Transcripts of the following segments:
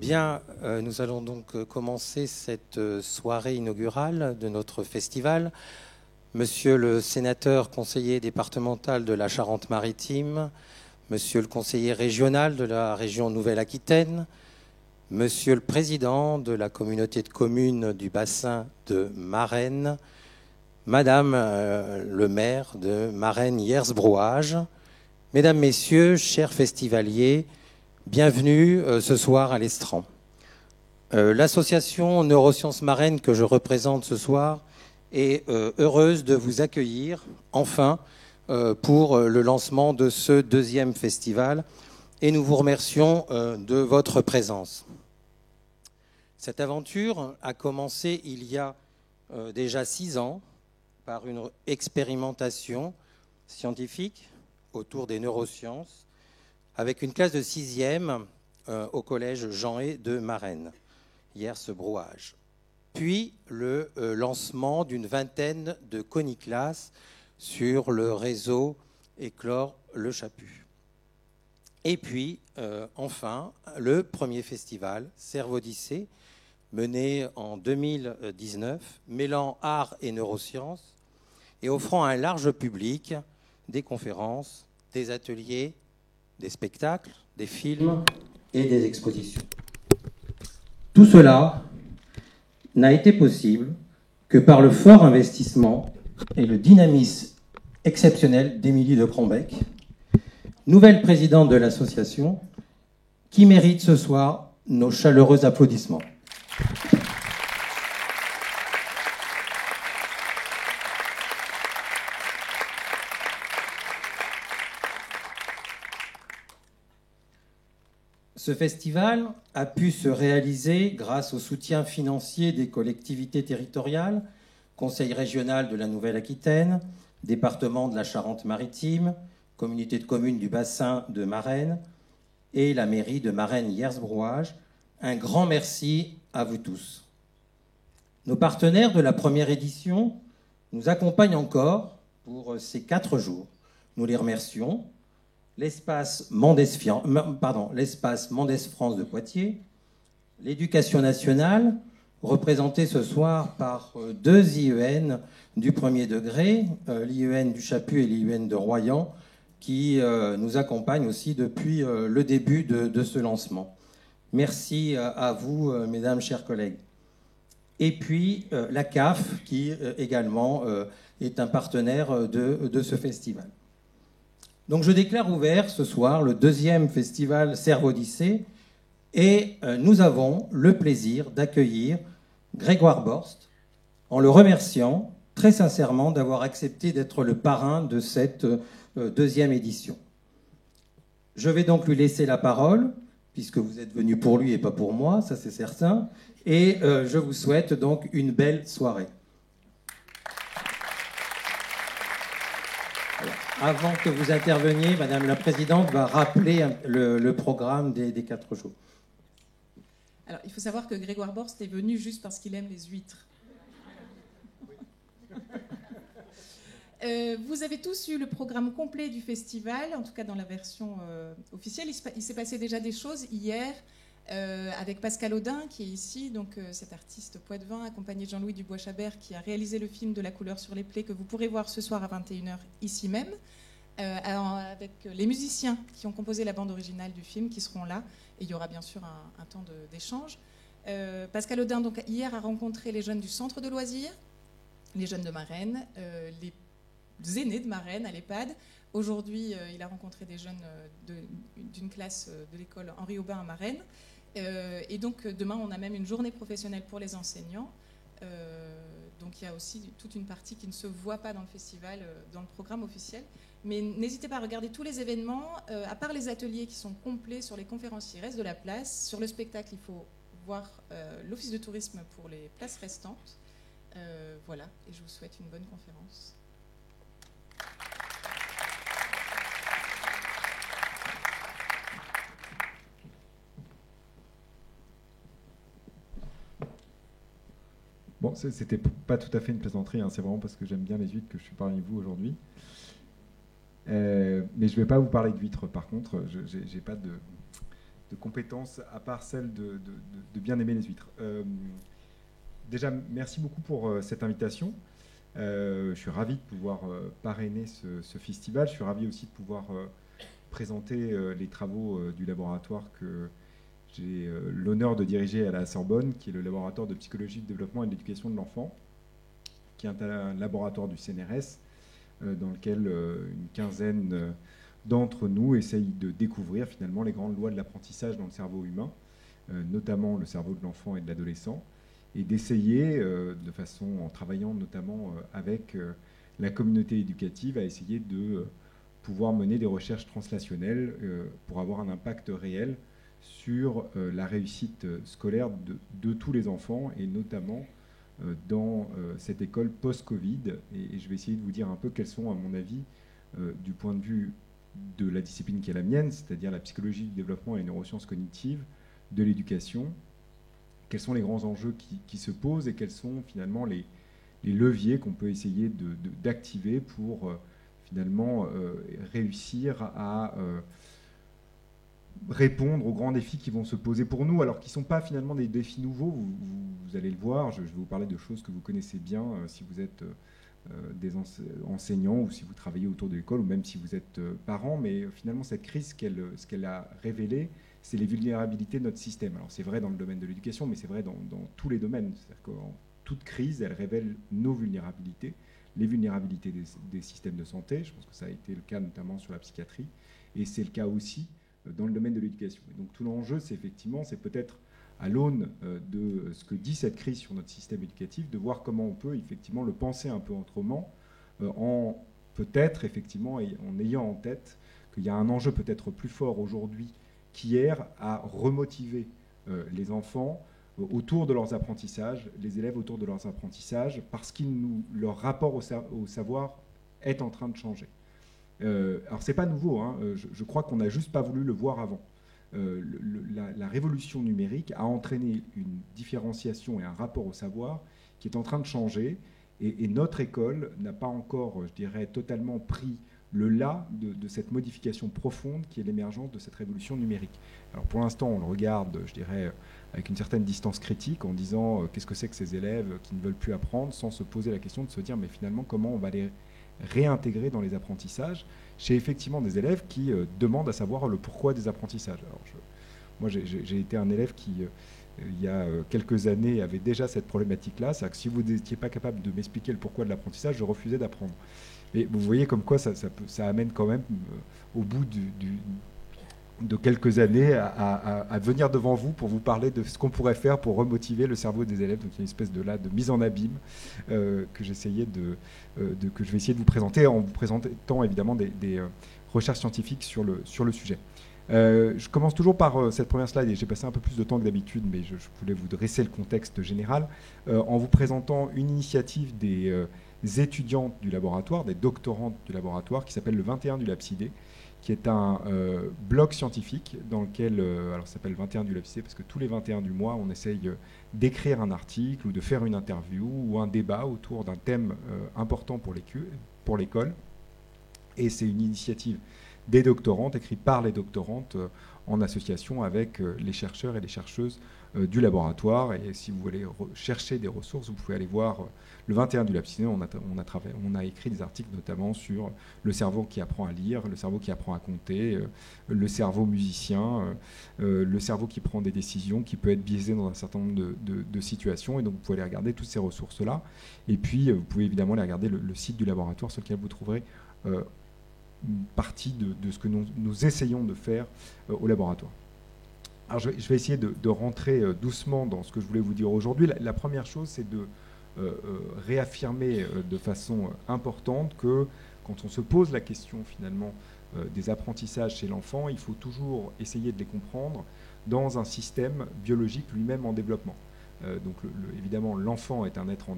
Bien, nous allons donc commencer cette soirée inaugurale de notre festival. Monsieur le sénateur conseiller départemental de la Charente-Maritime, monsieur le conseiller régional de la région Nouvelle-Aquitaine, monsieur le président de la communauté de communes du bassin de Marennes, madame le maire de Marennes-Hierzbrouage, mesdames, messieurs, chers festivaliers, bienvenue ce soir à l'Estran. L'association Neurosciences Marennes que je représente ce soir est heureuse de vous accueillir, enfin, pour le lancement de ce deuxième festival et nous vous remercions de votre présence. Cette aventure a commencé il y a déjà 6 ans par une expérimentation scientifique autour des neurosciences avec une classe de 6e au collège Jean Hay de Marennes, Hierzbrouage. Puis le lancement d'une vingtaine de coniclasses sur le réseau Éclore le Chaput. Et puis, enfin, le premier festival, Cervodyssée, mené en 2019, mêlant art et neurosciences et offrant à un large public des conférences, des ateliers, des spectacles, des films et des expositions. Tout cela n'a été possible que par le fort investissement et le dynamisme exceptionnel d'Émilie de Crombec, nouvelle présidente de l'association, qui mérite ce soir nos chaleureux applaudissements. Ce festival a pu se réaliser grâce au soutien financier des collectivités territoriales, Conseil régional de la Nouvelle-Aquitaine, département de la Charente-Maritime, communauté de communes du bassin de Marennes et la mairie de Marennes-Hierzbrouage. Un grand merci à vous tous. Nos partenaires de la première édition nous accompagnent encore pour ces 4 jours. Nous les remercions. L'espace Mendes France de Poitiers, l'éducation nationale, représentée ce soir par 2 IEN du premier degré, l'IEN du Chaput et l'IEN de Royan, qui nous accompagnent aussi depuis le début de ce lancement. Merci à vous, mesdames, chers collègues. Et puis la CAF, qui également est un partenaire de ce festival. Donc je déclare ouvert ce soir le deuxième festival Cervodyssée et nous avons le plaisir d'accueillir Grégoire Borst en le remerciant très sincèrement d'avoir accepté d'être le parrain de cette deuxième édition. Je vais donc lui laisser la parole, puisque vous êtes venus pour lui et pas pour moi, ça c'est certain, et je vous souhaite donc une belle soirée. Avant que vous interveniez, Madame la Présidente va rappeler le programme des 4 jours. Alors, il faut savoir que Grégoire Borst est venu juste parce qu'il aime les huîtres. Vous avez tous eu le programme complet du festival, en tout cas dans la version officielle. Il s'est passé déjà des choses hier avec Pascal Audin, qui est ici, donc cet artiste poitevin, accompagné de Jean-Louis Dubois-Chabert, qui a réalisé le film de La couleur sur les plaies, que vous pourrez voir ce soir à 21h ici même, avec les musiciens qui ont composé la bande originale du film, qui seront là, et il y aura bien sûr un temps d'échange. Pascal Audin, donc, hier, a rencontré les jeunes du centre de loisirs, les jeunes de Marennes, les aînés de Marennes à l'EHPAD. Aujourd'hui, il a rencontré des jeunes d'une classe de l'école Henri Aubin à Marennes. Et donc demain, on a même une journée professionnelle pour les enseignants. Donc il y a aussi toute une partie qui ne se voit pas dans le festival, dans le programme officiel. Mais n'hésitez pas à regarder tous les événements, à part les ateliers qui sont complets sur les conférences, il reste de la place. Sur le spectacle, il faut voir l'office de tourisme pour les places restantes. Voilà, et je vous souhaite une bonne conférence. Bon, c'était pas tout à fait une plaisanterie, hein, c'est vraiment parce que j'aime bien les huîtres que je suis parmi vous aujourd'hui. Mais je ne vais pas vous parler d'huîtres, par contre, j'ai pas compétences à part celle de bien aimer les huîtres. Déjà, merci beaucoup pour cette invitation. Je suis ravi de pouvoir parrainer ce festival. Je suis ravi aussi de pouvoir présenter les travaux du laboratoire que j'ai l'honneur de diriger à la Sorbonne, qui est le laboratoire de psychologie, de développement et de l'éducation de l'enfant, qui est un laboratoire du CNRS, dans lequel une quinzaine d'entre nous essayent de découvrir finalement les grandes lois de l'apprentissage dans le cerveau humain, notamment le cerveau de l'enfant et de l'adolescent, et d'essayer, en travaillant notamment avec la communauté éducative, à essayer de pouvoir mener des recherches translationnelles pour avoir un impact réel sur la réussite scolaire de tous les enfants, et notamment dans cette école post-Covid. Et je vais essayer de vous dire un peu quels sont, à mon avis, du point de vue de la discipline qui est la mienne, c'est-à-dire la psychologie du développement et les neurosciences cognitives, de l'éducation, quels sont les grands enjeux qui se posent et quels sont finalement les leviers qu'on peut essayer d'activer pour finalement réussir à répondre aux grands défis qui vont se poser pour nous, alors qu'ils ne sont pas finalement des défis nouveaux. Vous allez le voir, je vais vous parler de choses que vous connaissez bien si vous êtes des enseignants ou si vous travaillez autour de l'école ou même si vous êtes parents, mais finalement cette crise, ce qu'elle a révélé, c'est les vulnérabilités de notre système. Alors c'est vrai dans le domaine de l'éducation, mais c'est vrai dans tous les domaines. C'est-à-dire qu'en toute crise, elle révèle nos vulnérabilités, les vulnérabilités des systèmes de santé. Je pense que ça a été le cas notamment sur la psychiatrie, et c'est le cas aussi dans le domaine de l'éducation. Et donc tout l'enjeu, c'est peut-être à l'aune de ce que dit cette crise sur notre système éducatif, de voir comment on peut effectivement le penser un peu autrement, en peut-être effectivement en ayant en tête qu'il y a un enjeu peut-être plus fort aujourd'hui qu'hier à remotiver les enfants autour de leurs apprentissages, les élèves autour de leurs apprentissages, parce que leur rapport au savoir est en train de changer. Alors c'est pas nouveau, hein, je crois qu'on n'a juste pas voulu le voir avant. La révolution numérique a entraîné une différenciation et un rapport au savoir qui est en train de changer, et notre école n'a pas encore, je dirais, totalement pris le là de cette modification profonde qui est l'émergence de cette révolution numérique. Alors pour l'instant, on le regarde, je dirais, avec une certaine distance critique, en disant qu'est-ce que c'est que ces élèves qui ne veulent plus apprendre, sans se poser la question de se dire mais finalement comment on va les réintégrer dans les apprentissages chez effectivement des élèves qui demandent à savoir le pourquoi des apprentissages. Alors moi j'ai été un élève qui il y a quelques années avait déjà cette problématique-là, c'est-à-dire que si vous n'étiez pas capable de m'expliquer le pourquoi de l'apprentissage, je refusais d'apprendre. Et vous voyez comme quoi ça amène quand même au bout de quelques années à venir devant vous pour vous parler de ce qu'on pourrait faire pour remotiver le cerveau des élèves. Donc il y a une espèce de mise en abîme que je vais essayer de vous présenter, en vous présentant évidemment des recherches scientifiques sur le sujet. Je commence toujours par cette première slide, et j'ai passé un peu plus de temps que d'habitude, mais je voulais vous dresser le contexte général en vous présentant une initiative des étudiantes du laboratoire, des doctorantes du laboratoire, qui s'appelle le 21 du Lapsidé, qui est un blog scientifique dans lequel, alors ça s'appelle 21 du Lapsidé parce que tous les 21 du mois, on essaye d'écrire un article ou de faire une interview ou un débat autour d'un thème important pour l'école. Et c'est une initiative des doctorantes, écrite par les doctorantes en association avec les chercheurs et les chercheuses du laboratoire. Et si vous voulez chercher des ressources, vous pouvez aller voir le 21 du Lapsidé. On a écrit des articles notamment sur le cerveau qui apprend à lire, le cerveau qui apprend à compter, le cerveau musicien, le cerveau qui prend des décisions, qui peut être biaisé dans un certain nombre de situations. Et donc vous pouvez aller regarder toutes ces ressources-là. Et puis vous pouvez évidemment aller regarder le site du laboratoire sur lequel vous trouverez une partie de ce que nous essayons de faire au laboratoire. Alors je vais essayer de rentrer doucement dans ce que je voulais vous dire aujourd'hui. La première chose, c'est de réaffirmer de façon importante que quand on se pose la question finalement des apprentissages chez l'enfant, il faut toujours essayer de les comprendre dans un système biologique lui-même en développement. Donc évidemment, l'enfant est un être en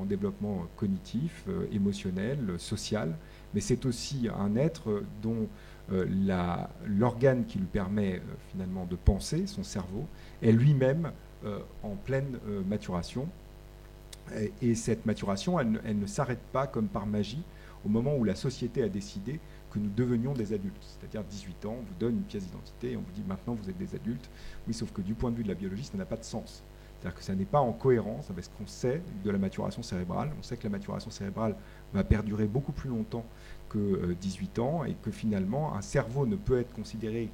développement cognitif, émotionnel, social, mais c'est aussi un être dont l'organe qui lui permet finalement de penser, son cerveau, est lui-même en pleine maturation. Et cette maturation, elle ne s'arrête pas comme par magie au moment où la société a décidé que nous devenions des adultes. C'est-à-dire 18 ans, on vous donne une pièce d'identité et on vous dit maintenant vous êtes des adultes. Oui, sauf que du point de vue de la biologie, ça n'a pas de sens. C'est-à-dire que ça n'est pas en cohérence avec ce qu'on sait de la maturation cérébrale. On sait que la maturation cérébrale va perdurer beaucoup plus longtemps que 18 ans et que finalement un cerveau ne peut être considéré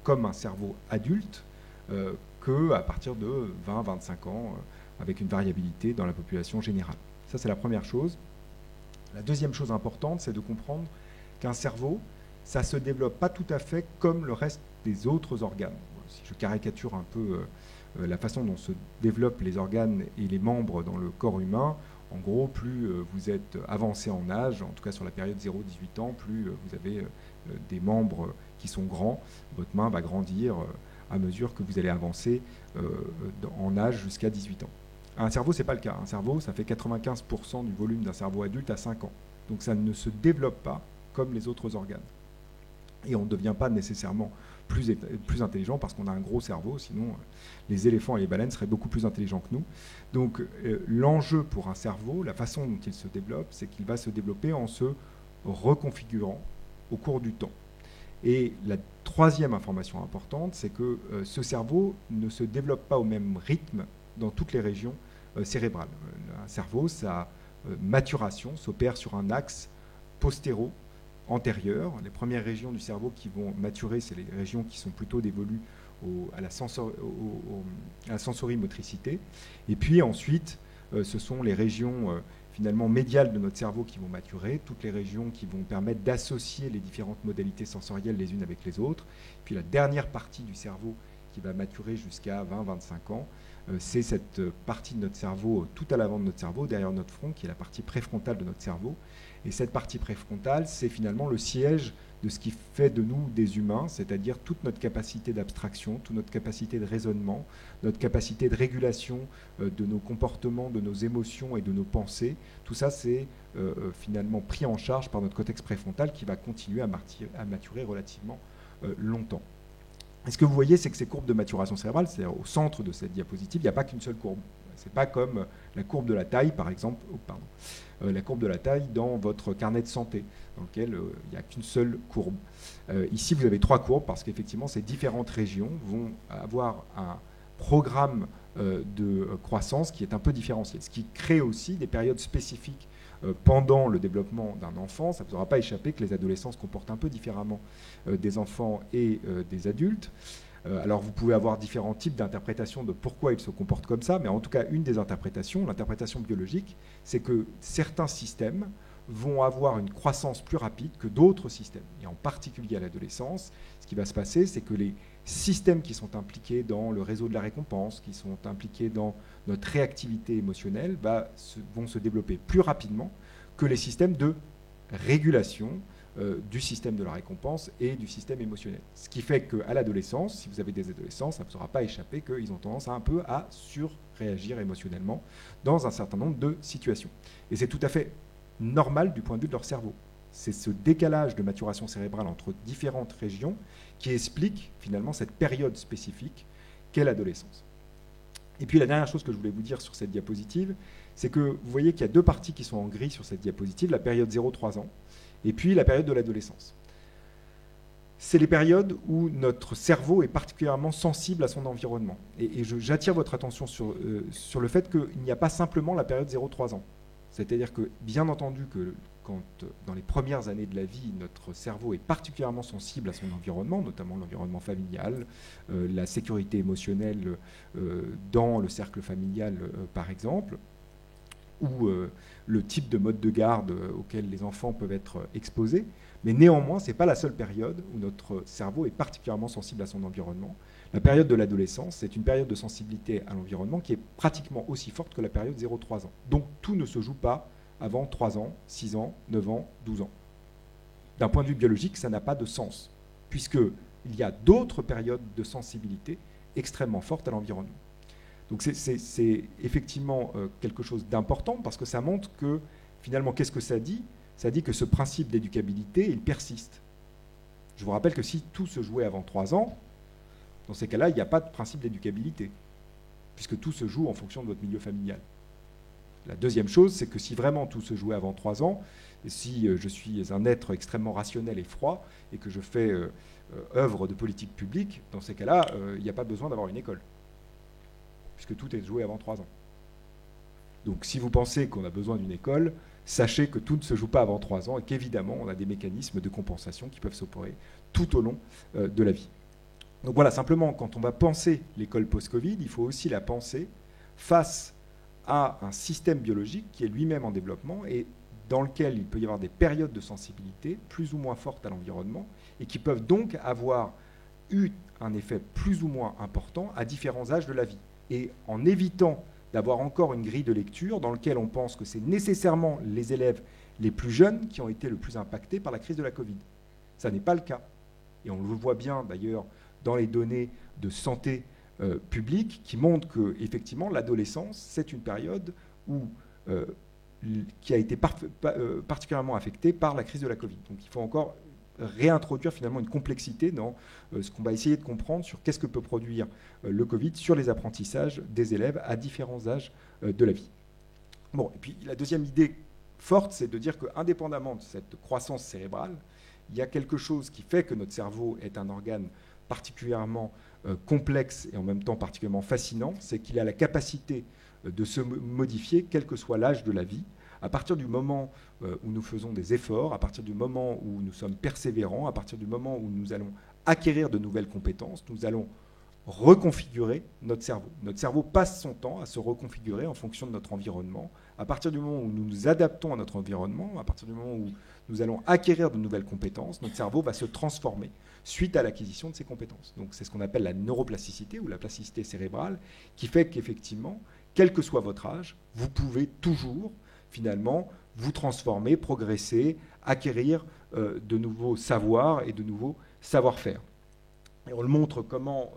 comme un cerveau adulte qu'à partir de 20-25 ans, avec une variabilité dans la population générale. Ça, c'est la première chose. La deuxième chose importante, c'est de comprendre qu'un cerveau, ça ne se développe pas tout à fait comme le reste des autres organes. Si je caricature un peu la façon dont se développent les organes et les membres dans le corps humain, en gros, plus vous êtes avancé en âge, en tout cas sur la période 0-18 ans, plus vous avez des membres qui sont grands. Votre main va grandir à mesure que vous allez avancer en âge jusqu'à 18 ans. Un cerveau, ce n'est pas le cas. Un cerveau, ça fait 95% du volume d'un cerveau adulte à 5 ans. Donc ça ne se développe pas comme les autres organes. Et on ne devient pas nécessairement plus intelligent parce qu'on a un gros cerveau, sinon les éléphants et les baleines seraient beaucoup plus intelligents que nous. Donc l'enjeu pour un cerveau, la façon dont il se développe, c'est qu'il va se développer en se reconfigurant au cours du temps. Et la troisième information importante, c'est que ce cerveau ne se développe pas au même rythme dans toutes les régions cérébrales. Un cerveau, sa maturation s'opère sur un axe postéro-antérieur. Les premières régions du cerveau qui vont maturer, c'est les régions qui sont plutôt dévolues à la sensorimotricité. Et puis ensuite, ce sont les régions finalement médiales de notre cerveau qui vont maturer, toutes les régions qui vont permettre d'associer les différentes modalités sensorielles les unes avec les autres. Puis la dernière partie du cerveau qui va maturer jusqu'à 20-25 ans, c'est cette partie de notre cerveau tout à l'avant de notre cerveau, derrière notre front, qui est la partie préfrontale de notre cerveau. Et cette partie préfrontale, c'est finalement le siège de ce qui fait de nous des humains, c'est-à-dire toute notre capacité d'abstraction, toute notre capacité de raisonnement, notre capacité de régulation de nos comportements, de nos émotions et de nos pensées. Tout ça, c'est finalement pris en charge par notre cortex préfrontal qui va continuer à maturer relativement longtemps. Et ce que vous voyez, c'est que ces courbes de maturation cérébrale, c'est-à-dire au centre de cette diapositive, il n'y a pas qu'une seule courbe. Ce n'est pas comme la courbe de la taille, par exemple, la courbe de la taille dans votre carnet de santé, dans lequel il n'y a qu'une seule courbe. Ici, vous avez 3 courbes, parce qu'effectivement, ces différentes régions vont avoir un programme de croissance qui est un peu différencié, ce qui crée aussi des périodes spécifiques pendant le développement d'un enfant. Ça ne vous aura pas échappé que les adolescents se comportent un peu différemment des enfants et des adultes. Alors vous pouvez avoir différents types d'interprétations de pourquoi ils se comportent comme ça, mais en tout cas une des interprétations, l'interprétation biologique, c'est que certains systèmes vont avoir une croissance plus rapide que d'autres systèmes. Et en particulier à l'adolescence, ce qui va se passer, c'est que les systèmes qui sont impliqués dans le réseau de la récompense, qui sont impliqués dans notre réactivité émotionnelle, vont se développer plus rapidement que les systèmes de régulation du système de la récompense et du système émotionnel. Ce qui fait qu'à l'adolescence, si vous avez des adolescents, ça ne vous aura pas échappé qu'ils ont tendance un peu à surréagir émotionnellement dans un certain nombre de situations. Et c'est tout à fait normal du point de vue de leur cerveau. C'est ce décalage de maturation cérébrale entre différentes régions qui explique finalement cette période spécifique qu'est l'adolescence. Et puis la dernière chose que je voulais vous dire sur cette diapositive, c'est que vous voyez qu'il y a 2 parties qui sont en gris sur cette diapositive, la période 0-3 ans et puis la période de l'adolescence. C'est les périodes où notre cerveau est particulièrement sensible à son environnement. Et j'attire votre attention sur le fait qu'il n'y a pas simplement la période 0-3 ans. C'est-à-dire que, bien entendu, que quand, dans les premières années de la vie, notre cerveau est particulièrement sensible à son environnement, notamment l'environnement familial, la sécurité émotionnelle dans le cercle familial, par exemple, ou le type de mode de garde auquel les enfants peuvent être exposés. Mais néanmoins, ce n'est pas la seule période où notre cerveau est particulièrement sensible à son environnement. La période de l'adolescence, c'est une période de sensibilité à l'environnement qui est pratiquement aussi forte que la période 0-3 ans. Donc tout ne se joue pas avant 3 ans, 6 ans, 9 ans, 12 ans. D'un point de vue biologique, ça n'a pas de sens, puisqu'il y a d'autres périodes de sensibilité extrêmement fortes à l'environnement. Donc c'est effectivement quelque chose d'important, parce que ça montre que, finalement, qu'est-ce que ça dit ? Ça dit que ce principe d'éducabilité, il persiste. Je vous rappelle que si tout se jouait avant 3 ans, dans ces cas-là, il n'y a pas de principe d'éducabilité, puisque tout se joue en fonction de votre milieu familial. La deuxième chose, c'est que si vraiment tout se jouait avant 3 ans, et si je suis un être extrêmement rationnel et froid, et que je fais œuvre de politique publique, dans ces cas-là, il n'y a pas besoin d'avoir une école, puisque tout est joué avant 3 ans. Donc si vous pensez qu'on a besoin d'une école, sachez que tout ne se joue pas avant 3 ans et qu'évidemment, on a des mécanismes de compensation qui peuvent s'opérer tout au long de la vie. Donc voilà, simplement, quand on va penser l'école post-Covid, il faut aussi la penser face à un système biologique qui est lui-même en développement et dans lequel il peut y avoir des périodes de sensibilité plus ou moins fortes à l'environnement et qui peuvent donc avoir eu un effet plus ou moins important à différents âges de la vie. Et en évitant d'avoir encore une grille de lecture dans laquelle on pense que c'est nécessairement les élèves les plus jeunes qui ont été le plus impactés par la crise de la Covid. Ça n'est pas le cas. Et on le voit bien d'ailleurs dans les données de santé publique qui montrent qu'effectivement l'adolescence, c'est une période qui a été particulièrement affectée par la crise de la Covid. Donc il faut encore réintroduire finalement une complexité dans ce qu'on va essayer de comprendre sur qu'est-ce que peut produire le Covid sur les apprentissages des élèves à différents âges de la vie. Bon, et puis la deuxième idée forte, c'est de dire qu'indépendamment de cette croissance cérébrale, il y a quelque chose qui fait que notre cerveau est un organe particulièrement complexe et en même temps particulièrement fascinant, c'est qu'il a la capacité de se modifier quel que soit l'âge de la vie. À partir du moment où nous faisons des efforts, à partir du moment où nous sommes persévérants, à partir du moment où nous allons acquérir de nouvelles compétences, nous allons reconfigurer notre cerveau. Notre cerveau passe son temps à se reconfigurer en fonction de notre environnement. À partir du moment où nous nous adaptons à notre environnement, à partir du moment où nous allons acquérir de nouvelles compétences, notre cerveau va se transformer suite à l'acquisition de ces compétences. Donc c'est ce qu'on appelle la neuroplasticité ou la plasticité cérébrale, qui fait qu'effectivement, quel que soit votre âge, vous pouvez toujours finalement vous transformer, progresser, acquérir de nouveaux savoirs et de nouveaux savoir-faire. Et on le montre comment,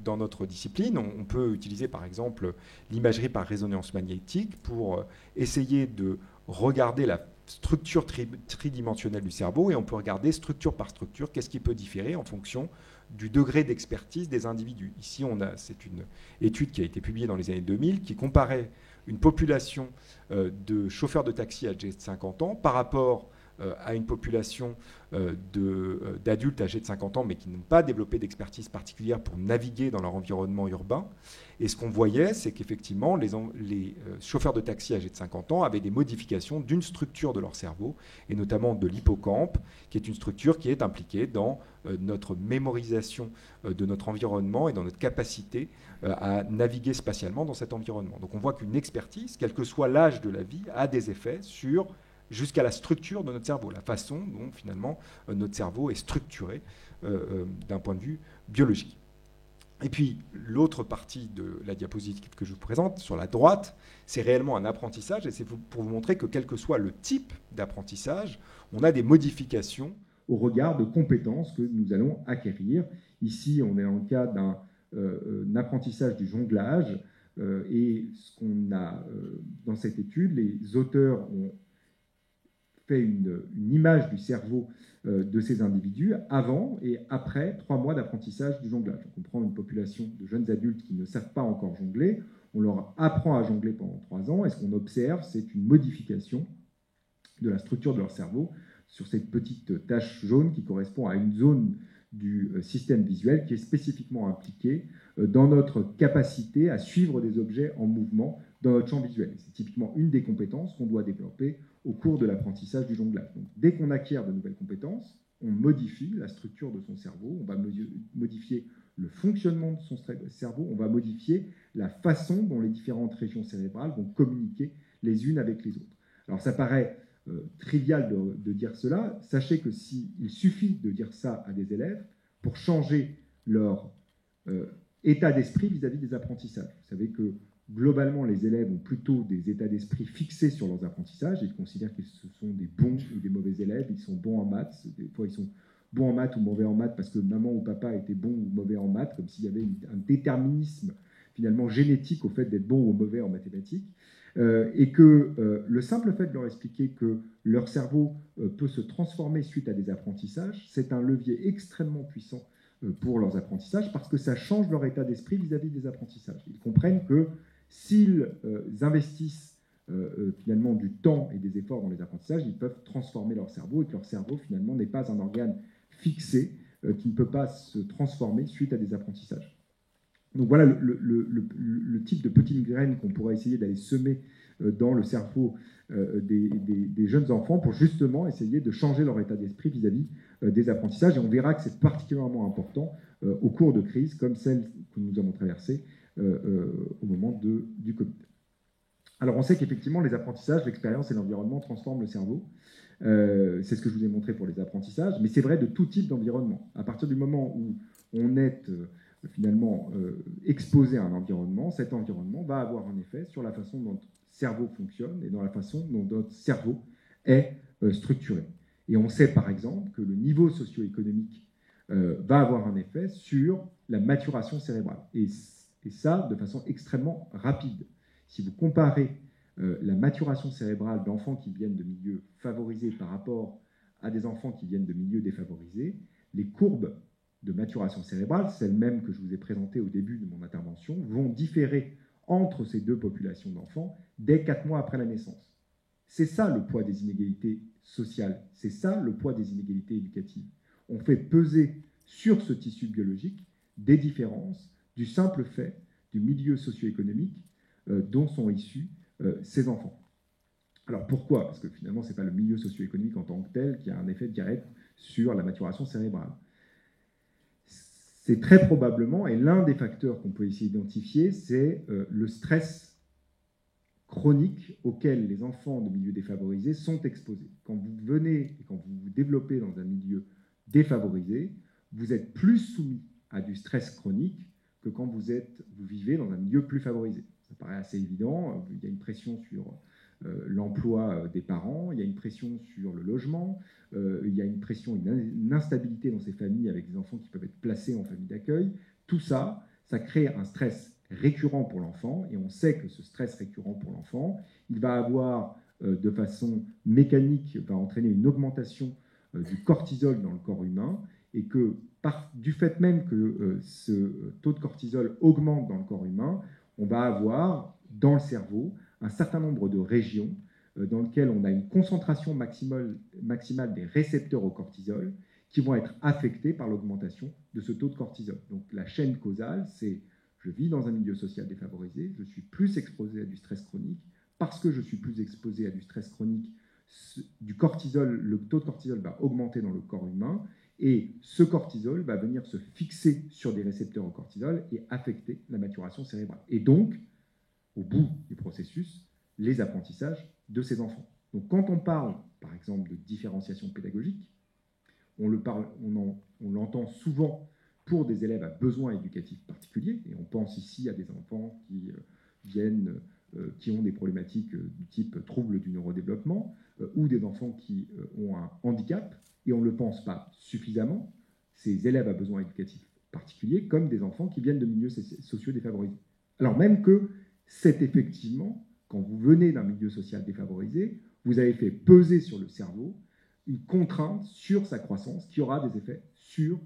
dans notre discipline, on peut utiliser par exemple l'imagerie par résonance magnétique pour essayer de regarder la structure tridimensionnelle du cerveau et on peut regarder structure par structure qu'est-ce qui peut différer en fonction du degré d'expertise des individus. Ici, c'est une étude qui a été publiée dans les années 2000 qui comparait une population de chauffeurs de taxi âgés de 50 ans par rapport à une population d'adultes âgés de 50 ans mais qui n'ont pas développé d'expertise particulière pour naviguer dans leur environnement urbain. Et ce qu'on voyait, c'est qu'effectivement, les chauffeurs de taxi âgés de 50 ans avaient des modifications d'une structure de leur cerveau, et notamment de l'hippocampe, qui est une structure qui est impliquée dans notre mémorisation de notre environnement et dans notre capacité à naviguer spatialement dans cet environnement. Donc on voit qu'une expertise, quel que soit l'âge de la vie, a des effets sur jusqu'à la structure de notre cerveau, la façon dont finalement notre cerveau est structuré d'un point de vue biologique. Et puis l'autre partie de la diapositive que je vous présente, sur la droite, c'est réellement un apprentissage, et c'est pour vous montrer que quel que soit le type d'apprentissage, on a des modifications au regard de compétences que nous allons acquérir. Ici, on est dans le cas d'un apprentissage du jonglage, et ce qu'on a dans cette étude, les auteurs ont fait une image du cerveau de ces individus avant et après 3 mois d'apprentissage du jonglage. Donc on prend une population de jeunes adultes qui ne savent pas encore jongler, on leur apprend à jongler pendant 3 ans, et ce qu'on observe, c'est une modification de la structure de leur cerveau sur cette petite tache jaune qui correspond à une zone du système visuel qui est spécifiquement impliquée dans notre capacité à suivre des objets en mouvement dans notre champ visuel. C'est typiquement une des compétences qu'on doit développer au cours de l'apprentissage du jonglage. Donc, dès qu'on acquiert de nouvelles compétences, on modifie la structure de son cerveau, on va modifier le fonctionnement de son cerveau, on va modifier la façon dont les différentes régions cérébrales vont communiquer les unes avec les autres. Alors ça paraît trivial de dire cela, sachez que il suffit de dire ça à des élèves pour changer leur état d'esprit vis-à-vis des apprentissages. Vous savez que globalement, les élèves ont plutôt des états d'esprit fixés sur leurs apprentissages. Ils considèrent qu'ils sont des bons ou des mauvais élèves. Ils sont bons en maths. Des fois, ils sont bons en maths ou mauvais en maths parce que maman ou papa étaient bons ou mauvais en maths, comme s'il y avait un déterminisme finalement génétique au fait d'être bon ou mauvais en mathématiques. Et que le simple fait de leur expliquer que leur cerveau peut se transformer suite à des apprentissages, c'est un levier extrêmement puissant pour leurs apprentissages parce que ça change leur état d'esprit vis-à-vis des apprentissages. Ils comprennent que s'ils investissent finalement du temps et des efforts dans les apprentissages, ils peuvent transformer leur cerveau et que leur cerveau finalement n'est pas un organe fixé qui ne peut pas se transformer suite à des apprentissages. Donc voilà le type de petites graines qu'on pourrait essayer d'aller semer dans le cerveau des jeunes enfants pour justement essayer de changer leur état d'esprit vis-à-vis des apprentissages. Et on verra que c'est particulièrement important au cours de crises comme celle que nous avons traversée au moment du Covid. Alors on sait qu'effectivement les apprentissages, l'expérience et l'environnement transforment le cerveau. C'est ce que je vous ai montré pour les apprentissages, mais c'est vrai de tout type d'environnement. À partir du moment où on est finalement exposé à un environnement, cet environnement va avoir un effet sur la façon dont notre cerveau fonctionne et dans la façon dont notre cerveau est structuré. Et on sait par exemple que le niveau socio-économique va avoir un effet sur la maturation cérébrale. Et ça de façon extrêmement rapide. Si vous comparez la maturation cérébrale d'enfants qui viennent de milieux favorisés par rapport à des enfants qui viennent de milieux défavorisés, les courbes de maturation cérébrale, celles-mêmes que je vous ai présentées au début de mon intervention, vont différer entre ces deux populations d'enfants dès 4 mois après la naissance. C'est ça le poids des inégalités sociales, c'est ça le poids des inégalités éducatives. On fait peser sur ce tissu biologique des différences du simple fait du milieu socio-économique dont sont issus ces enfants. Alors pourquoi? Parce que finalement, ce n'est pas le milieu socio-économique en tant que tel qui a un effet direct sur la maturation cérébrale. C'est très probablement, et l'un des facteurs qu'on peut essayer d'identifier, c'est le stress chronique auquel les enfants de milieux défavorisés sont exposés. Quand vous venez et quand vous vous développez dans un milieu défavorisé, vous êtes plus soumis à du stress chronique que quand vous vivez dans un milieu plus favorisé. Ça paraît assez évident, il y a une pression sur l'emploi des parents, il y a une pression sur le logement, il y a une pression, une instabilité dans ces familles avec des enfants qui peuvent être placés en famille d'accueil. Tout ça, ça crée un stress récurrent pour l'enfant, et on sait que ce stress récurrent pour l'enfant, il va avoir de façon mécanique, va entraîner une augmentation du cortisol dans le corps humain, et que du fait même que ce taux de cortisol augmente dans le corps humain, on va avoir dans le cerveau un certain nombre de régions dans lesquelles on a une concentration maximale des récepteurs au cortisol qui vont être affectés par l'augmentation de ce taux de cortisol. Donc la chaîne causale, c'est je vis dans un milieu social défavorisé, je suis plus exposé à du stress chronique. Parce que je suis plus exposé à du stress chronique, du cortisol, le taux de cortisol va augmenter dans le corps humain, et ce cortisol va venir se fixer sur des récepteurs au cortisol et affecter la maturation cérébrale. Et donc, au bout du processus, les apprentissages de ces enfants. Donc quand on parle, par exemple, de différenciation pédagogique, on l'entend souvent pour des élèves à besoins éducatifs particuliers, et on pense ici à des enfants qui ont des problématiques du type troubles du neurodéveloppement, ou des enfants qui ont un handicap, et on ne le pense pas suffisamment, ces élèves à besoins éducatifs particuliers, comme des enfants qui viennent de milieux sociaux défavorisés. Alors même que c'est effectivement, quand vous venez d'un milieu social défavorisé, vous avez fait peser sur le cerveau une contrainte sur sa croissance qui aura des effets sur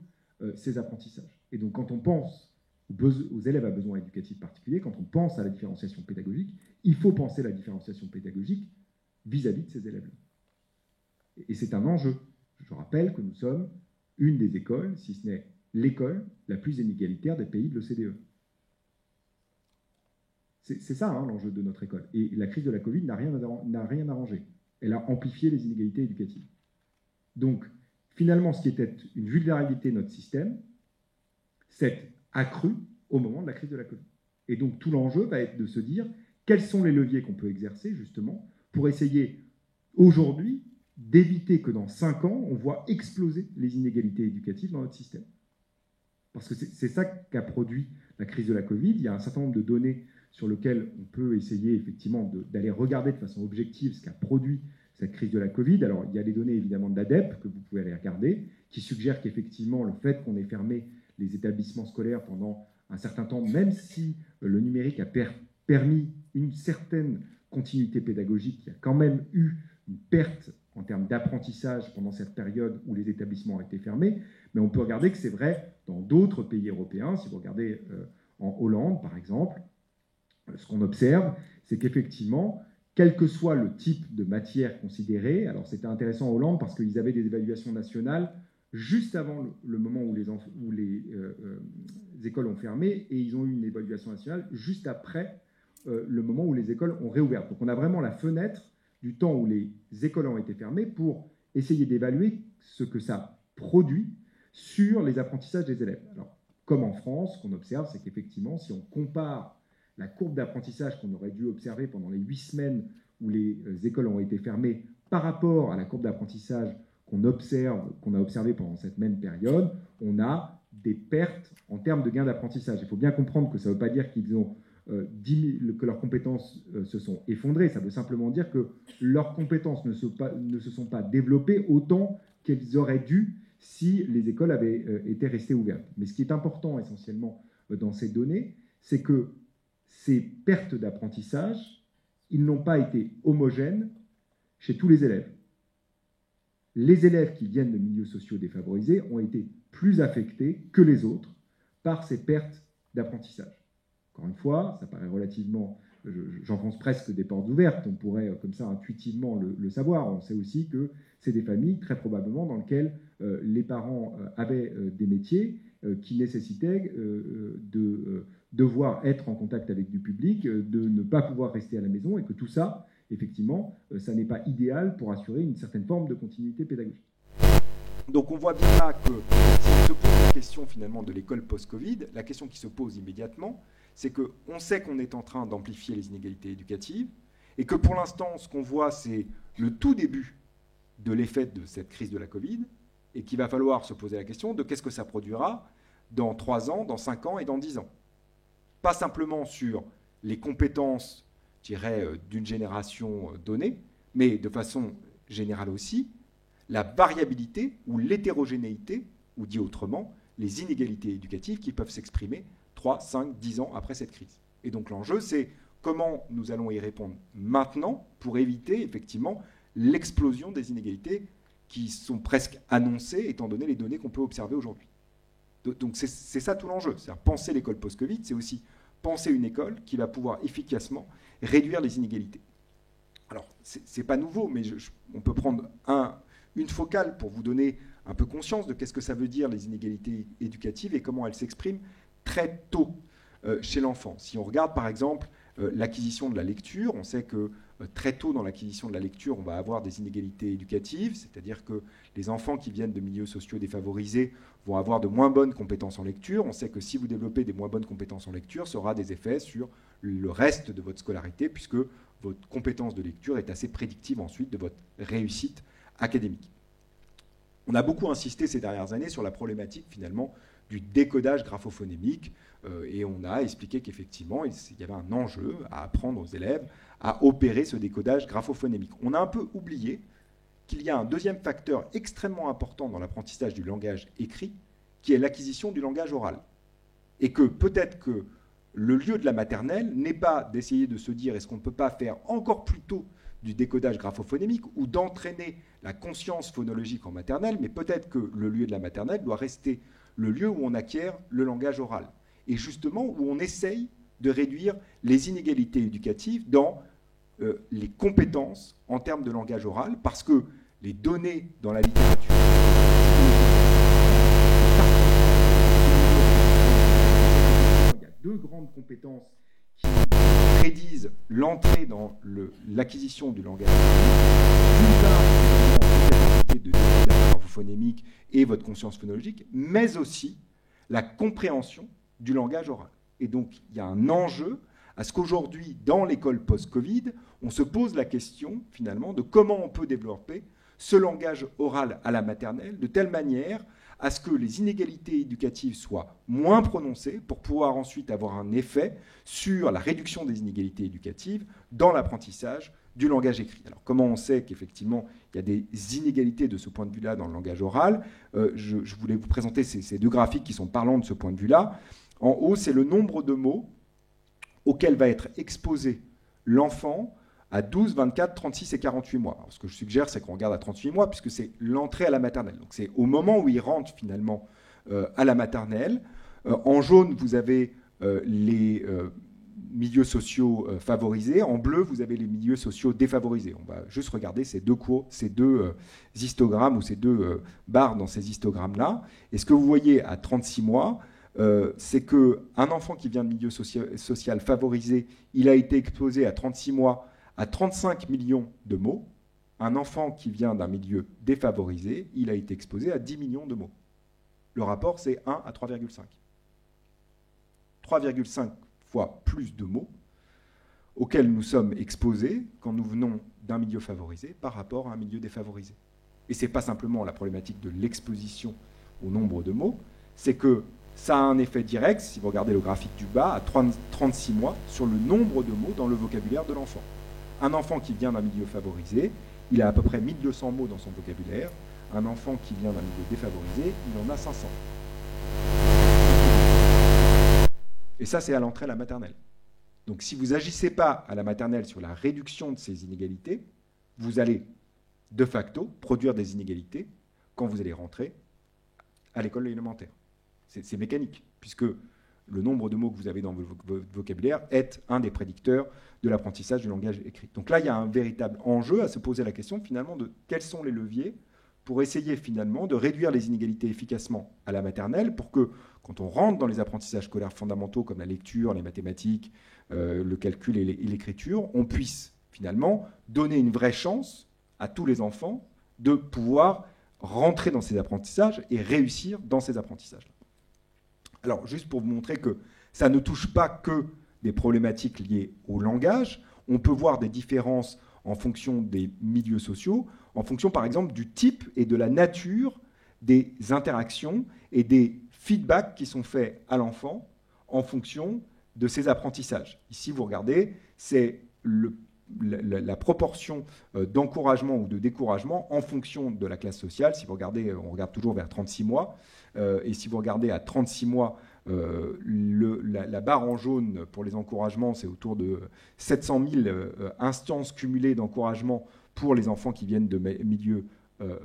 ses apprentissages. Et donc quand on pense aux élèves à besoins éducatifs particuliers, quand on pense à la différenciation pédagogique, il faut penser la différenciation pédagogique vis-à-vis de ces élèves-là. Et c'est un enjeu. Je rappelle que nous sommes une des écoles, si ce n'est l'école la plus inégalitaire des pays de l'OCDE. C'est ça l'enjeu de notre école. Et la crise de la Covid n'a rien arrangé. Elle a amplifié les inégalités éducatives. Donc, finalement, ce qui était une vulnérabilité de notre système s'est accru au moment de la crise de la Covid. Et donc, tout l'enjeu va être de se dire quels sont les leviers qu'on peut exercer, justement, pour essayer, aujourd'hui, d'éviter que dans 5 ans, on voit exploser les inégalités éducatives dans notre système. Parce que c'est ça qu'a produit la crise de la Covid. Il y a un certain nombre de données sur lesquelles on peut essayer effectivement d'aller regarder de façon objective ce qu'a produit cette crise de la Covid. Alors, il y a les données évidemment de l'ADEPE que vous pouvez aller regarder, qui suggèrent qu'effectivement, le fait qu'on ait fermé les établissements scolaires pendant un certain temps, même si le numérique a permis une certaine continuité pédagogique, il y a quand même eu une perte en termes d'apprentissage pendant cette période où les établissements ont été fermés, mais on peut regarder que c'est vrai dans d'autres pays européens. Si vous regardez en Hollande, par exemple, ce qu'on observe, c'est qu'effectivement, quel que soit le type de matière considérée. Alors c'était intéressant en Hollande parce qu'ils avaient des évaluations nationales juste avant le moment où les écoles ont fermé, et ils ont eu une évaluation nationale juste après le moment où les écoles ont réouvert. Donc on a vraiment la fenêtre du temps où les écoles ont été fermées pour essayer d'évaluer ce que ça produit sur les apprentissages des élèves. Alors, comme en France, ce qu'on observe, c'est qu'effectivement, si on compare la courbe d'apprentissage qu'on aurait dû observer pendant les 8 semaines où les écoles ont été fermées par rapport à la courbe d'apprentissage qu'on a observé pendant cette même période, on a des pertes en termes de gains d'apprentissage. Il faut bien comprendre que ça ne veut pas dire qu'ils ont que leurs compétences se sont effondrées. Ça veut simplement dire que leurs compétences ne se sont pas développées autant qu'elles auraient dû si les écoles avaient été restées ouvertes. Mais ce qui est important essentiellement dans ces données, c'est que ces pertes d'apprentissage, ils n'ont pas été homogènes chez tous les élèves. Les élèves qui viennent de milieux sociaux défavorisés ont été plus affectés que les autres par ces pertes d'apprentissage. Encore une fois, ça paraît relativement... J'enfonce presque des portes ouvertes, on pourrait comme ça intuitivement le savoir. On sait aussi que c'est des familles, très probablement, dans lesquelles les parents avaient des métiers qui nécessitaient de devoir être en contact avec du public, de ne pas pouvoir rester à la maison, et que tout ça, effectivement, ça n'est pas idéal pour assurer une certaine forme de continuité pédagogique. Donc on voit bien là que si on se pose la question finalement de l'école post-Covid, la question qui se pose immédiatement, c'est qu'on sait qu'on est en train d'amplifier les inégalités éducatives, et que pour l'instant, ce qu'on voit, c'est le tout début de l'effet de cette crise de la Covid, et qu'il va falloir se poser la question de qu'est-ce que ça produira dans 3 ans, dans 5 ans et dans 10 ans. Pas simplement sur les compétences, je dirais, d'une génération donnée, mais de façon générale aussi, la variabilité ou l'hétérogénéité, ou dit autrement, les inégalités éducatives qui peuvent s'exprimer 3, 5, 10 ans après cette crise. Et donc l'enjeu, c'est comment nous allons y répondre maintenant pour éviter effectivement l'explosion des inégalités qui sont presque annoncées étant donné les données qu'on peut observer aujourd'hui. Donc c'est ça tout l'enjeu. C'est-à-dire penser l'école post-Covid, c'est aussi penser une école qui va pouvoir efficacement réduire les inégalités. Alors, c'est pas nouveau, mais on peut prendre une focale pour vous donner un peu conscience de qu'est-ce que ça veut dire les inégalités éducatives et comment elles s'expriment très tôt chez l'enfant. Si on regarde par exemple l'acquisition de la lecture, on sait que très tôt dans l'acquisition de la lecture, on va avoir des inégalités éducatives, c'est-à-dire que les enfants qui viennent de milieux sociaux défavorisés vont avoir de moins bonnes compétences en lecture. On sait que si vous développez des moins bonnes compétences en lecture, ça aura des effets sur le reste de votre scolarité, puisque votre compétence de lecture est assez prédictive ensuite de votre réussite académique. On a beaucoup insisté ces dernières années sur la problématique finalement du décodage graphophonémique et on a expliqué qu'effectivement il y avait un enjeu à apprendre aux élèves à opérer ce décodage graphophonémique. On a un peu oublié qu'il y a un deuxième facteur extrêmement important dans l'apprentissage du langage écrit qui est l'acquisition du langage oral. Et que peut-être que le lieu de la maternelle n'est pas d'essayer de se dire est-ce qu'on ne peut pas faire encore plus tôt du décodage graphophonémique ou d'entraîner la conscience phonologique en maternelle, mais peut-être que le lieu de la maternelle doit rester le lieu où on acquiert le langage oral. Et justement où on essaye de réduire les inégalités éducatives dans les compétences en termes de langage oral, parce que les données dans la littérature... Il y a 2 grandes compétences qui prédisent l'entrée dans l'acquisition du langage oral. D'une part, votre capacité de décodage graphophonémique et votre conscience phonologique, mais aussi la compréhension du langage oral. Et donc, il y a un enjeu à ce qu'aujourd'hui, dans l'école post-Covid, on se pose la question, finalement, de comment on peut développer ce langage oral à la maternelle, de telle manière à ce que les inégalités éducatives soient moins prononcées pour pouvoir ensuite avoir un effet sur la réduction des inégalités éducatives dans l'apprentissage du langage écrit. Alors, comment on sait qu'effectivement, il y a des inégalités de ce point de vue-là dans le langage oral ? Je voulais vous présenter ces 2 graphiques qui sont parlants de ce point de vue-là. En haut, c'est le nombre de mots auquel va être exposé l'enfant à 12, 24, 36 et 48 mois. Alors, ce que je suggère, c'est qu'on regarde à 38 mois, puisque c'est l'entrée à la maternelle. Donc c'est au moment où il rentre finalement à la maternelle. En jaune, vous avez les milieux sociaux favorisés. En bleu, vous avez les milieux sociaux défavorisés. On va juste regarder ces deux histogrammes ou ces deux barres dans ces histogrammes-là. Et ce que vous voyez à 36 mois, c'est qu'un enfant qui vient de milieu social favorisé, il a été exposé à 36 mois à 35 millions de mots. Un enfant qui vient d'un milieu défavorisé, il a été exposé à 10 millions de mots. Le rapport, c'est 1 à 3,5. 3,5 fois plus de mots auxquels nous sommes exposés quand nous venons d'un milieu favorisé par rapport à un milieu défavorisé. Et ce n'est pas simplement la problématique de l'exposition au nombre de mots, c'est que ça a un effet direct, si vous regardez le graphique du bas, à 36 mois, sur le nombre de mots dans le vocabulaire de l'enfant. Un enfant qui vient d'un milieu favorisé, il a à peu près 1200 mots dans son vocabulaire. Un enfant qui vient d'un milieu défavorisé, il en a 500. Et ça, c'est à l'entrée à la maternelle. Donc si vous n'agissez pas à la maternelle sur la réduction de ces inégalités, vous allez de facto produire des inégalités quand vous allez rentrer à l'école élémentaire. C'est mécanique, puisque le nombre de mots que vous avez dans votre vocabulaire est un des prédicteurs de l'apprentissage du langage écrit. Donc là, il y a un véritable enjeu à se poser la question finalement de quels sont les leviers pour essayer finalement de réduire les inégalités efficacement à la maternelle pour que, quand on rentre dans les apprentissages scolaires fondamentaux comme la lecture, les mathématiques, le calcul et l'écriture, on puisse finalement donner une vraie chance à tous les enfants de pouvoir rentrer dans ces apprentissages et réussir dans ces apprentissages-là. Alors, juste pour vous montrer que ça ne touche pas que des problématiques liées au langage, on peut voir des différences en fonction des milieux sociaux, en fonction par exemple du type et de la nature des interactions et des feedbacks qui sont faits à l'enfant en fonction de ses apprentissages. Ici, vous regardez, c'est la proportion d'encouragement ou de découragement en fonction de la classe sociale. Si vous regardez, on regarde toujours vers 36 mois, et si vous regardez à 36 mois, la barre en jaune pour les encouragements, c'est autour de 700 000 instances cumulées d'encouragement pour les enfants qui viennent de milieux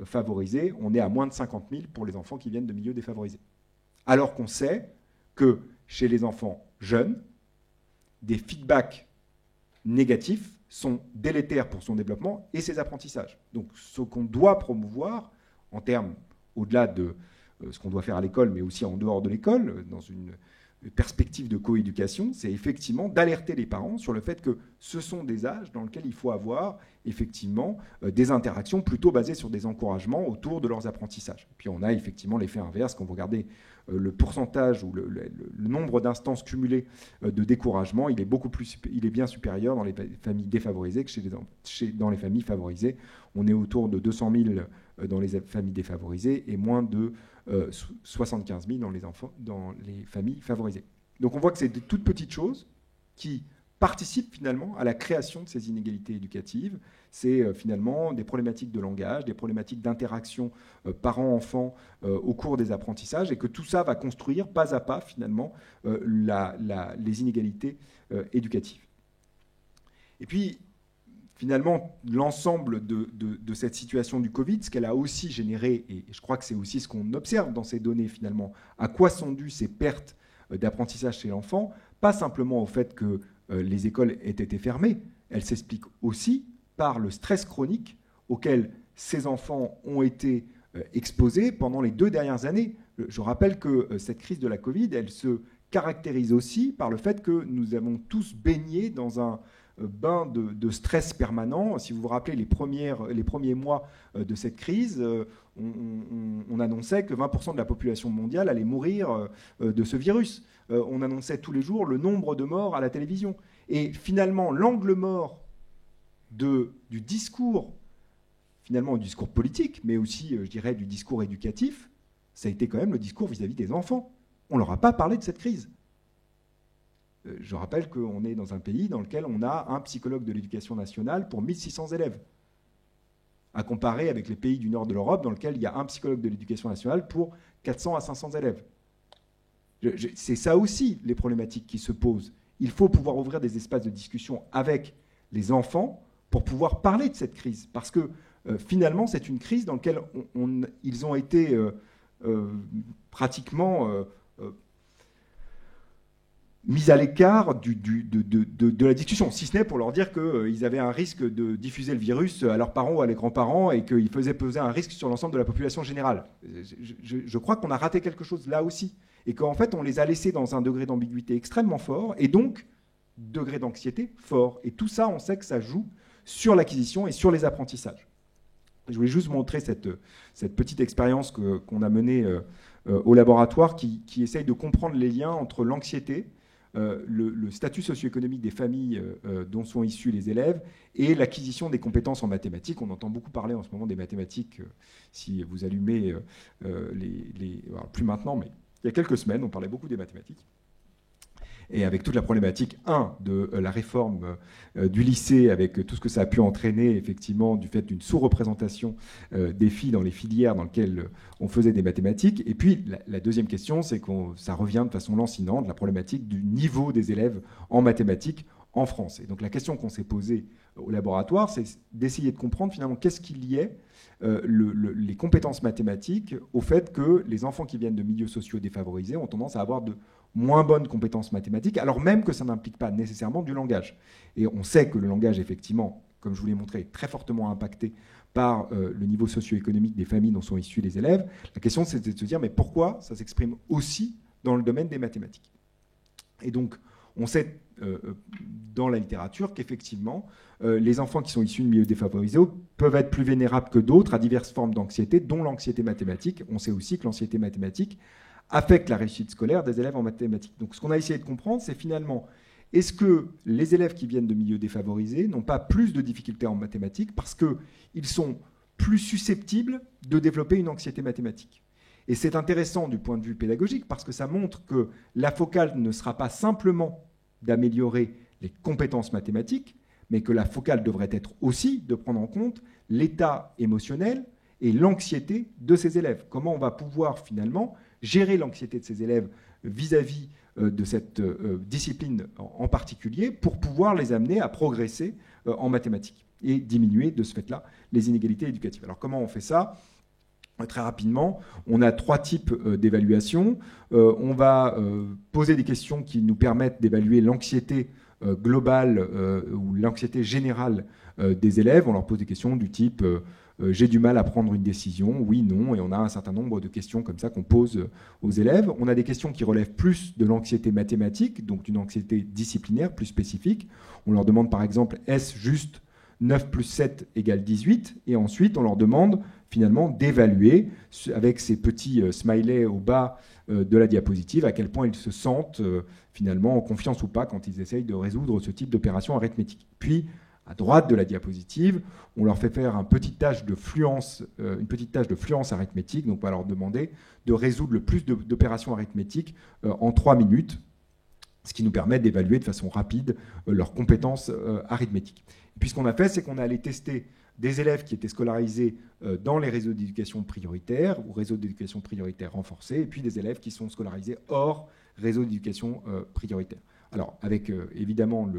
favorisés. On est à moins de 50 000 pour les enfants qui viennent de milieux défavorisés. Alors qu'on sait que chez les enfants jeunes, des feedbacks négatifs sont délétères pour son développement et ses apprentissages. Donc ce qu'on doit promouvoir en termes, au-delà de ce qu'on doit faire à l'école, mais aussi en dehors de l'école, dans une perspective de coéducation, c'est effectivement d'alerter les parents sur le fait que ce sont des âges dans lesquels il faut avoir effectivement des interactions plutôt basées sur des encouragements autour de leurs apprentissages. Puis on a effectivement l'effet inverse quand vous regardez le pourcentage ou le nombre d'instances cumulées de découragement, il est bien supérieur dans les familles défavorisées que dans les familles favorisées. On est autour de 200 000 dans les familles défavorisées et moins de 75 000 dans les familles favorisées. Donc on voit que c'est de toutes petites choses qui participent finalement à la création de ces inégalités éducatives. C'est finalement des problématiques de langage, des problématiques d'interaction parents-enfants au cours des apprentissages, et que tout ça va construire pas à pas finalement les inégalités éducatives. Et puis finalement, l'ensemble de cette situation du Covid, ce qu'elle a aussi généré, et je crois que c'est aussi ce qu'on observe dans ces données finalement, à quoi sont dues ces pertes d'apprentissage chez l'enfant, pas simplement au fait que les écoles aient été fermées, elle s'explique aussi par le stress chronique auquel ces enfants ont été exposés pendant les 2 dernières années. Je rappelle que cette crise de la Covid, elle se caractérise aussi par le fait que nous avons tous baigné dans un bain de stress permanent. Si vous vous rappelez les premiers mois de cette crise, on annonçait que 20% de la population mondiale allait mourir de ce virus. On annonçait tous les jours le nombre de morts à la télévision. Et finalement, l'angle mort du discours, finalement du discours politique, mais aussi, je dirais, du discours éducatif, ça a été quand même le discours vis-à-vis des enfants. On ne leur a pas parlé de cette crise. Je rappelle qu'on est dans un pays dans lequel on a un psychologue de l'éducation nationale pour 1600 élèves, à comparer avec les pays du nord de l'Europe dans lesquels il y a un psychologue de l'éducation nationale pour 400 à 500 élèves. C'est ça aussi les problématiques qui se posent. Il faut pouvoir ouvrir des espaces de discussion avec les enfants pour pouvoir parler de cette crise. Parce que finalement, c'est une crise dans laquelle ils ont été pratiquement mis à l'écart de la discussion, si ce n'est pour leur dire qu'ils avaient un risque de diffuser le virus à leurs parents ou à leurs grands-parents et qu'ils faisaient peser un risque sur l'ensemble de la population générale. Je crois qu'on a raté quelque chose là aussi, et qu'en fait on les a laissés dans un degré d'ambiguïté extrêmement fort, et donc degré d'anxiété fort. Et tout ça, on sait que ça joue sur l'acquisition et sur les apprentissages. Je voulais juste montrer cette petite expérience qu'on a menée au laboratoire qui essaye de comprendre les liens entre l'anxiété, le statut socio-économique des familles dont sont issus les élèves et l'acquisition des compétences en mathématiques. On entend beaucoup parler en ce moment des mathématiques. Si vous allumez alors plus maintenant, mais il y a quelques semaines, on parlait beaucoup des mathématiques. Et avec toute la problématique, de la réforme du lycée, avec tout ce que ça a pu entraîner, effectivement, du fait d'une sous-représentation des filles dans les filières dans lesquelles on faisait des mathématiques. Et puis, la deuxième question, c'est que ça revient de façon lancinante, la problématique du niveau des élèves en mathématiques en France. Et donc, la question qu'on s'est posée au laboratoire, c'est d'essayer de comprendre, finalement, qu'est-ce qui liait les compétences mathématiques au fait que les enfants qui viennent de milieux sociaux défavorisés ont tendance à avoir de moins bonnes compétences mathématiques, alors même que ça n'implique pas nécessairement du langage. Et on sait que le langage, effectivement, comme je vous l'ai montré, est très fortement impacté par le niveau socio-économique des familles dont sont issus les élèves. La question, c'est de se dire, mais pourquoi ça s'exprime aussi dans le domaine des mathématiques? Et donc, on sait dans la littérature qu'effectivement, les enfants qui sont issus de milieux défavorisés peuvent être plus vulnérables que d'autres à diverses formes d'anxiété, dont l'anxiété mathématique. On sait aussi que l'anxiété mathématique affecte la réussite scolaire des élèves en mathématiques. Donc ce qu'on a essayé de comprendre, c'est finalement, est-ce que les élèves qui viennent de milieux défavorisés n'ont pas plus de difficultés en mathématiques parce qu'ils sont plus susceptibles de développer une anxiété mathématique? Et c'est intéressant du point de vue pédagogique parce que ça montre que la focale ne sera pas simplement d'améliorer les compétences mathématiques, mais que la focale devrait être aussi de prendre en compte l'état émotionnel et l'anxiété de ces élèves. Comment on va pouvoir finalement gérer l'anxiété de ces élèves vis-à-vis de cette discipline en particulier pour pouvoir les amener à progresser en mathématiques et diminuer de ce fait-là les inégalités éducatives. Alors comment on fait ça ? Très rapidement, on a 3 types d'évaluation. On va poser des questions qui nous permettent d'évaluer l'anxiété globale ou l'anxiété générale des élèves. On leur pose des questions du type j'ai du mal à prendre une décision, oui, non, et on a un certain nombre de questions comme ça qu'on pose aux élèves. On a des questions qui relèvent plus de l'anxiété mathématique, donc d'une anxiété disciplinaire plus spécifique. On leur demande par exemple, est-ce juste 9 plus 7 égale 18 ? Et ensuite, on leur demande finalement d'évaluer, avec ces petits smileys au bas de la diapositive, à quel point ils se sentent finalement en confiance ou pas quand ils essayent de résoudre ce type d'opération arithmétique. Puis, à droite de la diapositive, on leur fait faire une petite tâche de fluence arithmétique. Donc, on va leur demander de résoudre le plus d'opérations arithmétiques en 3 minutes, ce qui nous permet d'évaluer de façon rapide leurs compétences arithmétiques. Et puis, ce qu'on a fait, c'est qu'on a allé tester des élèves qui étaient scolarisés dans les réseaux d'éducation prioritaire ou réseaux d'éducation prioritaire renforcés, et puis des élèves qui sont scolarisés hors réseau d'éducation prioritaire. Alors, avec évidemment,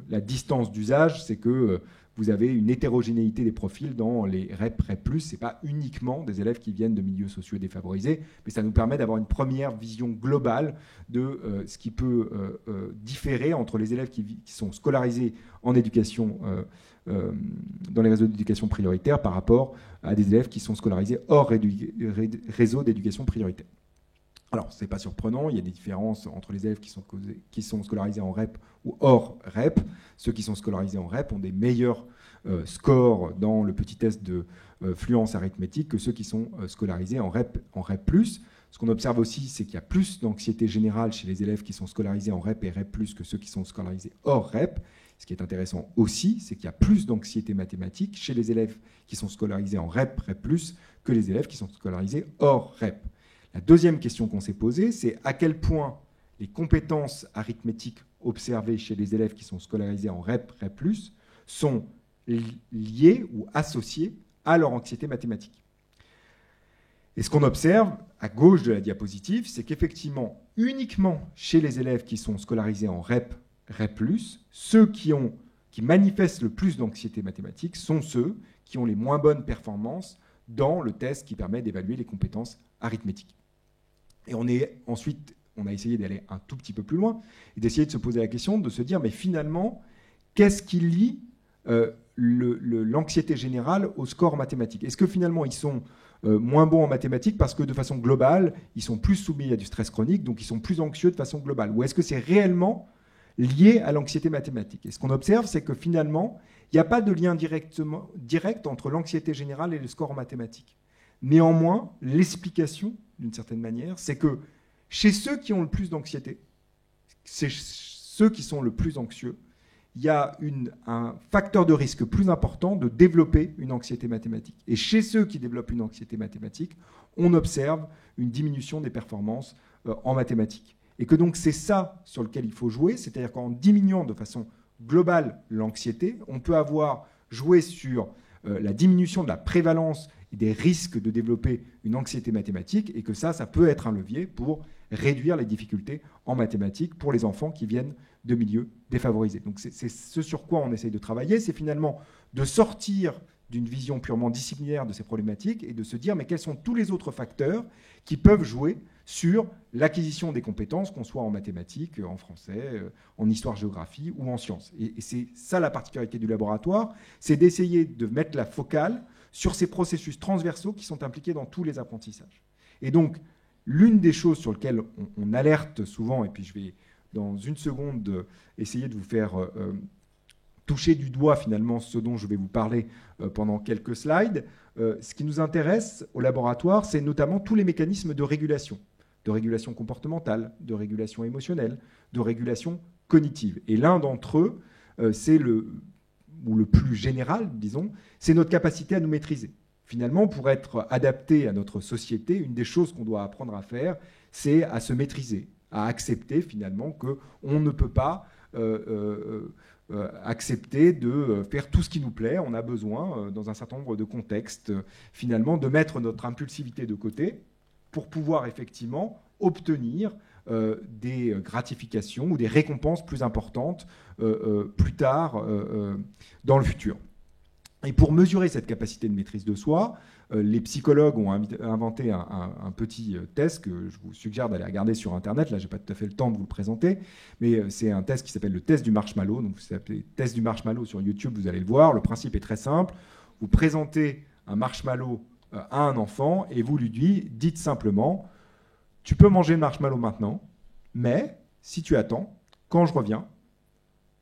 la distance d'usage, c'est que vous avez une hétérogénéité des profils dans les REP, REP+. Ce n'est pas uniquement des élèves qui viennent de milieux sociaux défavorisés, mais ça nous permet d'avoir une première vision globale de ce qui peut différer entre les élèves qui sont scolarisés en éducation dans les réseaux d'éducation prioritaire par rapport à des élèves qui sont scolarisés hors réseau d'éducation prioritaire. Alors, ce n'est pas surprenant, il y a des différences entre les élèves qui sont scolarisés en REP ou hors REP. Ceux qui sont scolarisés en REP ont des meilleurs scores dans le petit test de fluence arithmétique que ceux qui sont scolarisés en REP+. Ce qu'on observe aussi, c'est qu'il y a plus d'anxiété générale chez les élèves qui sont scolarisés en REP et REP+, que ceux qui sont scolarisés hors REP. Ce qui est intéressant aussi, c'est qu'il y a plus d'anxiété mathématique chez les élèves qui sont scolarisés en REP, REP+, que les élèves qui sont scolarisés hors REP. La deuxième question qu'on s'est posée, c'est à quel point les compétences arithmétiques observées chez les élèves qui sont scolarisés en REP, REP+, sont liées ou associées à leur anxiété mathématique. Et ce qu'on observe à gauche de la diapositive, c'est qu'effectivement, uniquement chez les élèves qui sont scolarisés en REP, REP+, ceux qui manifestent le plus d'anxiété mathématique sont ceux qui ont les moins bonnes performances dans le test qui permet d'évaluer les compétences arithmétiques. Et on est ensuite on a essayé d'aller un tout petit peu plus loin et d'essayer de se poser la question, de se dire, mais finalement, qu'est-ce qui lie l'anxiété générale au score mathématique? Est-ce que finalement, ils sont moins bons en mathématiques parce que de façon globale, ils sont plus soumis à du stress chronique, donc ils sont plus anxieux de façon globale? Ou est-ce que c'est réellement lié à l'anxiété mathématique? Et ce qu'on observe, c'est que finalement, il n'y a pas de lien direct entre l'anxiété générale et le score en mathématiques. Néanmoins, l'explication, d'une certaine manière, c'est que chez ceux qui ont le plus d'anxiété, c'est ceux qui sont le plus anxieux, il y a un facteur de risque plus important de développer une anxiété mathématique. Et chez ceux qui développent une anxiété mathématique, on observe une diminution des performances en mathématiques. Et que donc c'est ça sur lequel il faut jouer, c'est-à-dire qu'en diminuant de façon globale l'anxiété, on peut avoir joué sur la diminution de la prévalence et des risques de développer une anxiété mathématique, et que ça peut être un levier pour réduire les difficultés en mathématiques pour les enfants qui viennent de milieux défavorisés. Donc c'est ce sur quoi on essaye de travailler, c'est finalement de sortir d'une vision purement disciplinaire de ces problématiques et de se dire mais quels sont tous les autres facteurs qui peuvent jouer sur l'acquisition des compétences, qu'on soit en mathématiques, en français, en histoire-géographie ou en sciences. Et c'est ça la particularité du laboratoire, c'est d'essayer de mettre la focale sur ces processus transversaux qui sont impliqués dans tous les apprentissages. Et donc, l'une des choses sur lesquelles on alerte souvent, et puis je vais dans une seconde essayer de vous faire toucher du doigt finalement ce dont je vais vous parler pendant quelques slides, ce qui nous intéresse au laboratoire, c'est notamment tous les mécanismes de régulation comportementale, de régulation émotionnelle, de régulation cognitive. Et l'un d'entre eux, c'est le plus général, disons, c'est notre capacité à nous maîtriser. Finalement, pour être adapté à notre société, une des choses qu'on doit apprendre à faire, c'est à se maîtriser, à accepter finalement qu'on ne peut pas accepter de faire tout ce qui nous plaît. On a besoin, dans un certain nombre de contextes, finalement, de mettre notre impulsivité de côté pour pouvoir effectivement obtenir des gratifications ou des récompenses plus importantes plus tard dans le futur. Et pour mesurer cette capacité de maîtrise de soi, les psychologues ont inventé un petit test que je vous suggère d'aller regarder sur Internet. Là, je n'ai pas tout à fait le temps de vous le présenter, mais c'est un test qui s'appelle le test du marshmallow. Donc, vous appelez test du marshmallow sur YouTube, vous allez le voir. Le principe est très simple. Vous présentez un marshmallow à un enfant et vous lui dites simplement « Tu peux manger le marshmallow maintenant, mais si tu attends, quand je reviens,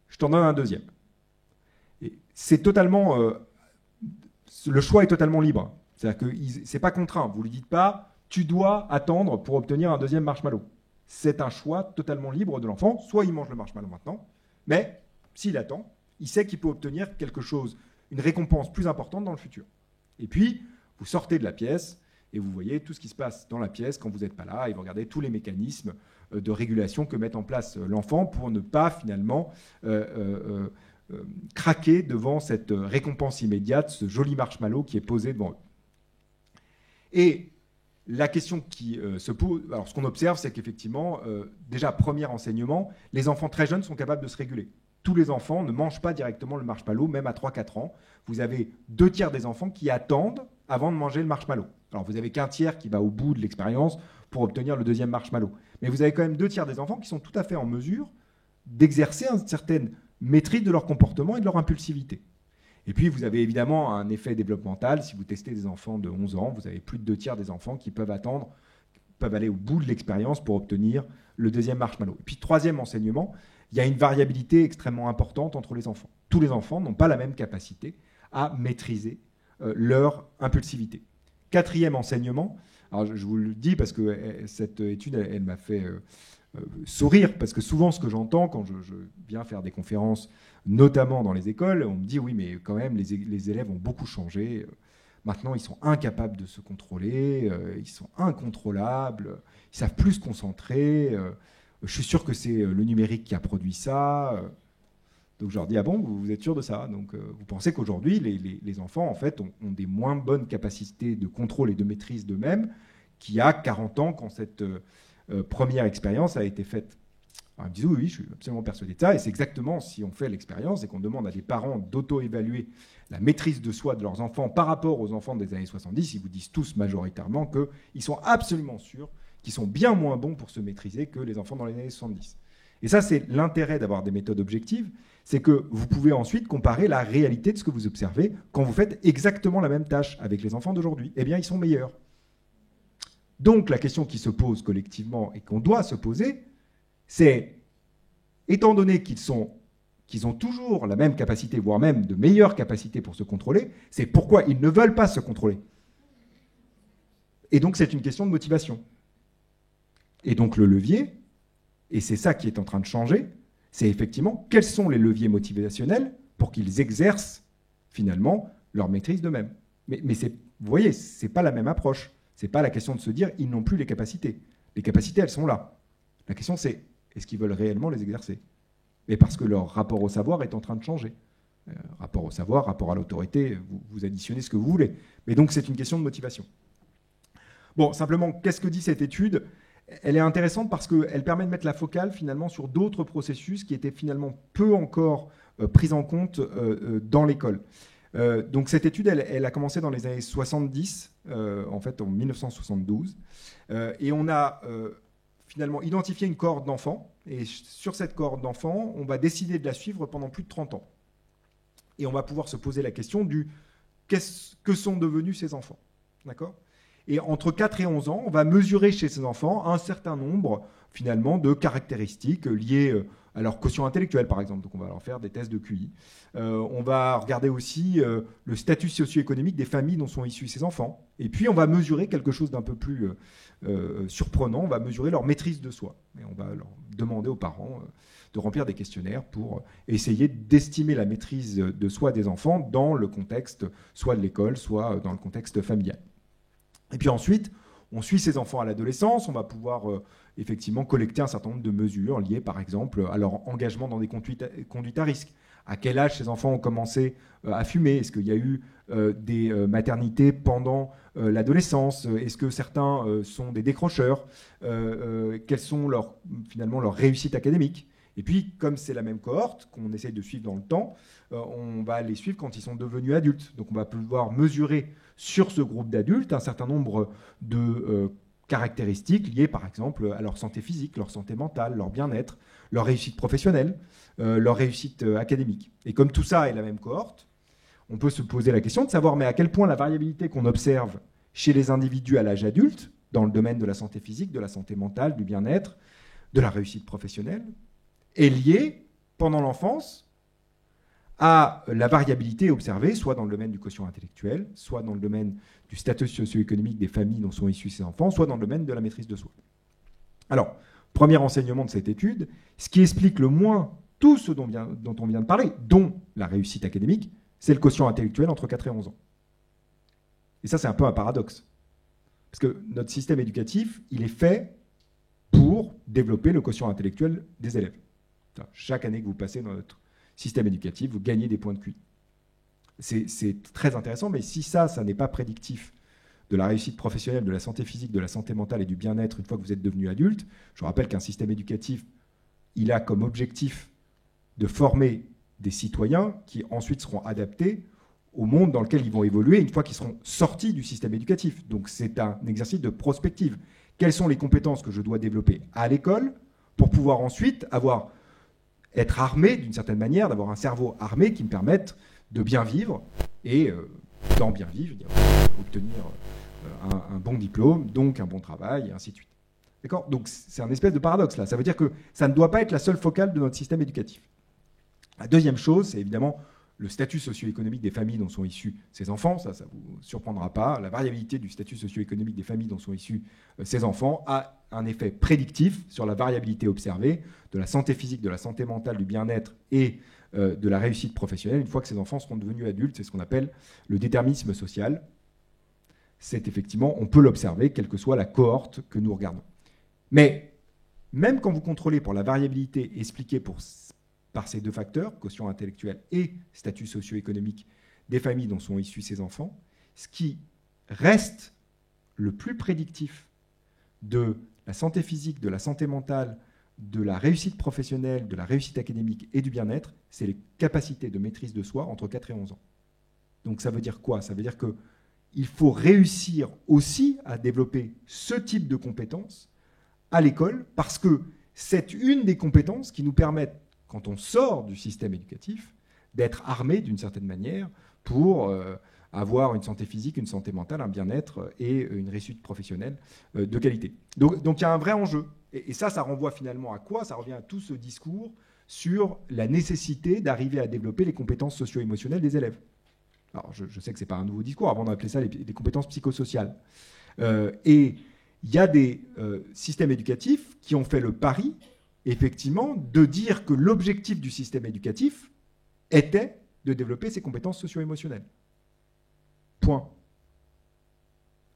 je t'en donne un deuxième. » Et c'est totalement... le choix est totalement libre. C'est-à-dire que ce n'est pas contraint. Vous ne lui dites pas « tu dois attendre pour obtenir un deuxième marshmallow ». C'est un choix totalement libre de l'enfant. Soit il mange le marshmallow maintenant, mais s'il attend, il sait qu'il peut obtenir quelque chose, une récompense plus importante dans le futur. Et puis, vous sortez de la pièce et vous voyez tout ce qui se passe dans la pièce quand vous n'êtes pas là et vous regardez tous les mécanismes de régulation que met en place l'enfant pour ne pas finalement... craquer devant cette récompense immédiate, ce joli marshmallow qui est posé devant eux. Et la question qui se pose, alors ce qu'on observe, c'est qu'effectivement, déjà, premier enseignement, les enfants très jeunes sont capables de se réguler. Tous les enfants ne mangent pas directement le marshmallow, même à 3-4 ans. Vous avez 2 tiers des enfants qui attendent avant de manger le marshmallow. Alors, vous n'avez qu'un tiers qui va au bout de l'expérience pour obtenir le deuxième marshmallow. Mais vous avez quand même 2 tiers des enfants qui sont tout à fait en mesure d'exercer une certaine maîtrise de leur comportement et de leur impulsivité. Et puis, vous avez évidemment un effet développemental. Si vous testez des enfants de 11 ans, vous avez plus de 2 tiers des enfants qui peuvent aller au bout de l'expérience pour obtenir le deuxième marshmallow. Et puis, troisième enseignement, il y a une variabilité extrêmement importante entre les enfants. Tous les enfants n'ont pas la même capacité à maîtriser leur impulsivité. Quatrième enseignement, alors je vous le dis parce que cette étude, elle m'a fait... sourire, parce que souvent ce que j'entends quand je viens faire des conférences, notamment dans les écoles, on me dit oui mais quand même les élèves ont beaucoup changé, maintenant ils sont incapables de se contrôler, ils sont incontrôlables, ils savent plus se concentrer, je suis sûr que c'est le numérique qui a produit ça. Donc je leur dis ah bon, vous êtes sûr de ça? Donc vous pensez qu'aujourd'hui les enfants en fait ont des moins bonnes capacités de contrôle et de maîtrise d'eux-mêmes qu'il y a 40 ans quand cette première expérience a été faite. Alors, ils me disent oui, je suis absolument persuadé de ça, et c'est exactement si on fait l'expérience et qu'on demande à des parents d'auto-évaluer la maîtrise de soi de leurs enfants par rapport aux enfants des années 70, ils vous disent tous majoritairement qu'ils sont absolument sûrs qui sont bien moins bons pour se maîtriser que les enfants dans les années 70. Et ça, c'est l'intérêt d'avoir des méthodes objectives, c'est que vous pouvez ensuite comparer la réalité de ce que vous observez quand vous faites exactement la même tâche avec les enfants d'aujourd'hui. Eh bien, ils sont meilleurs. Donc, la question qui se pose collectivement et qu'on doit se poser, c'est, étant donné qu'ils ont toujours la même capacité, voire même de meilleures capacités pour se contrôler, c'est pourquoi ils ne veulent pas se contrôler. Et donc, c'est une question de motivation. Et donc, le levier, et c'est ça qui est en train de changer, c'est effectivement quels sont les leviers motivationnels pour qu'ils exercent finalement leur maîtrise d'eux-mêmes. Mais vous voyez, ce n'est pas la même approche. Ce n'est pas la question de se dire ils n'ont plus les capacités. Les capacités, elles sont là. La question, c'est est-ce qu'ils veulent réellement les exercer? Mais parce que leur rapport au savoir est en train de changer. Rapport au savoir, rapport à l'autorité, vous additionnez ce que vous voulez. Mais donc, c'est une question de motivation. Bon, simplement, qu'est-ce que dit cette étude? Elle est intéressante parce qu'elle permet de mettre la focale finalement sur d'autres processus qui étaient finalement peu encore pris en compte dans l'école. Donc cette étude, elle a commencé dans les années 70, en fait en 1972, et on a finalement identifié une cohorte d'enfants, et sur cette cohorte d'enfants, on va décider de la suivre pendant plus de 30 ans. Et on va pouvoir se poser la question du que sont devenus ces enfants. D'accord ? Et entre 4 et 11 ans, on va mesurer chez ces enfants un certain nombre, finalement, de caractéristiques liées à leur quotient intellectuel, par exemple. Donc, on va leur faire des tests de QI. On va regarder aussi le statut socio-économique des familles dont sont issus ces enfants. Et puis, on va mesurer quelque chose d'un peu plus surprenant. On va mesurer leur maîtrise de soi. Et on va leur demander aux parents de remplir des questionnaires pour essayer d'estimer la maîtrise de soi des enfants dans le contexte soit de l'école, soit dans le contexte familial. Et puis ensuite, on suit ces enfants à l'adolescence, on va pouvoir effectivement collecter un certain nombre de mesures liées par exemple à leur engagement dans des conduites à risque. À quel âge ces enfants ont commencé à fumer? Est-ce qu'il y a eu des maternités pendant l'adolescence? Est-ce que certains sont des décrocheurs? Quelles sont finalement leurs réussites académiques? Et puis, comme c'est la même cohorte qu'on essaye de suivre dans le temps, on va les suivre quand ils sont devenus adultes. Donc on va pouvoir mesurer sur ce groupe d'adultes un certain nombre de caractéristiques liées par exemple à leur santé physique, leur santé mentale, leur bien-être, leur réussite professionnelle, leur réussite académique. Et comme tout ça est la même cohorte, on peut se poser la question de savoir mais à quel point la variabilité qu'on observe chez les individus à l'âge adulte, dans le domaine de la santé physique, de la santé mentale, du bien-être, de la réussite professionnelle, est liée pendant l'enfance à la variabilité observée, soit dans le domaine du quotient intellectuel, soit dans le domaine du statut socio-économique des familles dont sont issus ces enfants, soit dans le domaine de la maîtrise de soi. Alors, premier enseignement de cette étude, ce qui explique le moins tout ce dont on vient de parler, dont la réussite académique, c'est le quotient intellectuel entre 4 et 11 ans. Et ça, c'est un peu un paradoxe. Parce que notre système éducatif, il est fait pour développer le quotient intellectuel des élèves. Chaque année que vous passez dans notre système éducatif, vous gagnez des points de QI. C'est très intéressant, mais si ça n'est pas prédictif de la réussite professionnelle, de la santé physique, de la santé mentale et du bien-être une fois que vous êtes devenu adulte, je rappelle qu'un système éducatif, il a comme objectif de former des citoyens qui ensuite seront adaptés au monde dans lequel ils vont évoluer une fois qu'ils seront sortis du système éducatif. Donc c'est un exercice de prospective. Quelles sont les compétences que je dois développer à l'école pour pouvoir ensuite être armé d'une certaine manière, d'avoir un cerveau armé qui me permette de bien vivre et dans bien vivre, obtenir un bon diplôme, donc un bon travail, et ainsi de suite. D'accord ? Donc c'est un espèce de paradoxe là. Ça veut dire que ça ne doit pas être la seule focale de notre système éducatif. La deuxième chose, c'est évidemment le statut socio-économique des familles dont sont issus ces enfants. Ça ne vous surprendra pas. La variabilité du statut socio-économique des familles dont sont issus ces enfants a un effet prédictif sur la variabilité observée de la santé physique, de la santé mentale, du bien-être et de la réussite professionnelle une fois que ces enfants seront devenus adultes. C'est ce qu'on appelle le déterminisme social. C'est effectivement, on peut l'observer, quelle que soit la cohorte que nous regardons. Mais même quand vous contrôlez pour la variabilité expliquée par ces deux facteurs, quotient intellectuel et statut socio-économique des familles dont sont issus ces enfants, ce qui reste le plus prédictif de la santé physique, de la santé mentale, de la réussite professionnelle, de la réussite académique et du bien-être, c'est les capacités de maîtrise de soi entre 4 et 11 ans. Donc ça veut dire quoi ? Ça veut dire qu'il faut réussir aussi à développer ce type de compétences à l'école, parce que c'est une des compétences qui nous permettent, quand on sort du système éducatif, d'être armé d'une certaine manière pour avoir une santé physique, une santé mentale, un bien-être et une réussite professionnelle de qualité. Donc il y a un vrai enjeu. Et ça renvoie finalement à quoi? Ça revient à tout ce discours sur la nécessité d'arriver à développer les compétences socio-émotionnelles des élèves. Alors je sais que ce n'est pas un nouveau discours, avant on appelait ça les compétences psychosociales. Et il y a des systèmes éducatifs qui ont fait le pari, effectivement, de dire que l'objectif du système éducatif était de développer ces compétences socio-émotionnelles. Point.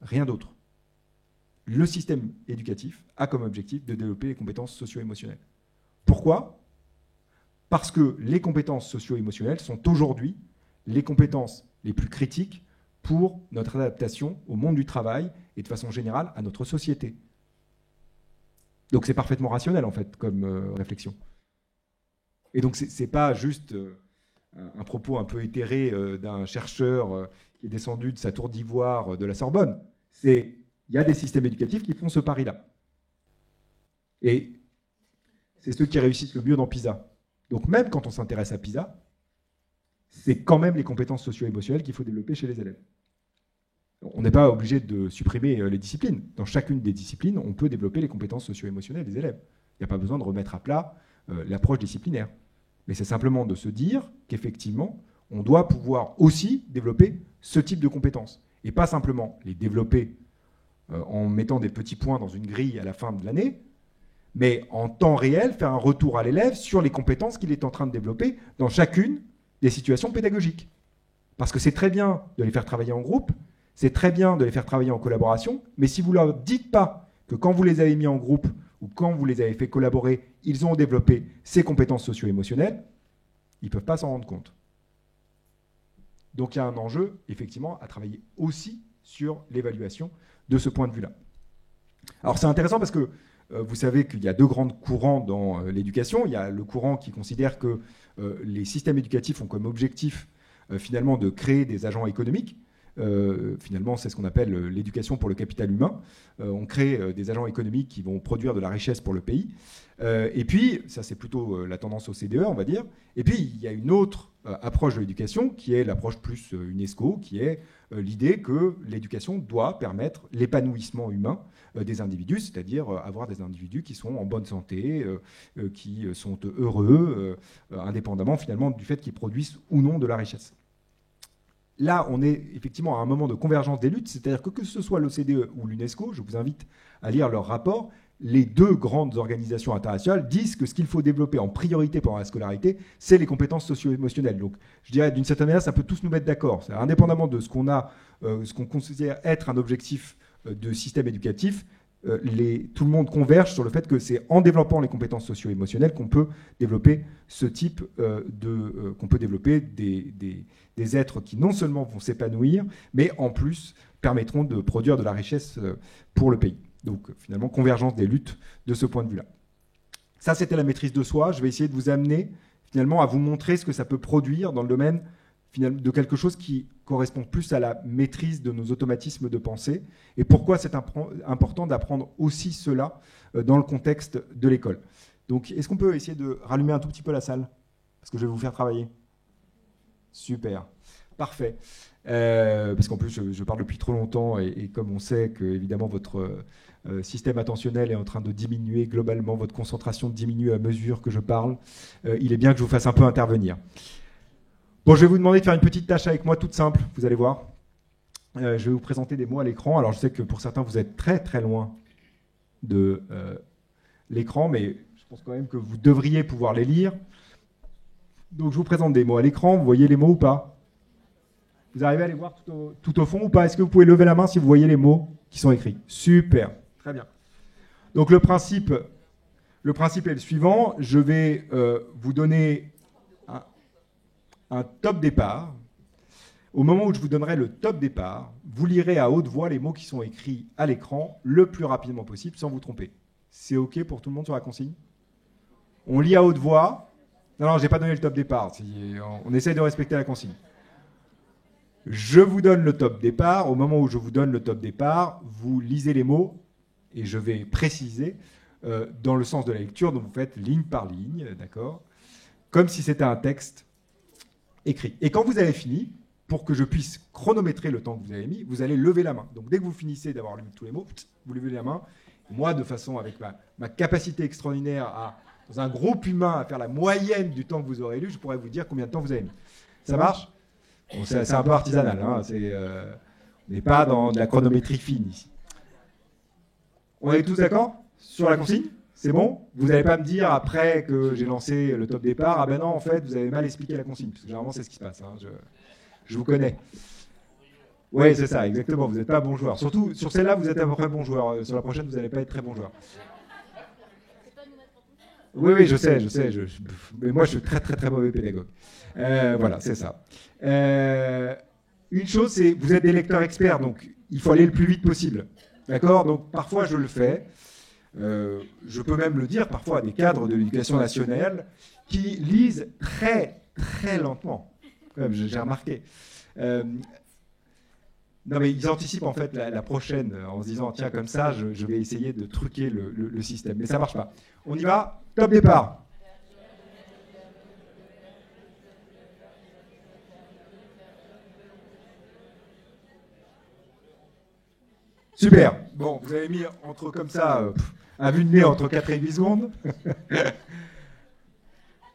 Rien d'autre. Le système éducatif a comme objectif de développer les compétences socio-émotionnelles. Pourquoi? Parce que les compétences socio-émotionnelles sont aujourd'hui les compétences les plus critiques pour notre adaptation au monde du travail et de façon générale à notre société. Donc c'est parfaitement rationnel en fait comme réflexion. Et donc c'est pas juste un propos un peu éthéré d'un chercheur qui est descendu de sa tour d'ivoire de la Sorbonne. Il y a des systèmes éducatifs qui font ce pari-là. Et c'est ceux qui réussissent le mieux dans PISA. Donc même quand on s'intéresse à PISA, c'est quand même les compétences socio-émotionnelles qu'il faut développer chez les élèves. On n'est pas obligé de supprimer les disciplines. Dans chacune des disciplines, on peut développer les compétences socio-émotionnelles des élèves. Il n'y a pas besoin de remettre à plat l'approche disciplinaire. Mais c'est simplement de se dire qu'effectivement, on doit pouvoir aussi développer ce type de compétences. Et pas simplement les développer en mettant des petits points dans une grille à la fin de l'année, mais en temps réel, faire un retour à l'élève sur les compétences qu'il est en train de développer dans chacune des situations pédagogiques. Parce que c'est très bien de les faire travailler en groupe, c'est très bien de les faire travailler en collaboration, mais si vous ne leur dites pas que quand vous les avez mis en groupe ou quand vous les avez fait collaborer, ils ont développé ces compétences socio-émotionnelles, ils ne peuvent pas s'en rendre compte. Donc il y a un enjeu, effectivement, à travailler aussi sur l'évaluation de ce point de vue-là. Alors c'est intéressant parce que vous savez qu'il y a deux grands courants dans l'éducation. Il y a le courant qui considère que les systèmes éducatifs ont comme objectif finalement de créer des agents économiques. Finalement, c'est ce qu'on appelle l'éducation pour le capital humain. On crée des agents économiques qui vont produire de la richesse pour le pays. Et puis, ça c'est plutôt la tendance OCDE, on va dire. Et puis, il y a une autre approche de l'éducation qui est l'approche plus UNESCO, qui est l'idée que l'éducation doit permettre l'épanouissement humain des individus, c'est-à-dire avoir des individus qui sont en bonne santé, qui sont heureux, indépendamment finalement du fait qu'ils produisent ou non de la richesse. Là, on est effectivement à un moment de convergence des luttes, c'est-à-dire que ce soit l'OCDE ou l'UNESCO, je vous invite à lire leur rapport, les deux grandes organisations internationales disent que ce qu'il faut développer en priorité pendant la scolarité, c'est les compétences socio-émotionnelles. Donc, je dirais d'une certaine manière, ça peut tous nous mettre d'accord. Indépendamment de ce qu'on considère être un objectif de système éducatif, tout le monde converge sur le fait que c'est en développant les compétences socio-émotionnelles qu'on peut développer ce type qu'on peut développer des êtres qui non seulement vont s'épanouir, mais en plus permettront de produire de la richesse pour le pays. Donc finalement, convergence des luttes de ce point de vue-là. Ça, c'était la maîtrise de soi. Je vais essayer de vous amener finalement à vous montrer ce que ça peut produire dans le domaine de quelque chose qui correspond plus à la maîtrise de nos automatismes de pensée et pourquoi c'est important d'apprendre aussi cela dans le contexte de l'école. Donc, est-ce qu'on peut essayer de rallumer un tout petit peu la salle? Parce que je vais vous faire travailler. Super, parfait. Parce qu'en plus, je parle depuis trop longtemps et comme on sait que, évidemment, votre système attentionnel est en train de diminuer globalement, votre concentration diminue à mesure que je parle, il est bien que je vous fasse un peu intervenir. Bon, je vais vous demander de faire une petite tâche avec moi, toute simple, vous allez voir. Je vais vous présenter des mots à l'écran. Alors, je sais que pour certains, vous êtes très, très loin de l'écran, mais je pense quand même que vous devriez pouvoir les lire. Donc, je vous présente des mots à l'écran. Vous voyez les mots ou pas? Vous arrivez à les voir tout au fond ou pas? Est-ce que vous pouvez lever la main si vous voyez les mots qui sont écrits? Super, très bien. Donc, le principe est le suivant. Je vais vous donner un top départ. Au moment où je vous donnerai le top départ, vous lirez à haute voix les mots qui sont écrits à l'écran le plus rapidement possible sans vous tromper. C'est OK pour tout le monde sur la consigne? On lit à haute voix. Non, je n'ai pas donné le top départ. On essaye de respecter la consigne. Je vous donne le top départ. Au moment où je vous donne le top départ, vous lisez les mots et je vais préciser. dans le sens de la lecture, donc vous faites ligne par ligne, d'accord, comme si c'était un texte écrit. Et quand vous avez fini, pour que je puisse chronométrer le temps que vous avez mis, vous allez lever la main. Donc dès que vous finissez d'avoir lu tous les mots, vous levez la main. Moi, de façon avec ma capacité extraordinaire dans un groupe humain à faire la moyenne du temps que vous aurez lu, je pourrais vous dire combien de temps vous avez mis. Ça marche? Bon, c'est un peu artisanal, hein, on n'est pas dans de la chronométrie fine ici. On est tous d'accord sur la consigne? C'est bon? Vous n'allez pas me dire après que j'ai lancé le top départ, ah ben non, en fait, vous avez mal expliqué la consigne, parce que généralement, c'est ce qui se passe. Hein, je vous connais. Oui, c'est ça, exactement. Vous n'êtes pas bon joueur. Surtout, sur celle-là, vous êtes à peu près bon joueur. Sur la prochaine, vous n'allez pas être très bon joueur. Oui, je sais. Mais moi, je suis très, très, très mauvais pédagogue. Voilà, c'est ça. Une chose, c'est vous êtes des lecteurs experts, donc il faut aller le plus vite possible. D'accord? Donc, parfois, je le fais. Je peux même le dire, parfois, à des cadres de l'éducation nationale qui lisent très, très lentement. Comme j'ai remarqué. Non, mais ils anticipent en fait la prochaine en se disant tiens, comme ça, je vais essayer de truquer le système. Mais ça ne marche pas. On y va. Top départ. Super. Bon, vous avez mis entre comme ça, à vue de nez, entre 4 et 8 secondes.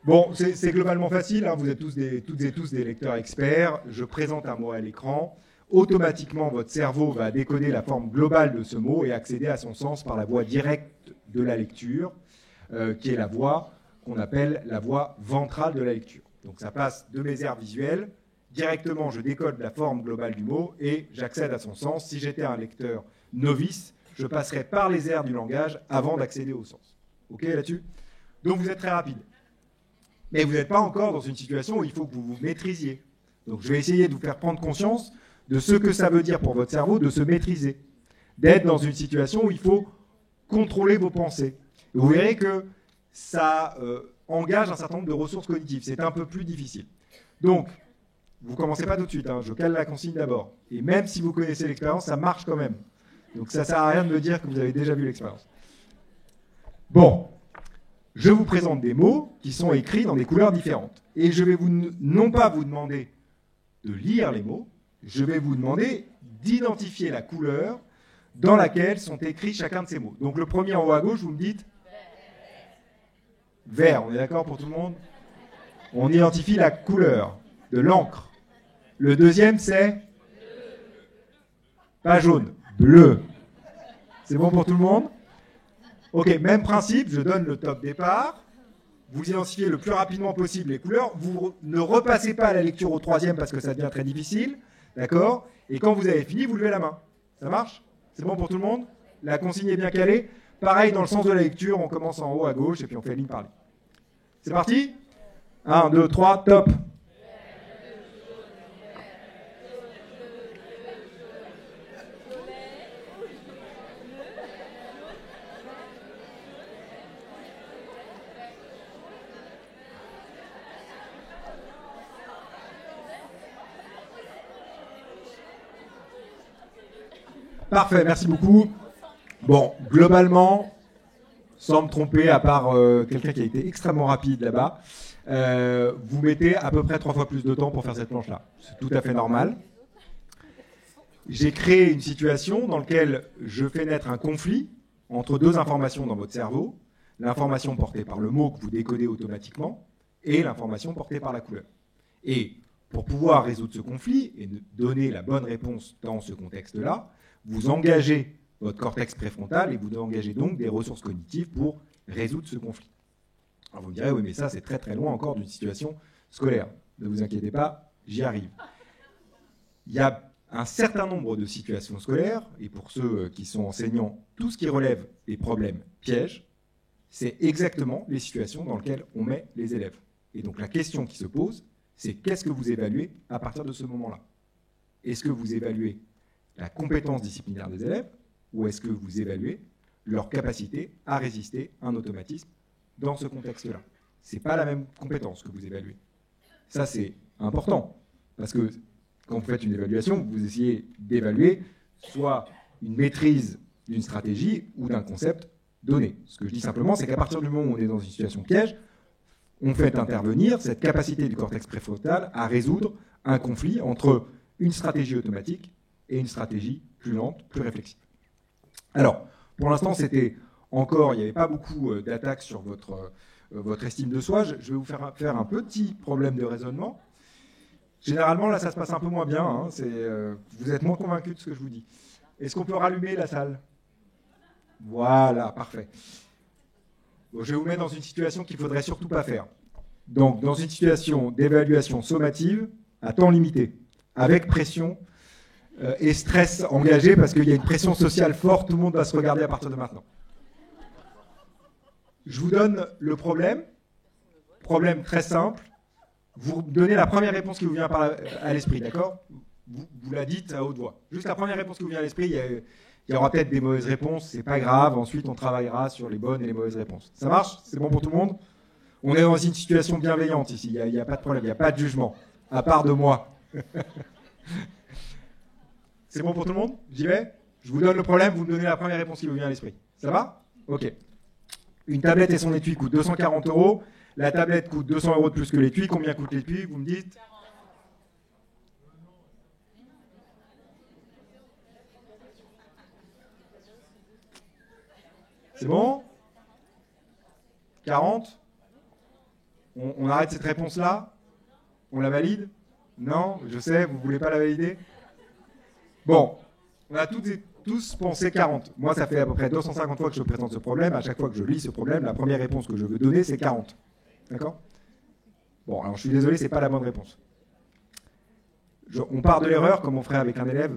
Bon, c'est globalement facile, hein. Vous êtes toutes et tous des lecteurs experts. Je présente un mot à l'écran. Automatiquement, votre cerveau va décoder la forme globale de ce mot et accéder à son sens par la voie directe de la lecture, qui est la voie qu'on appelle la voie ventrale de la lecture. Donc ça passe de mes aires visuelles. Directement, je décode la forme globale du mot et j'accède à son sens. Si j'étais un lecteur novice, je passerais par les aires du langage avant d'accéder au sens. OK là-dessus? Donc vous êtes très rapide. Mais vous n'êtes pas encore dans une situation où il faut que vous vous maîtrisiez. Donc je vais essayer de vous faire prendre conscience de ce que ça veut dire pour votre cerveau de se maîtriser. D'être dans une situation où il faut contrôler vos pensées. Et vous verrez que ça engage un certain nombre de ressources cognitives. C'est un peu plus difficile. Donc, vous ne commencez pas tout de suite. Hein. Je cale la consigne d'abord. Et même si vous connaissez l'expérience, ça marche quand même. Donc ça ne sert à rien de me dire que vous avez déjà vu l'expérience. Bon. Je vous présente des mots qui sont écrits dans des couleurs différentes. Et je vais non pas vous demander de lire les mots, je vais vous demander d'identifier la couleur dans laquelle sont écrits chacun de ces mots. Donc le premier en haut à gauche, vous me dites vert. On est d'accord pour tout le monde? On identifie la couleur de l'encre. Le deuxième, c'est pas jaune, bleu. C'est bon pour tout le monde? Ok, même principe, je donne le top départ. Vous identifiez le plus rapidement possible les couleurs. Vous ne repassez pas à la lecture au troisième parce que ça devient très difficile. D'accord? Et quand vous avez fini, vous levez la main. Ça marche? C'est bon pour tout le monde? La consigne est bien calée. Pareil, dans le sens de la lecture, on commence en haut à gauche et puis on fait ligne par ligne. C'est parti? 1, 2, 3, top! Parfait, merci beaucoup. Bon, globalement, sans me tromper, à part quelqu'un qui a été extrêmement rapide là-bas, vous mettez à peu près 3 fois plus de temps pour faire cette planche-là. C'est tout à fait normal. J'ai créé une situation dans laquelle je fais naître un conflit entre deux informations dans votre cerveau, l'information portée par le mot que vous décodez automatiquement et l'information portée par la couleur. Et pour pouvoir résoudre ce conflit et donner la bonne réponse dans ce contexte-là, vous engagez votre cortex préfrontal et vous engagez donc des ressources cognitives pour résoudre ce conflit. Alors vous me direz, oui, mais ça, c'est très très loin encore d'une situation scolaire. Ne vous inquiétez pas, j'y arrive. Il y a un certain nombre de situations scolaires, et pour ceux qui sont enseignants, tout ce qui relève des problèmes pièges, c'est exactement les situations dans lesquelles on met les élèves. Et donc la question qui se pose, c'est qu'est-ce que vous évaluez à partir de ce moment-là? Est-ce que vous évaluez la compétence disciplinaire des élèves ou est-ce que vous évaluez leur capacité à résister à un automatisme dans ce contexte-là? Ce n'est pas la même compétence que vous évaluez. Ça, c'est important parce que quand vous faites une évaluation, vous essayez d'évaluer soit une maîtrise d'une stratégie ou d'un concept données. Ce que je dis simplement, c'est qu'à partir du moment où on est dans une situation piège, on fait intervenir cette capacité du cortex préfrontal à résoudre un conflit entre une stratégie automatique et une stratégie plus lente, plus réflexive. Alors, pour l'instant, c'était encore, il n'y avait pas beaucoup d'attaques sur votre estime de soi. Je vais vous faire un petit problème de raisonnement. Généralement, là, ça se passe un peu moins bien. Hein. Vous êtes moins convaincus de ce que je vous dis. Est-ce qu'on peut rallumer la salle? Voilà, parfait. Bon, je vais vous mettre dans une situation qu'il ne faudrait surtout pas faire. Donc, dans une situation d'évaluation sommative à temps limité, avec pression et stress engagé, parce qu'il y a une pression sociale forte, tout le monde va se regarder à partir de maintenant. Je vous donne le problème très simple. Vous donnez la première réponse qui vous vient à l'esprit, d'accord? Vous la dites à haute voix. Juste la première réponse qui vous vient à l'esprit, il y aura peut-être des mauvaises réponses, c'est pas grave, ensuite on travaillera sur les bonnes et les mauvaises réponses. Ça marche? C'est bon pour tout le monde? On est dans une situation bienveillante ici, il n'y a pas de problème, il n'y a pas de jugement, à part de moi. C'est bon pour tout le monde? J'y vais? Je vous donne le problème, vous me donnez la première réponse qui vous vient à l'esprit. Ça va? Ok. Une tablette et son étui coûtent 240 €. La tablette coûte 200 € de plus que l'étui. Combien coûte l'étui? Vous me dites? C'est bon? 40? On arrête cette réponse-là? On la valide? Non? Je sais, vous ne voulez pas la valider? Bon, on a toutes et tous pensé 40. Moi, ça fait à peu près 250 fois que je présente ce problème. À chaque fois que je lis ce problème, la première réponse que je veux donner, c'est 40. D'accord? Bon, alors je suis désolé, ce n'est pas la bonne réponse. On part de l'erreur, comme on ferait avec un élève.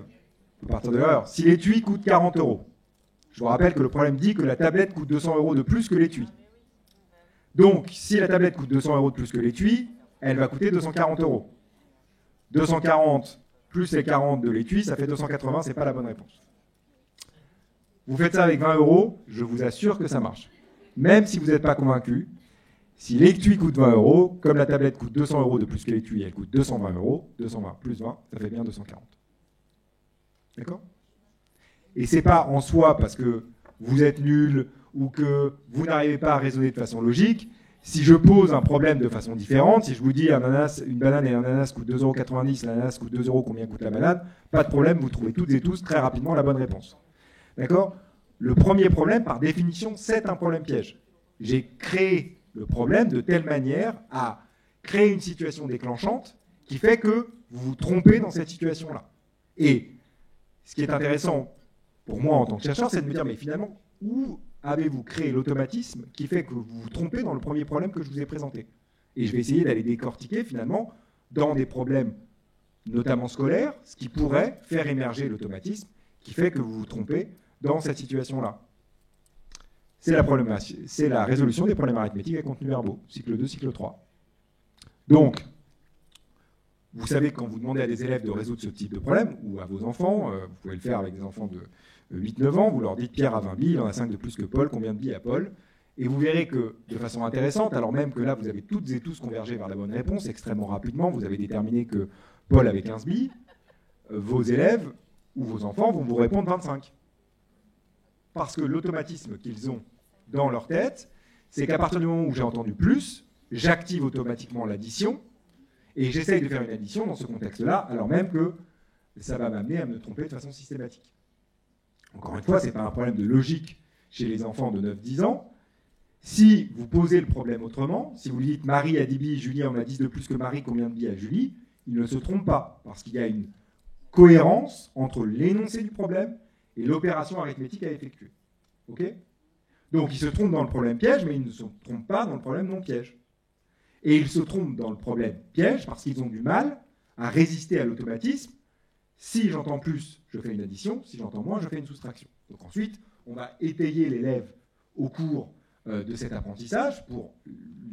On part de l'erreur. Si l'étui coûte 40 €, je vous rappelle que le problème dit que la tablette coûte 200 € de plus que l'étui. Donc, si la tablette coûte 200 € de plus que l'étui, elle va coûter 240 €. 240 plus les 40 de l'étui, ça fait 280, ce n'est pas la bonne réponse. Vous faites ça avec 20 €, je vous assure que ça marche. Même si vous n'êtes pas convaincu, si l'étui coûte 20 €, comme la tablette coûte 200 € de plus que l'étui, elle coûte 220 €, 220 plus 20, ça fait bien 240. D'accord? Et ce n'est pas en soi parce que vous êtes nul ou que vous n'arrivez pas à raisonner de façon logique. Si je pose un problème de façon différente, si je vous dis une banane et un ananas coûtent 2,90 €, l'ananas coûte 2 €, combien coûte la banane? Pas de problème, vous trouvez toutes et tous très rapidement la bonne réponse. D'accord? Le premier problème, par définition, c'est un problème piège. J'ai créé le problème de telle manière à créer une situation déclenchante qui fait que vous vous trompez dans cette situation-là. Et ce qui est intéressant pour moi en tant que chercheur, c'est de me dire, mais finalement, où avez-vous créé l'automatisme qui fait que vous vous trompez dans le premier problème que je vous ai présenté? Et je vais essayer d'aller décortiquer finalement dans des problèmes, notamment scolaires, ce qui pourrait faire émerger l'automatisme qui fait que vous vous trompez dans cette situation-là. C'est la résolution des problèmes arithmétiques à contenu verbaux, cycle 2, cycle 3. Donc, vous savez que quand vous demandez à des élèves de résoudre ce type de problème, ou à vos enfants, vous pouvez le faire avec des enfants de 8-9 ans, vous leur dites Pierre a 20 billes, il en a 5 de plus que Paul, combien de billes a Paul? Et vous verrez que, de façon intéressante, alors même que là, vous avez toutes et tous convergé vers la bonne réponse extrêmement rapidement, vous avez déterminé que Paul avait 15 billes, vos élèves ou vos enfants vont vous répondre 25. Parce que l'automatisme qu'ils ont dans leur tête, c'est qu'à partir du moment où j'ai entendu plus, j'active automatiquement l'addition, et j'essaye de faire une addition dans ce contexte-là, alors même que ça va m'amener à me tromper de façon systématique. Encore une fois, ce n'est pas un problème de logique chez les enfants de 9-10 ans. Si vous posez le problème autrement, si vous dites Marie a 10 billes, Julie en a 10 de plus que Marie, combien de billes a Julie? Il ne se trompe pas, parce qu'il y a une cohérence entre l'énoncé du problème et l'opération arithmétique à effectuer. Ok? Donc il se trompe dans le problème piège, mais il ne se trompe pas dans le problème non piège. Et ils se trompent dans le problème piège parce qu'ils ont du mal à résister à l'automatisme. Si j'entends plus, je fais une addition. Si j'entends moins, je fais une soustraction. Donc ensuite, on va étayer l'élève au cours de cet apprentissage pour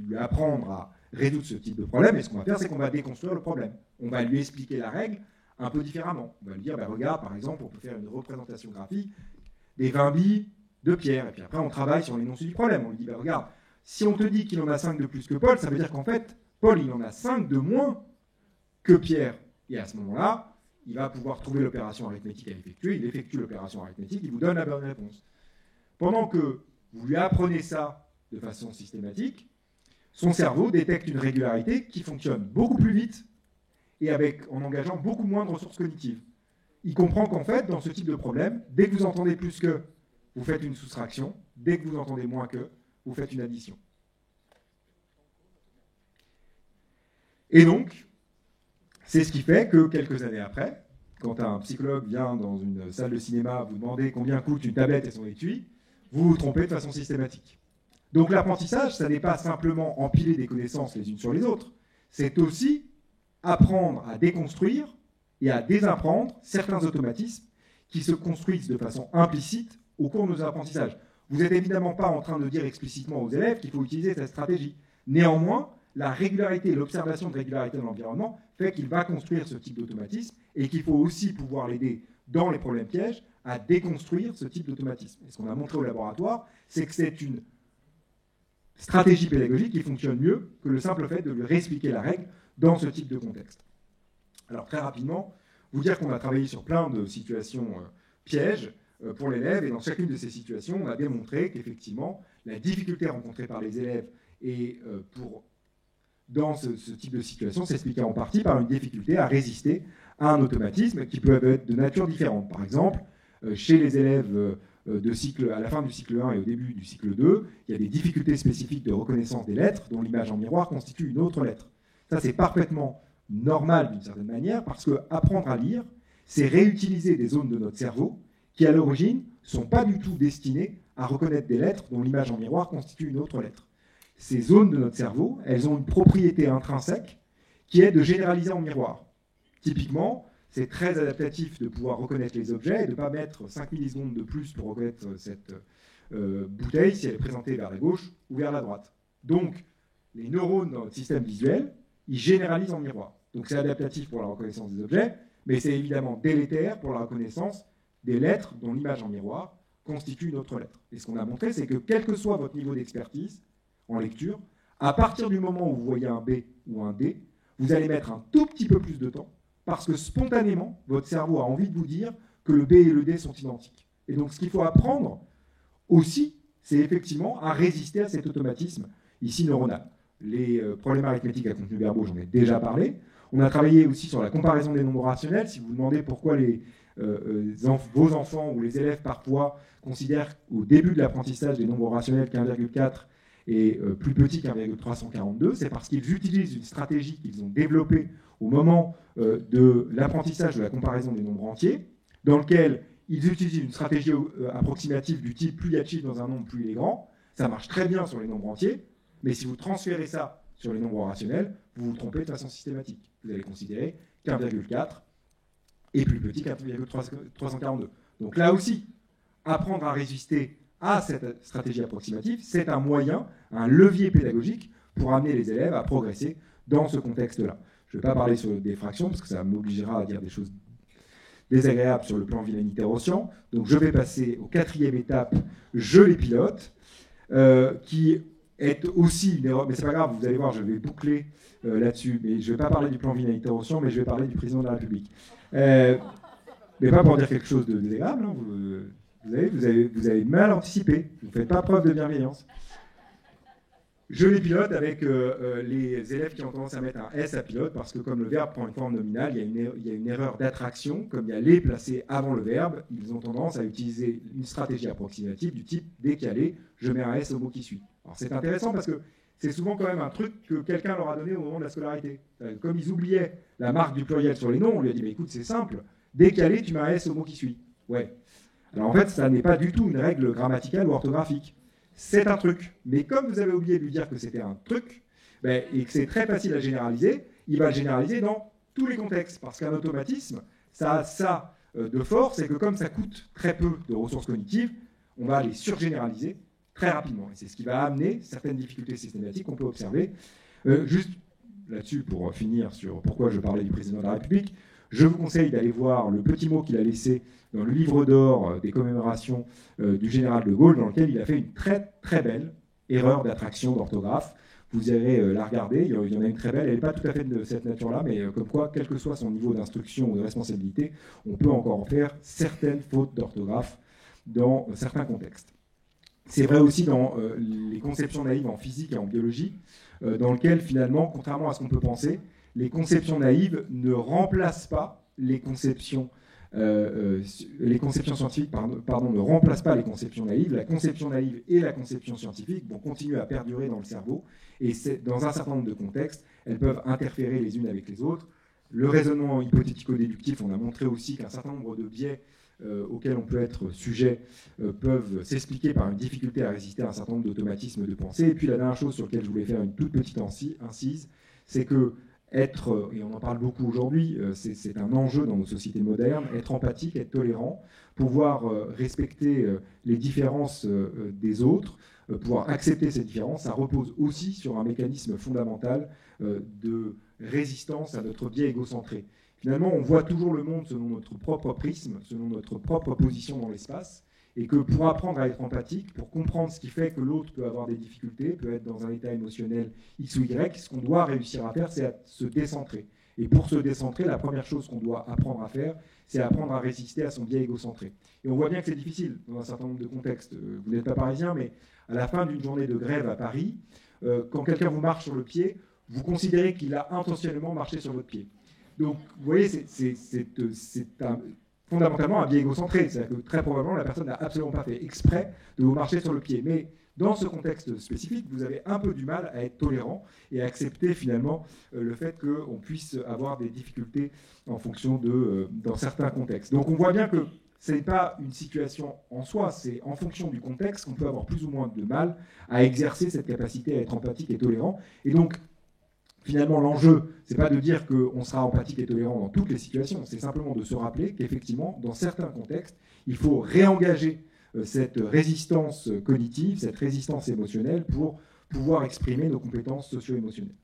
lui apprendre à résoudre ce type de problème. Et ce qu'on va faire, c'est qu'on va déconstruire le problème. On va lui expliquer la règle un peu différemment. On va lui dire, regarde, par exemple, on peut faire une représentation graphique des 20 billes de Pierre. Et puis après, on travaille sur l'énoncé du problème. On lui dit, regarde, si on te dit qu'il en a 5 de plus que Paul, ça veut dire qu'en fait, Paul, il en a 5 de moins que Pierre. Et à ce moment-là, il va pouvoir trouver l'opération arithmétique à effectuer. Il effectue l'opération arithmétique, il vous donne la bonne réponse. Pendant que vous lui apprenez ça de façon systématique, son cerveau détecte une régularité qui fonctionne beaucoup plus vite et en engageant beaucoup moins de ressources cognitives. Il comprend qu'en fait, dans ce type de problème, dès que vous entendez plus que, vous faites une soustraction, dès que vous entendez moins que, vous faites une addition. Et donc, c'est ce qui fait que quelques années après, quand un psychologue vient dans une salle de cinéma vous demander combien coûte une tablette et son étui, vous vous trompez de façon systématique. Donc l'apprentissage, ça n'est pas simplement empiler des connaissances les unes sur les autres, c'est aussi apprendre à déconstruire et à désapprendre certains automatismes qui se construisent de façon implicite au cours de nos apprentissages. Vous n'êtes évidemment pas en train de dire explicitement aux élèves qu'il faut utiliser cette stratégie. Néanmoins, la régularité et l'observation de régularité dans l'environnement fait qu'il va construire ce type d'automatisme et qu'il faut aussi pouvoir l'aider dans les problèmes pièges à déconstruire ce type d'automatisme. Et ce qu'on a montré au laboratoire, c'est que c'est une stratégie pédagogique qui fonctionne mieux que le simple fait de lui réexpliquer la règle dans ce type de contexte. Alors très rapidement, vous dire qu'on a travaillé sur plein de situations pièges pour l'élève, et dans chacune de ces situations, on a démontré qu'effectivement, la difficulté rencontrée par les élèves dans ce type de situation s'expliquait en partie par une difficulté à résister à un automatisme qui peut être de nature différente. Par exemple, chez les élèves à la fin du cycle 1 et au début du cycle 2, il y a des difficultés spécifiques de reconnaissance des lettres dont l'image en miroir constitue une autre lettre. Ça, c'est parfaitement normal d'une certaine manière parce que apprendre à lire, c'est réutiliser des zones de notre cerveau qui, à l'origine, ne sont pas du tout destinées à reconnaître des lettres dont l'image en miroir constitue une autre lettre. Ces zones de notre cerveau, elles ont une propriété intrinsèque qui est de généraliser en miroir. Typiquement, c'est très adaptatif de pouvoir reconnaître les objets et de ne pas mettre 5 millisecondes de plus pour reconnaître cette bouteille si elle est présentée vers la gauche ou vers la droite. Donc, les neurones dans notre système visuel, ils généralisent en miroir. Donc c'est adaptatif pour la reconnaissance des objets, mais c'est évidemment délétère pour la reconnaissance des lettres dont l'image en miroir constitue une autre lettre. Et ce qu'on a montré, c'est que quel que soit votre niveau d'expertise en lecture, à partir du moment où vous voyez un B ou un D, vous allez mettre un tout petit peu plus de temps parce que spontanément, votre cerveau a envie de vous dire que le B et le D sont identiques. Et donc ce qu'il faut apprendre aussi, c'est effectivement à résister à cet automatisme ici neuronal. Les problèmes arithmétiques à contenu verbaux, j'en ai déjà parlé. On a travaillé aussi sur la comparaison des nombres rationnels. Si vous vous demandez pourquoi vos enfants ou les élèves parfois considèrent au début de l'apprentissage des nombres rationnels qu'1,4 est plus petit qu'1,342, c'est parce qu'ils utilisent une stratégie qu'ils ont développée au moment de l'apprentissage de la comparaison des nombres entiers, dans lequel ils utilisent une stratégie approximative du type plus il y a de chiffres dans un nombre, plus il est grand. Ça marche très bien sur les nombres entiers, mais si vous transférez ça sur les nombres rationnels, vous vous trompez de façon systématique. Vous allez considérer qu'1,4 est plus petit qu'1,342. Donc là aussi, apprendre à résister à cette stratégie approximative, c'est un moyen, un levier pédagogique pour amener les élèves à progresser dans ce contexte-là. Je ne vais pas parler sur des fractions, parce que ça m'obligera à dire des choses désagréables sur le plan Villani-Terroscian. Donc je vais passer aux 4e étape, je les pilote, qui est aussi une erreur, mais c'est pas grave, vous allez voir, je vais boucler là-dessus, mais je ne vais pas parler du plan Villani-Terroscian, mais je vais parler du président de la République. Mais pas pour dire quelque chose de désagréable, hein, vous avez mal anticipé, vous ne faites pas preuve de bienveillance. Je les pilote avec les élèves qui ont tendance à mettre un S à pilote, parce que comme le verbe prend une forme nominale, il y a une erreur d'attraction, comme il y a les placés avant le verbe, ils ont tendance à utiliser une stratégie approximative du type dès qu'il y a les, je mets un S au mot qui suit. Alors c'est intéressant parce que c'est souvent quand même un truc que quelqu'un leur a donné au moment de la scolarité. Comme ils oubliaient la marque du pluriel sur les noms, on lui a dit, mais écoute, c'est simple, dès qu'il y a les, tu mets un S au mot qui suit. Ouais. Alors en fait, ça n'est pas du tout une règle grammaticale ou orthographique. C'est un truc. Mais comme vous avez oublié de lui dire que c'était un truc, et que c'est très facile à généraliser, il va le généraliser dans tous les contextes. Parce qu'un automatisme, ça a ça de force, c'est que comme ça coûte très peu de ressources cognitives, on va les surgénéraliser très rapidement. Et c'est ce qui va amener certaines difficultés systématiques qu'on peut observer. Juste là-dessus, pour finir sur pourquoi je parlais du président de la République, je vous conseille d'aller voir le petit mot qu'il a laissé dans le livre d'or des commémorations du général de Gaulle, dans lequel il a fait une très très belle erreur d'attraction d'orthographe. Vous irez la regarder, il y en a une très belle, elle n'est pas tout à fait de cette nature-là, mais comme quoi, quel que soit son niveau d'instruction ou de responsabilité, on peut encore en faire certaines fautes d'orthographe dans certains contextes. C'est vrai aussi dans les conceptions naïves en physique et en biologie, dans lesquelles finalement, contrairement à ce qu'on peut penser, les conceptions naïves ne remplacent pas les conceptions scientifiques ne remplacent pas les conceptions naïves. La conception naïve et la conception scientifique vont continuer à perdurer dans le cerveau, et dans un certain nombre de contextes, elles peuvent interférer les unes avec les autres. Le raisonnement hypothético-déductif, on a montré aussi qu'un certain nombre de biais auxquels on peut être sujet peuvent s'expliquer par une difficulté à résister à un certain nombre d'automatismes de pensée. Et puis la dernière chose sur laquelle je voulais faire une toute petite incise, c'est que être, et on en parle beaucoup aujourd'hui, c'est un enjeu dans nos sociétés modernes, être empathique, être tolérant, pouvoir respecter les différences des autres, pouvoir accepter ces différences, ça repose aussi sur un mécanisme fondamental de résistance à notre biais égocentré. Finalement, on voit toujours le monde selon notre propre prisme, selon notre propre position dans l'espace, et que pour apprendre à être empathique, pour comprendre ce qui fait que l'autre peut avoir des difficultés, peut être dans un état émotionnel X ou Y, ce qu'on doit réussir à faire, c'est à se décentrer. Et pour se décentrer, la première chose qu'on doit apprendre à faire, c'est apprendre à résister à son biais égocentré. Et on voit bien que c'est difficile dans un certain nombre de contextes. Vous n'êtes pas parisien, mais à la fin d'une journée de grève à Paris, quand quelqu'un vous marche sur le pied, vous considérez qu'il a intentionnellement marché sur votre pied. Donc, vous voyez, c'est fondamentalement un biais égocentré. C'est-à-dire que très probablement, la personne n'a absolument pas fait exprès de vous marcher sur le pied. Mais dans ce contexte spécifique, vous avez un peu du mal à être tolérant et à accepter finalement le fait qu'on puisse avoir des difficultés en fonction dans certains contextes. Donc, on voit bien que ce n'est pas une situation en soi, c'est en fonction du contexte qu'on peut avoir plus ou moins de mal à exercer cette capacité à être empathique et tolérant. Et donc, finalement, l'enjeu, ce n'est pas de dire qu'on sera empathique et tolérant dans toutes les situations, c'est simplement de se rappeler qu'effectivement, dans certains contextes, il faut réengager cette résistance cognitive, cette résistance émotionnelle pour pouvoir exprimer nos compétences socio-émotionnelles.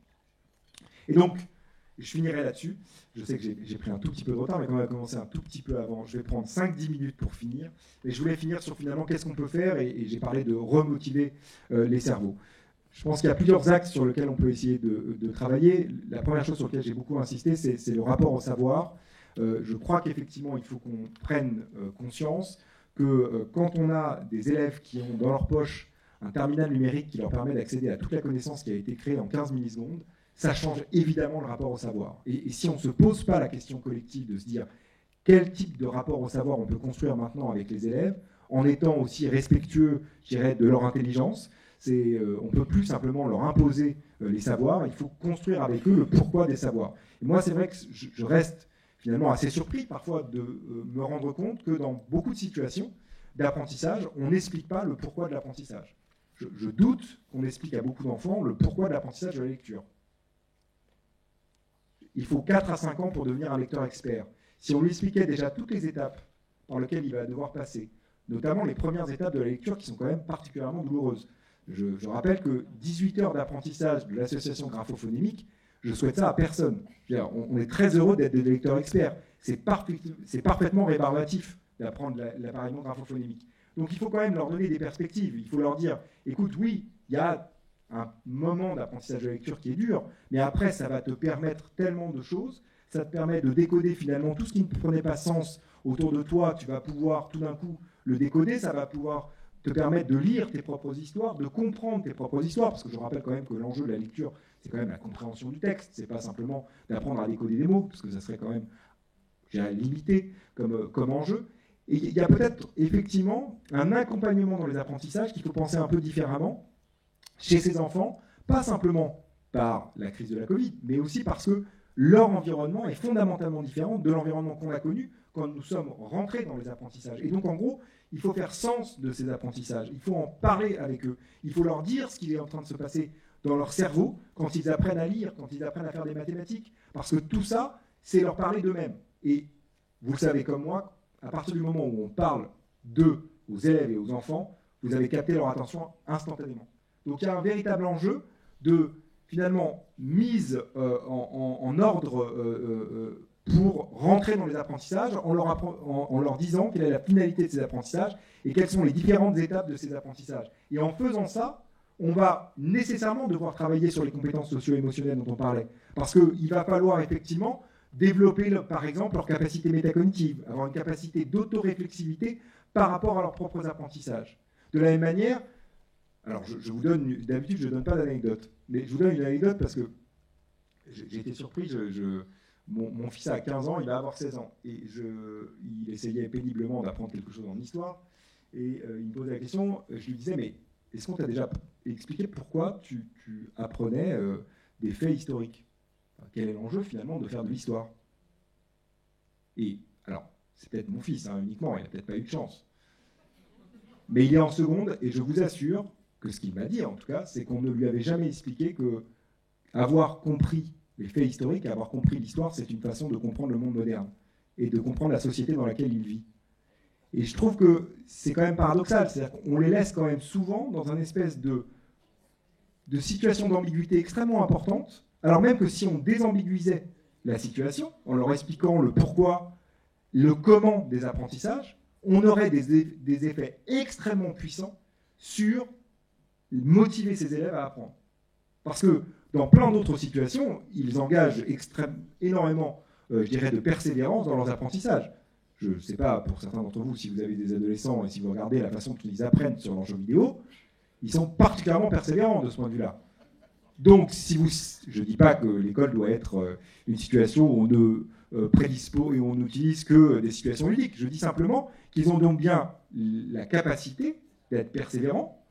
Et donc, je finirai là-dessus. Je sais que j'ai pris un tout petit peu de retard, mais quand on va commencer un tout petit peu avant, je vais prendre 5-10 minutes pour finir. Et je voulais finir sur finalement qu'est-ce qu'on peut faire, et j'ai parlé de remotiver les cerveaux. Je pense qu'il y a plusieurs axes sur lesquels on peut essayer de travailler. La première chose sur laquelle j'ai beaucoup insisté, c'est le rapport au savoir. Je crois qu'effectivement, il faut qu'on prenne conscience que quand on a des élèves qui ont dans leur poche un terminal numérique qui leur permet d'accéder à toute la connaissance qui a été créée en 15 millisecondes, ça change évidemment le rapport au savoir. Et si on ne se pose pas la question collective de se dire quel type de rapport au savoir on peut construire maintenant avec les élèves, en étant aussi respectueux, je dirais, de leur intelligence, on ne peut plus simplement leur imposer les savoirs, il faut construire avec eux le pourquoi des savoirs. Et moi, c'est vrai que je reste finalement assez surpris parfois de me rendre compte que dans beaucoup de situations d'apprentissage, on n'explique pas le pourquoi de l'apprentissage. Je doute qu'on explique à beaucoup d'enfants le pourquoi de l'apprentissage de la lecture. Il faut 4 à 5 ans pour devenir un lecteur expert. Si on lui expliquait déjà toutes les étapes par lesquelles il va devoir passer, notamment les premières étapes de la lecture qui sont quand même particulièrement douloureuses. Je rappelle que 18 heures d'apprentissage de l'association graphophonique, je souhaite ça à personne. On est très heureux d'être des lecteurs experts. C'est parfaitement rébarbatif d'apprendre l'appareillement graphophonique. Donc il faut quand même leur donner des perspectives. Il faut leur dire, écoute, oui, il y a un moment d'apprentissage de la lecture qui est dur, mais après, ça va te permettre tellement de choses. Ça te permet de décoder finalement tout ce qui ne prenait pas sens autour de toi. Tu vas pouvoir tout d'un coup le décoder. Ça va pouvoir te permettre de lire tes propres histoires, de comprendre tes propres histoires, parce que je rappelle quand même que l'enjeu de la lecture, c'est quand même la compréhension du texte, c'est pas simplement d'apprendre à décoder des mots, parce que ça serait quand même, je dirais, limité comme enjeu. Et il y a peut-être effectivement un accompagnement dans les apprentissages qu'il faut penser un peu différemment chez ces enfants, pas simplement par la crise de la Covid, mais aussi parce que leur environnement est fondamentalement différent de l'environnement qu'on a connu quand nous sommes rentrés dans les apprentissages. Et donc, en gros, il faut faire sens de ces apprentissages. Il faut en parler avec eux. Il faut leur dire ce qui est en train de se passer dans leur cerveau quand ils apprennent à lire, quand ils apprennent à faire des mathématiques. Parce que tout ça, c'est leur parler d'eux-mêmes. Et vous le savez comme moi, à partir du moment où on parle d'eux aux élèves et aux enfants, vous avez capté leur attention instantanément. Donc il y a un véritable enjeu de, finalement, mise en ordre pour rentrer dans les apprentissages en leur disant quelle est la finalité de ces apprentissages et quelles sont les différentes étapes de ces apprentissages. Et en faisant ça, on va nécessairement devoir travailler sur les compétences socio-émotionnelles dont on parlait. Parce qu'il va falloir effectivement développer, par exemple, leur capacité métacognitive, avoir une capacité d'autoréflexivité par rapport à leurs propres apprentissages. De la même manière, alors je vous donne, d'habitude je ne donne pas d'anecdote, mais je vous donne une anecdote parce que j'ai été surpris, mon fils a 15 ans, il va avoir 16 ans, et il essayait péniblement d'apprendre quelque chose en histoire, et il me posait la question, je lui disais, mais est-ce qu'on t'a déjà expliqué pourquoi tu apprenais des faits historiques? Enfin, quel est l'enjeu finalement de faire de l'histoire? Et alors, c'est peut-être mon fils uniquement, il n'a peut-être pas eu de chance. Mais il est en seconde, et je vous assure que ce qu'il m'a dit en tout cas, c'est qu'on ne lui avait jamais expliqué que avoir compris les faits historiques, avoir compris l'histoire, c'est une façon de comprendre le monde moderne et de comprendre la société dans laquelle il vit. Et je trouve que c'est quand même paradoxal, c'est-à-dire qu'on les laisse quand même souvent dans une espèce de situation d'ambiguïté extrêmement importante, alors même que si on désambiguisait la situation, en leur expliquant le pourquoi, le comment des apprentissages, on aurait des effets extrêmement puissants sur motiver ces élèves à apprendre. Parce que dans plein d'autres situations, ils engagent énormément, je dirais, de persévérance dans leurs apprentissages. Je ne sais pas, pour certains d'entre vous, si vous avez des adolescents et si vous regardez la façon qu'ils apprennent sur leurs jeux vidéo, ils sont particulièrement persévérants de ce point de vue-là. Donc, je ne dis pas que l'école doit être une situation où on ne prédispose et on n'utilise que des situations ludiques. Je dis simplement qu'ils ont donc bien la capacité d'être persévérants,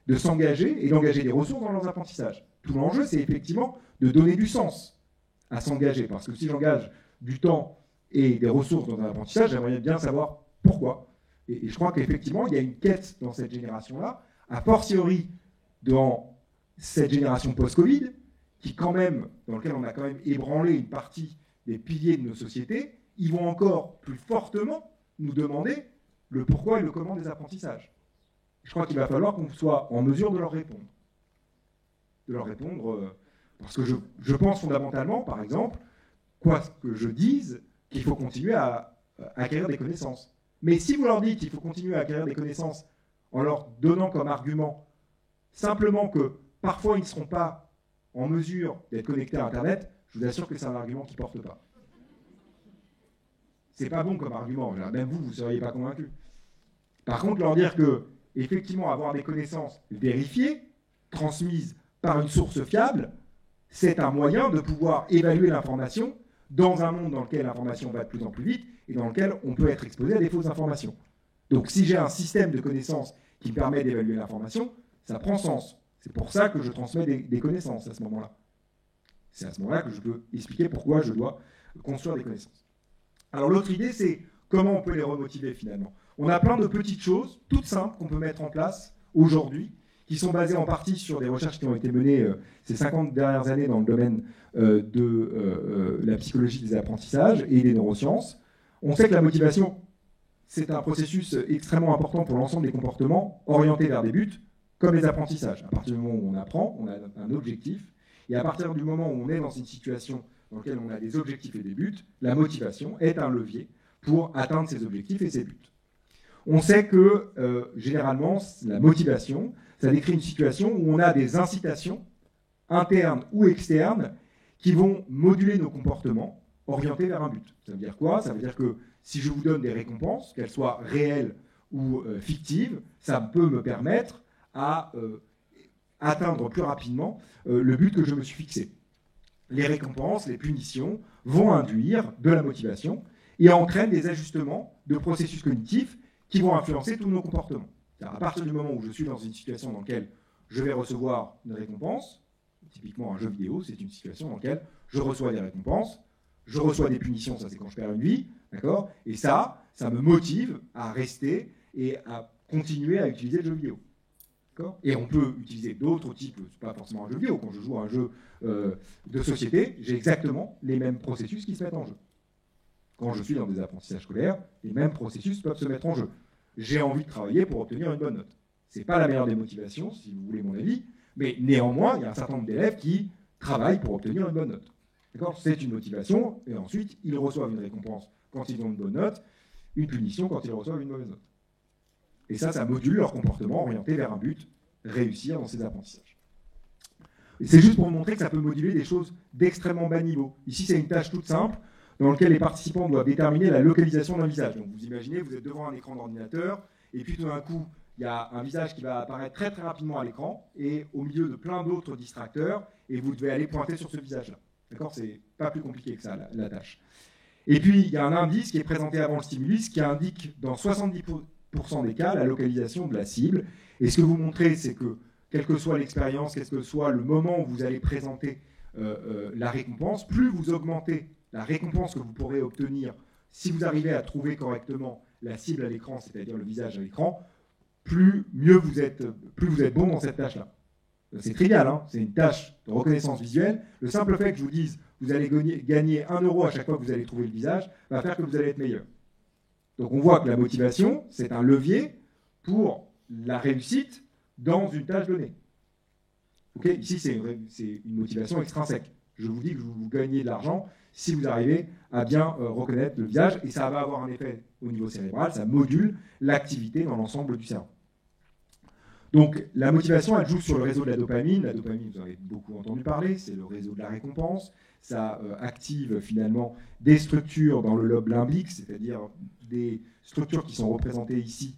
de s'engager et d'engager des ressources dans leurs apprentissages. Tout l'enjeu, c'est effectivement de donner du sens à s'engager. Parce que si j'engage du temps et des ressources dans un apprentissage, j'aimerais bien savoir pourquoi. Et je crois qu'effectivement, il y a une quête dans cette génération-là, a fortiori dans cette génération post-Covid, qui quand même, dans laquelle on a quand même ébranlé une partie des piliers de nos sociétés, ils vont encore plus fortement nous demander le pourquoi et le comment des apprentissages. Je crois qu'il va falloir qu'on soit en mesure de leur répondre. Parce que je pense fondamentalement, par exemple, quoi que je dise, qu'il faut continuer à acquérir des connaissances. Mais si vous leur dites qu'il faut continuer à acquérir des connaissances en leur donnant comme argument simplement que parfois ils ne seront pas en mesure d'être connectés à Internet, je vous assure que c'est un argument qui ne porte pas. C'est pas bon comme argument, même vous ne seriez pas convaincu. Par contre, leur dire que, effectivement, avoir des connaissances vérifiées, transmises par une source fiable, c'est un moyen de pouvoir évaluer l'information dans un monde dans lequel l'information va de plus en plus vite et dans lequel on peut être exposé à des fausses informations. Donc si j'ai un système de connaissances qui me permet d'évaluer l'information, ça prend sens. C'est pour ça que je transmets des connaissances à ce moment-là. C'est à ce moment-là que je peux expliquer pourquoi je dois construire des connaissances. Alors l'autre idée, c'est comment on peut les remotiver finalement. On a plein de petites choses, toutes simples, qu'on peut mettre en place aujourd'hui, qui sont basées en partie sur des recherches qui ont été menées ces 50 dernières années dans le domaine de la psychologie des apprentissages et des neurosciences. On sait que la motivation, c'est un processus extrêmement important pour l'ensemble des comportements orientés vers des buts, comme les apprentissages. À partir du moment où on apprend, on a un objectif, et à partir du moment où on est dans une situation dans laquelle on a des objectifs et des buts, la motivation est un levier pour atteindre ces objectifs et ces buts. On sait que, généralement, la motivation, ça décrit une situation où on a des incitations, internes ou externes, qui vont moduler nos comportements orientés vers un but. Ça veut dire quoi? Ça veut dire que si je vous donne des récompenses, qu'elles soient réelles ou fictives, ça peut me permettre à atteindre plus rapidement le but que je me suis fixé. Les récompenses, les punitions vont induire de la motivation et entraînent des ajustements de processus cognitifs qui vont influencer tous nos comportements. À partir du moment où je suis dans une situation dans laquelle je vais recevoir une récompense, typiquement un jeu vidéo, c'est une situation dans laquelle je reçois des récompenses, je reçois des punitions, ça c'est quand je perds une vie, d'accord? Et ça me motive à rester et à continuer à utiliser le jeu vidéo. D'accord? Et on peut utiliser d'autres types, pas forcément un jeu vidéo, quand je joue à un jeu de société, j'ai exactement les mêmes processus qui se mettent en jeu. Quand je suis dans des apprentissages scolaires, les mêmes processus peuvent se mettre en jeu. J'ai envie de travailler pour obtenir une bonne note. Ce n'est pas la meilleure des motivations, si vous voulez mon avis, mais néanmoins, il y a un certain nombre d'élèves qui travaillent pour obtenir une bonne note. D'accord? C'est une motivation, et ensuite, ils reçoivent une récompense quand ils ont une bonne note, une punition quand ils reçoivent une mauvaise note. Et ça module leur comportement orienté vers un but, réussir dans ces apprentissages. Et c'est juste pour vous montrer que ça peut moduler des choses d'extrêmement bas niveau. Ici, c'est une tâche toute simple, dans laquelle les participants doivent déterminer la localisation d'un visage. Donc vous imaginez, vous êtes devant un écran d'ordinateur, et puis tout d'un coup, il y a un visage qui va apparaître très très rapidement à l'écran et au milieu de plein d'autres distracteurs, et vous devez aller pointer sur ce visage-là. D'accord ? C'est pas plus compliqué que ça, la tâche. Et puis, il y a un indice qui est présenté avant le stimulus qui indique dans 70% des cas la localisation de la cible. Et ce que vous montrez, c'est que, quelle que soit l'expérience, quel que soit le moment où vous allez présenter la récompense, plus vous augmentez la récompense que vous pourrez obtenir si vous arrivez à trouver correctement la cible à l'écran, c'est-à-dire le visage à l'écran, plus vous êtes bon dans cette tâche-là. C'est trivial, hein, c'est une tâche de reconnaissance visuelle. Le simple fait que je vous dise vous allez gagner 1 euro à chaque fois que vous allez trouver le visage va faire que vous allez être meilleur. Donc on voit que la motivation, c'est un levier pour la réussite dans une tâche donnée. Okay, ici, c'est une motivation extrinsèque. Je vous dis que vous gagnez de l'argent si vous arrivez à bien reconnaître le visage, et ça va avoir un effet au niveau cérébral, ça module l'activité dans l'ensemble du cerveau. Donc la motivation, elle joue sur le réseau de la dopamine. La dopamine, vous en avez beaucoup entendu parler, c'est le réseau de la récompense. Ça active finalement des structures dans le lobe limbique, c'est-à-dire des structures qui sont représentées ici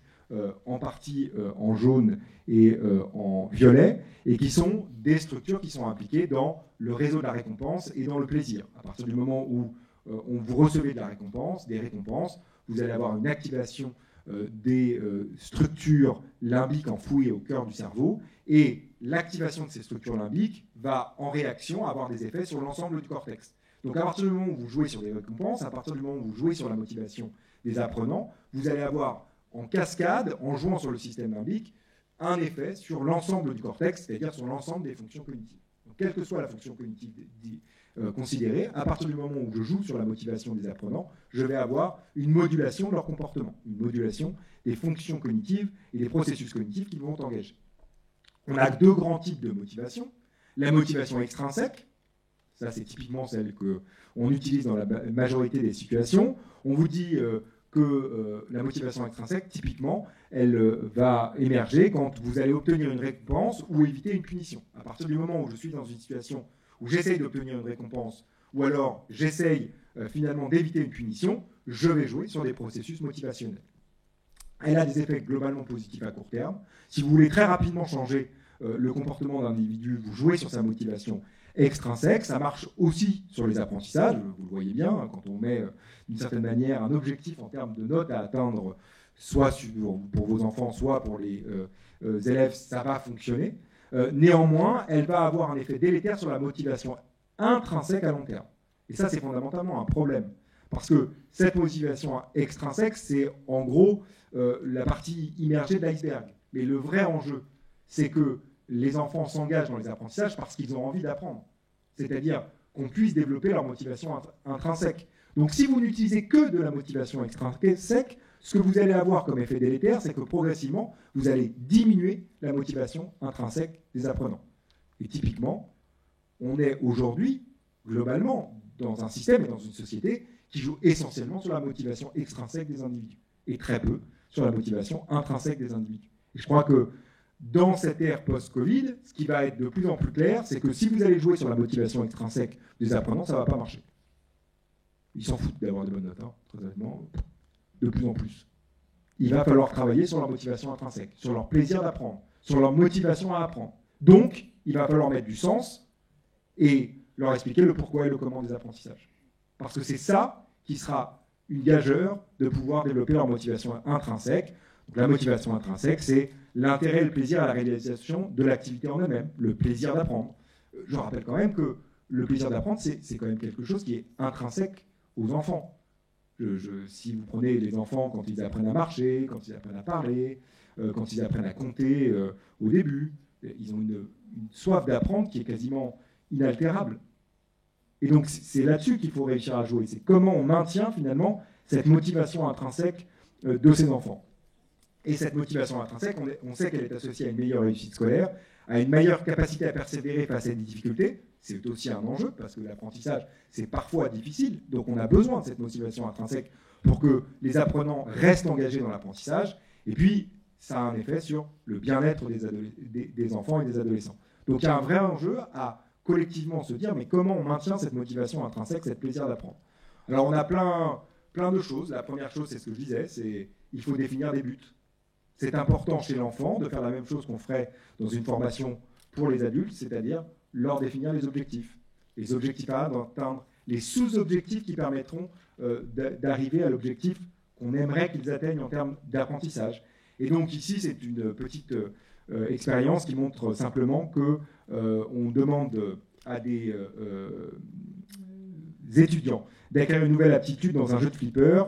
en partie en jaune et en violet, et qui sont des structures qui sont impliquées dans le réseau de la récompense et dans le plaisir. À partir du moment où vous recevez de la récompense, des récompenses, vous allez avoir une activation des structures limbiques enfouies au cœur du cerveau, et l'activation de ces structures limbiques va en réaction avoir des effets sur l'ensemble du cortex. Donc à partir du moment où vous jouez sur des récompenses, à partir du moment où vous jouez sur la motivation des apprenants, vous allez avoir en cascade, en jouant sur le système limbique, un effet sur l'ensemble du cortex, c'est-à-dire sur l'ensemble des fonctions cognitives. Donc, quelle que soit la fonction cognitive considérée, à partir du moment où je joue sur la motivation des apprenants, je vais avoir une modulation de leur comportement, une modulation des fonctions cognitives et des processus cognitifs qu'ils vont engager. On a 2 grands types de motivation. La motivation extrinsèque, ça c'est typiquement celle qu'on utilise dans la majorité des situations. On vous dit que la motivation extrinsèque, typiquement, elle va émerger quand vous allez obtenir une récompense ou éviter une punition. À partir du moment où je suis dans une situation où j'essaye d'obtenir une récompense, ou alors j'essaye finalement d'éviter une punition, je vais jouer sur des processus motivationnels. Elle a des effets globalement positifs à court terme. Si vous voulez très rapidement changer le comportement d'un individu, vous jouez sur sa motivation extrinsèque. Ça marche aussi sur les apprentissages, vous le voyez bien, quand on met d'une certaine manière un objectif en termes de notes à atteindre, soit pour vos enfants, soit pour les élèves, ça va fonctionner. Néanmoins, elle va avoir un effet délétère sur la motivation intrinsèque à long terme. Et ça, c'est fondamentalement un problème. Parce que cette motivation extrinsèque, c'est en gros la partie immergée de l'iceberg. Mais le vrai enjeu, c'est que les enfants s'engagent dans les apprentissages parce qu'ils ont envie d'apprendre. C'est-à-dire qu'on puisse développer leur motivation intrinsèque. Donc si vous n'utilisez que de la motivation extrinsèque, ce que vous allez avoir comme effet délétère, c'est que progressivement, vous allez diminuer la motivation intrinsèque des apprenants. Et typiquement, on est aujourd'hui, globalement, dans un système et dans une société qui joue essentiellement sur la motivation extrinsèque des individus et très peu sur la motivation intrinsèque des individus. Et je crois que dans cette ère post-Covid, ce qui va être de plus en plus clair, c'est que si vous allez jouer sur la motivation extrinsèque des apprenants, ça ne va pas marcher. Ils s'en foutent d'avoir de bonnes notes, hein, très honnêtement, de plus en plus. Il va falloir travailler sur leur motivation intrinsèque, sur leur plaisir d'apprendre, sur leur motivation à apprendre. Donc, il va falloir mettre du sens et leur expliquer le pourquoi et le comment des apprentissages. Parce que c'est ça qui sera une gageure de pouvoir développer leur motivation intrinsèque. Donc, la motivation intrinsèque, c'est l'intérêt et le plaisir à la réalisation de l'activité en elle-même, le plaisir d'apprendre. Je rappelle quand même que le plaisir d'apprendre, c'est quand même quelque chose qui est intrinsèque aux enfants. Si vous prenez les enfants quand ils apprennent à marcher, quand ils apprennent à parler, quand ils apprennent à compter au début, ils ont une soif d'apprendre qui est quasiment inaltérable. Et donc c'est là-dessus qu'il faut réussir à jouer. C'est comment on maintient finalement cette motivation intrinsèque de ces enfants. Et cette motivation intrinsèque, on sait qu'elle est associée à une meilleure réussite scolaire, à une meilleure capacité à persévérer face à des difficultés. C'est aussi un enjeu, parce que l'apprentissage, c'est parfois difficile. Donc on a besoin de cette motivation intrinsèque pour que les apprenants restent engagés dans l'apprentissage. Et puis, ça a un effet sur le bien-être des enfants et des adolescents. Donc il y a un vrai enjeu à collectivement se dire, mais comment on maintient cette motivation intrinsèque, cette plaisir d'apprendre. Alors on a plein de choses. La première chose, c'est ce que je disais, c'est il faut définir des buts. c'est important chez l'enfant de faire la même chose qu'on ferait dans une formation pour les adultes, c'est-à-dire leur définir les objectifs. Les objectifs à atteindre, les sous-objectifs qui permettront d'arriver à l'objectif qu'on aimerait qu'ils atteignent en termes d'apprentissage. Et donc ici, c'est une petite expérience qui montre simplement qu'on demande à des étudiants d'acquérir une nouvelle aptitude dans un jeu de flipper,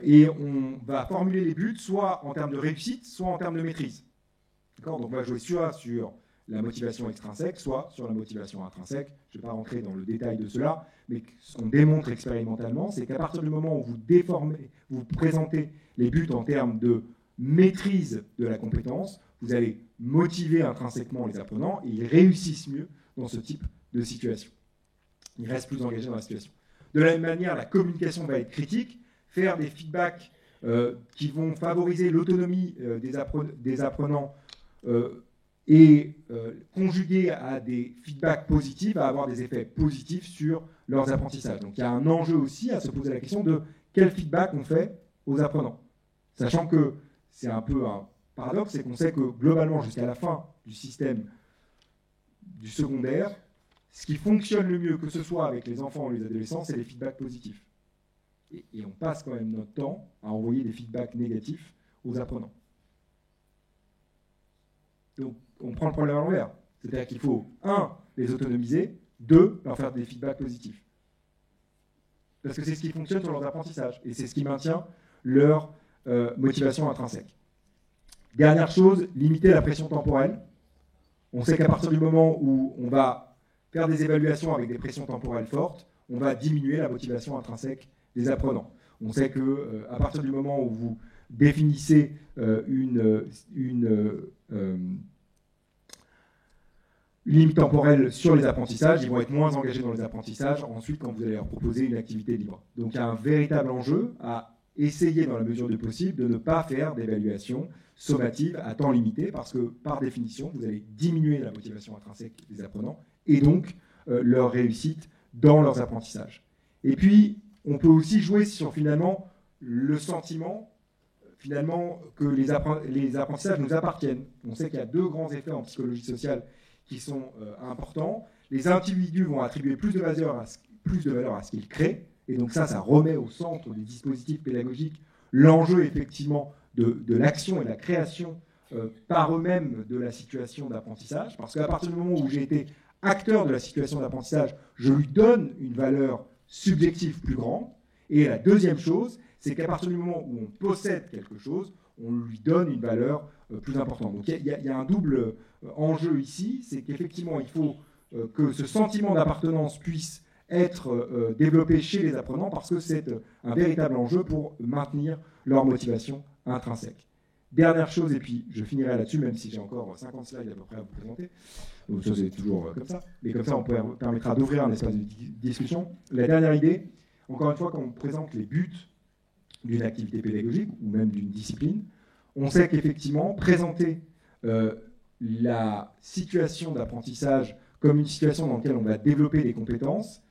et on va formuler les buts soit en termes de réussite, soit en termes de maîtrise. Donc on va jouer soit sur la motivation extrinsèque, soit sur la motivation intrinsèque. Je ne vais pas rentrer dans le détail de cela, mais ce qu'on démontre expérimentalement, c'est qu'à partir du moment où vous présentez les buts en termes de maîtrise de la compétence, vous allez motiver intrinsèquement les apprenants et ils réussissent mieux dans ce type de situation. Ils restent plus engagés dans la situation. De la même manière, la communication va être critique, faire des feedbacks qui vont favoriser l'autonomie des apprenants et conjuguer à des feedbacks positifs, va avoir des effets positifs sur leurs apprentissages. Donc il y a un enjeu aussi à se poser la question de quel feedback on fait aux apprenants. Sachant que c'est un peu un paradoxe, c'est qu'on sait que globalement, jusqu'à la fin du système du secondaire, ce qui fonctionne le mieux, que ce soit avec les enfants ou les adolescents, c'est les feedbacks positifs. Et on passe quand même notre temps à envoyer des feedbacks négatifs aux apprenants. Donc, on prend le problème à l'envers. C'est-à-dire qu'il faut, 1, les autonomiser, 2, leur faire des feedbacks positifs. Parce que c'est ce qui fonctionne sur leurs apprentissages. Et c'est ce qui maintient leur motivation intrinsèque. Dernière chose, limiter la pression temporelle. On sait qu'à partir du moment où on va faire des évaluations avec des pressions temporelles fortes, on va diminuer la motivation intrinsèque des apprenants. On sait qu'à partir du moment où vous définissez une limite temporelle sur les apprentissages, ils vont être moins engagés dans les apprentissages ensuite quand vous allez leur proposer une activité libre. Donc il y a un véritable enjeu à essayer dans la mesure du possible de ne pas faire d'évaluation sommative à temps limité parce que par définition vous allez diminuer la motivation intrinsèque des apprenants et donc leur réussite dans leurs apprentissages. Et puis on peut aussi jouer sur finalement le sentiment finalement que les apprentissages nous appartiennent. On sait qu'il y a 2 grands effets en psychologie sociale qui sont importants. Les individus vont attribuer plus de valeur à ce qu'ils créent, et donc ça remet au centre des dispositifs pédagogiques l'enjeu effectivement de l'action et de la création par eux-mêmes de la situation d'apprentissage, parce qu'à partir du moment où j'ai été acteur de la situation d'apprentissage, je lui donne une valeur subjective plus grande, et la deuxième chose, c'est qu'à partir du moment où on possède quelque chose, on lui donne une valeur plus importante. Donc il y a un double enjeu ici, c'est qu'effectivement il faut que ce sentiment d'appartenance puisse être développé chez les apprenants parce que c'est un véritable enjeu pour maintenir leur motivation intrinsèque. Dernière chose, et puis je finirai là-dessus, même si j'ai encore 50 slides à peu près à vous présenter. Donc ça c'est toujours comme ça, mais comme ça on permettra d'ouvrir un espace de discussion. La dernière idée, encore une fois, quand on présente les buts d'une activité pédagogique ou même d'une discipline, on sait qu'effectivement, présenter la situation d'apprentissage comme une situation dans laquelle on va développer des compétences,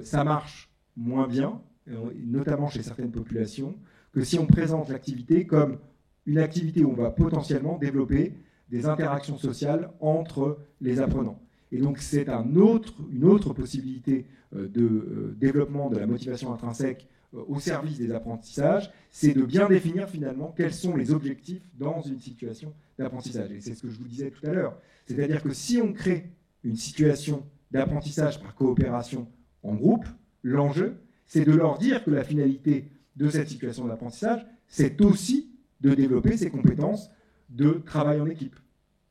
ça marche moins bien, notamment chez certaines populations, que si on présente l'activité comme une activité où on va potentiellement développer des interactions sociales entre les apprenants. Et donc c'est une autre possibilité de développement de la motivation intrinsèque au service des apprentissages, c'est de bien définir finalement quels sont les objectifs dans une situation d'apprentissage. Et c'est ce que je vous disais tout à l'heure. C'est-à-dire que si on crée une situation d'apprentissage par coopération en groupe, l'enjeu, c'est de leur dire que la finalité de cette situation d'apprentissage, c'est aussi de développer ces compétences de travail en équipe.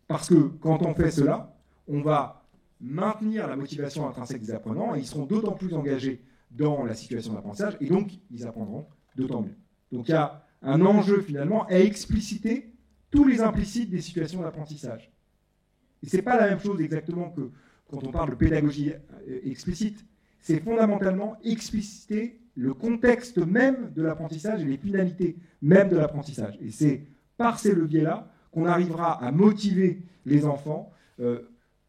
Parce que quand on fait cela, on va maintenir la motivation intrinsèque des apprenants et ils seront d'autant plus engagés dans la situation d'apprentissage, et donc ils apprendront d'autant mieux. Donc il y a un enjeu finalement à expliciter tous les implicites des situations d'apprentissage. Et ce n'est pas la même chose exactement que quand on parle de pédagogie explicite, c'est fondamentalement expliciter le contexte même de l'apprentissage et les finalités même de l'apprentissage. Et c'est par ces leviers-là qu'on arrivera à motiver les enfants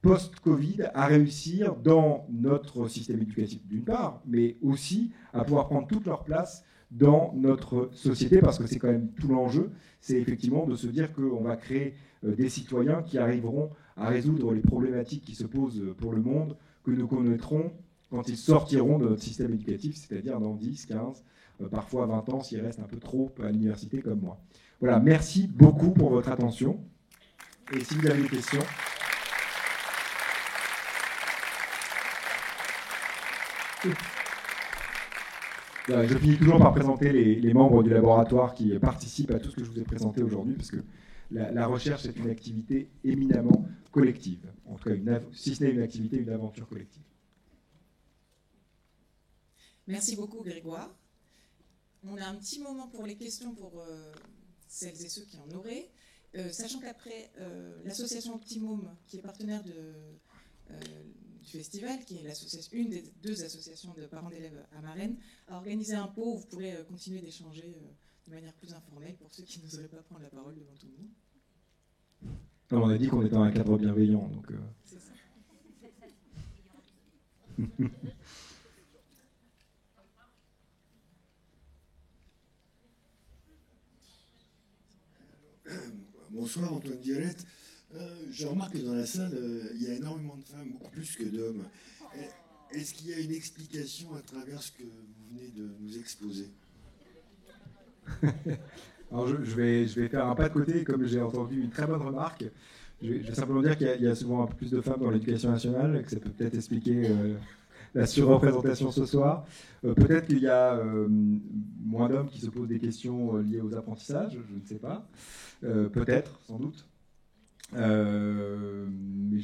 post-Covid à réussir dans notre système éducatif d'une part, mais aussi à pouvoir prendre toute leur place dans notre société, parce que c'est quand même tout l'enjeu, c'est effectivement de se dire qu'on va créer des citoyens qui arriveront à résoudre les problématiques qui se posent pour le monde, que nous connaîtrons quand ils sortiront de notre système éducatif, c'est-à-dire dans 10, 15, parfois 20 ans, s'ils restent un peu trop à l'université comme moi. Voilà, merci beaucoup pour votre attention. Et si vous avez des questions... Voilà, je finis toujours par présenter les membres du laboratoire qui participent à tout ce que je vous ai présenté aujourd'hui, parce que la recherche est une activité éminemment collective. En tout cas, si ce n'est une activité, une aventure collective. Merci beaucoup, Grégoire. On a un petit moment pour les questions pour celles et ceux qui en auraient. Sachant qu'après, l'association Optimum, qui est partenaire du festival, qui est une des 2 associations de parents d'élèves à Marennes, a organisé un pot où vous pourrez continuer d'échanger de manière plus informelle pour ceux qui n'oseraient pas prendre la parole devant tout le monde. Non, on a dit qu'on était dans un cadre bienveillant, donc... C'est ça. Bonsoir, Antoine Violette. Je remarque que dans la salle, il y a énormément de femmes, beaucoup plus que d'hommes. Est-ce qu'il y a une explication à travers ce que vous venez de nous exposer? Alors je vais faire un pas de côté, comme j'ai entendu une très bonne remarque. Je vais simplement dire qu'il y a souvent un peu plus de femmes dans l'éducation nationale, que ça peut peut-être expliquer la surreprésentation ce soir. Peut-être qu'il y a moins d'hommes qui se posent des questions liées aux apprentissages, je ne sais pas. Peut-être, sans doute. Mais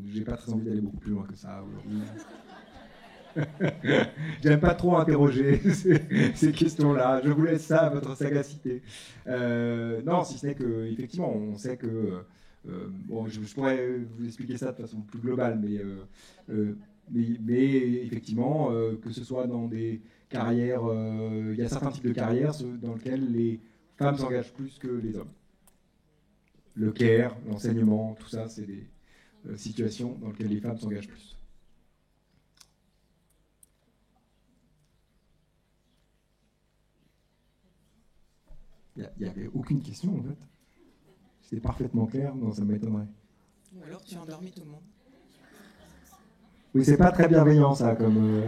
j'ai pas très envie d'aller beaucoup plus loin que ça aujourd'hui. J'aime pas trop interroger ces questions-là. Je vous laisse ça à votre sagacité. Non, si ce n'est que, effectivement, on sait que... bon, je pourrais vous expliquer ça de façon plus globale, mais effectivement, que ce soit dans des carrières... il y a certains types de carrières dans lesquelles les femmes s'engagent plus que les hommes. Le care, l'enseignement, tout ça, c'est des situations dans lesquelles les femmes s'engagent plus. Il n'y avait aucune question, en fait. C'était parfaitement clair, non, ça m'étonnerait. Ou alors tu as endormi tout le monde. Oui, c'est pas très bienveillant, ça, comme...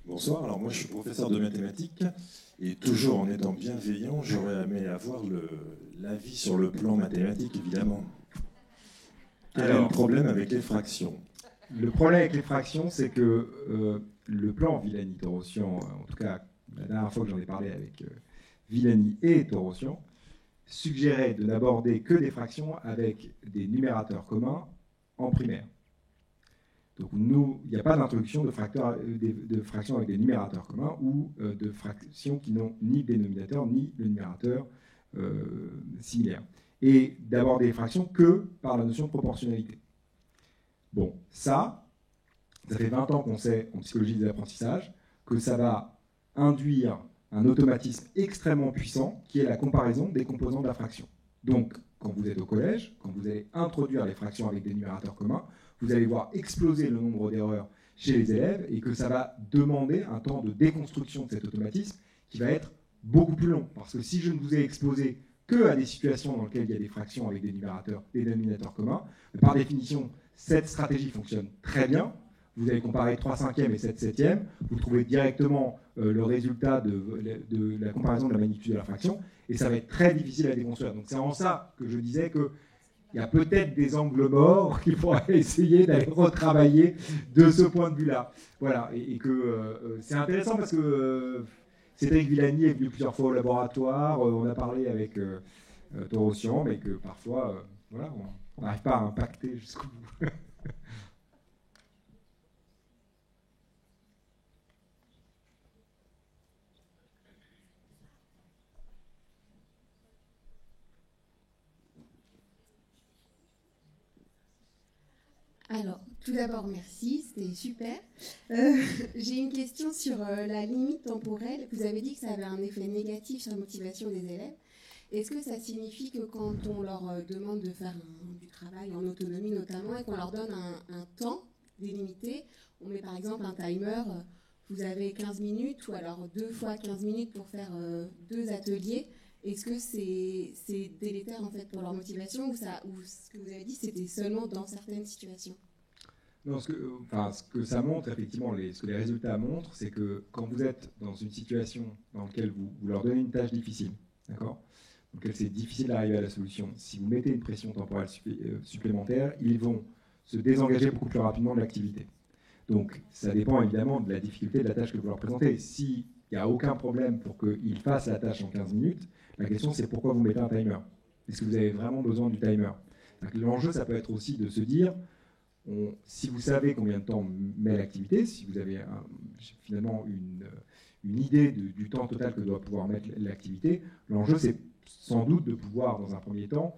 Bonsoir, alors moi je suis professeur de mathématiques et toujours en étant bienveillant, j'aurais aimé avoir l'avis sur le plan mathématique, évidemment. Quel est le problème avec les fractions? Le problème avec les fractions, c'est que le plan Villani-Torossian, en tout cas la dernière fois que j'en ai parlé avec Villani et Torossian, suggérait de n'aborder que des fractions avec des numérateurs communs en primaire. Donc il n'y a pas d'introduction de fractions avec des numérateurs communs ou de fractions qui n'ont ni dénominateur ni le numérateur similaire. Et d'aborder les fractions que par la notion de proportionnalité. Bon, ça fait 20 ans qu'on sait en psychologie des apprentissages que ça va induire un automatisme extrêmement puissant qui est la comparaison des composants de la fraction. Donc, quand vous êtes au collège, quand vous allez introduire les fractions avec des numérateurs communs, vous allez voir exploser le nombre d'erreurs chez les élèves et que ça va demander un temps de déconstruction de cet automatisme qui va être beaucoup plus long. Parce que si je ne vous ai exposé que à des situations dans lesquelles il y a des fractions avec des numérateurs, des dénominateurs communs, par définition, cette stratégie fonctionne très bien. Vous allez comparer 3/5 et 7/7, vous trouvez directement le résultat de la comparaison de la magnitude de la fraction, et ça va être très difficile à déconstruire. Donc c'est en ça que je disais qu'il y a peut-être des angles morts qu'il faudra essayer d'aller retravailler de ce point de vue-là. Voilà, et que c'est intéressant parce que Cédric Villani est venu plusieurs fois au laboratoire, on a parlé avec Torossian, mais que parfois, voilà, on n'arrive pas à impacter jusqu'au bout. Alors, tout d'abord, merci, c'était super. J'ai une question sur la limite temporelle. Vous avez dit que ça avait un effet négatif sur la motivation des élèves. Est-ce que ça signifie que quand on leur demande de faire du travail en autonomie notamment et qu'on leur donne un temps délimité, on met par exemple un timer, vous avez 15 minutes, ou alors 2 fois 15 minutes pour faire 2 ateliers. Est-ce que c'est délétère en fait pour leur motivation, ou ce que vous avez dit, c'était seulement dans certaines situations? Non, ce que ça montre, effectivement, ce que les résultats montrent, c'est que quand vous êtes dans une situation dans laquelle vous leur donnez une tâche difficile, d'accord, dans laquelle c'est difficile d'arriver à la solution, si vous mettez une pression temporelle supplémentaire, ils vont se désengager beaucoup plus rapidement de l'activité. Donc, ça dépend évidemment de la difficulté de la tâche que vous leur présentez. S'il n'y a aucun problème pour qu'ils fassent la tâche en 15 minutes, la question c'est pourquoi vous mettez un timer? Est-ce que vous avez vraiment besoin du timer? L'enjeu, ça peut être aussi de se dire, si vous savez combien de temps met l'activité, si vous avez finalement une idée du temps total que doit pouvoir mettre l'activité, l'enjeu c'est sans doute de pouvoir dans un premier temps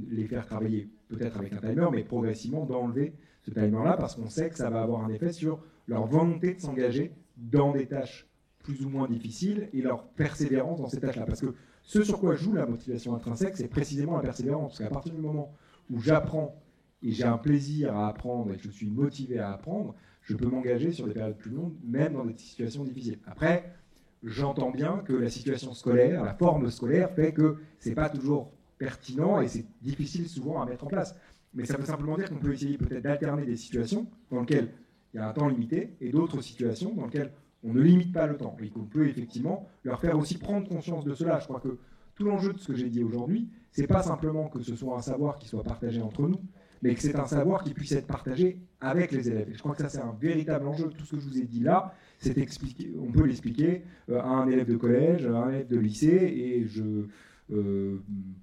les faire travailler peut-être avec un timer, mais progressivement d'enlever ce timer-là, parce qu'on sait que ça va avoir un effet sur leur volonté de s'engager dans des tâches plus ou moins difficiles et leur persévérance dans ces tâches-là. Parce que ce sur quoi joue la motivation intrinsèque, c'est précisément la persévérance. Parce qu'à partir du moment où j'apprends et j'ai un plaisir à apprendre et que je suis motivé à apprendre, je peux m'engager sur des périodes plus longues, même dans des situations difficiles. Après, j'entends bien que la situation scolaire, la forme scolaire, fait que c'est pas toujours pertinent et c'est difficile souvent à mettre en place. Mais ça veut simplement dire qu'on peut essayer peut-être d'alterner des situations dans lesquelles il y a un temps limité et d'autres situations dans lesquelles on ne limite pas le temps et qu'on peut effectivement leur faire aussi prendre conscience de cela. Je crois que tout l'enjeu de ce que j'ai dit aujourd'hui, c'est pas simplement que ce soit un savoir qui soit partagé entre nous, mais que c'est un savoir qui puisse être partagé avec les élèves. Et je crois que ça, c'est un véritable enjeu. Tout ce que je vous ai dit là, c'est expliqué. On peut l'expliquer à un élève de collège, à un élève de lycée, et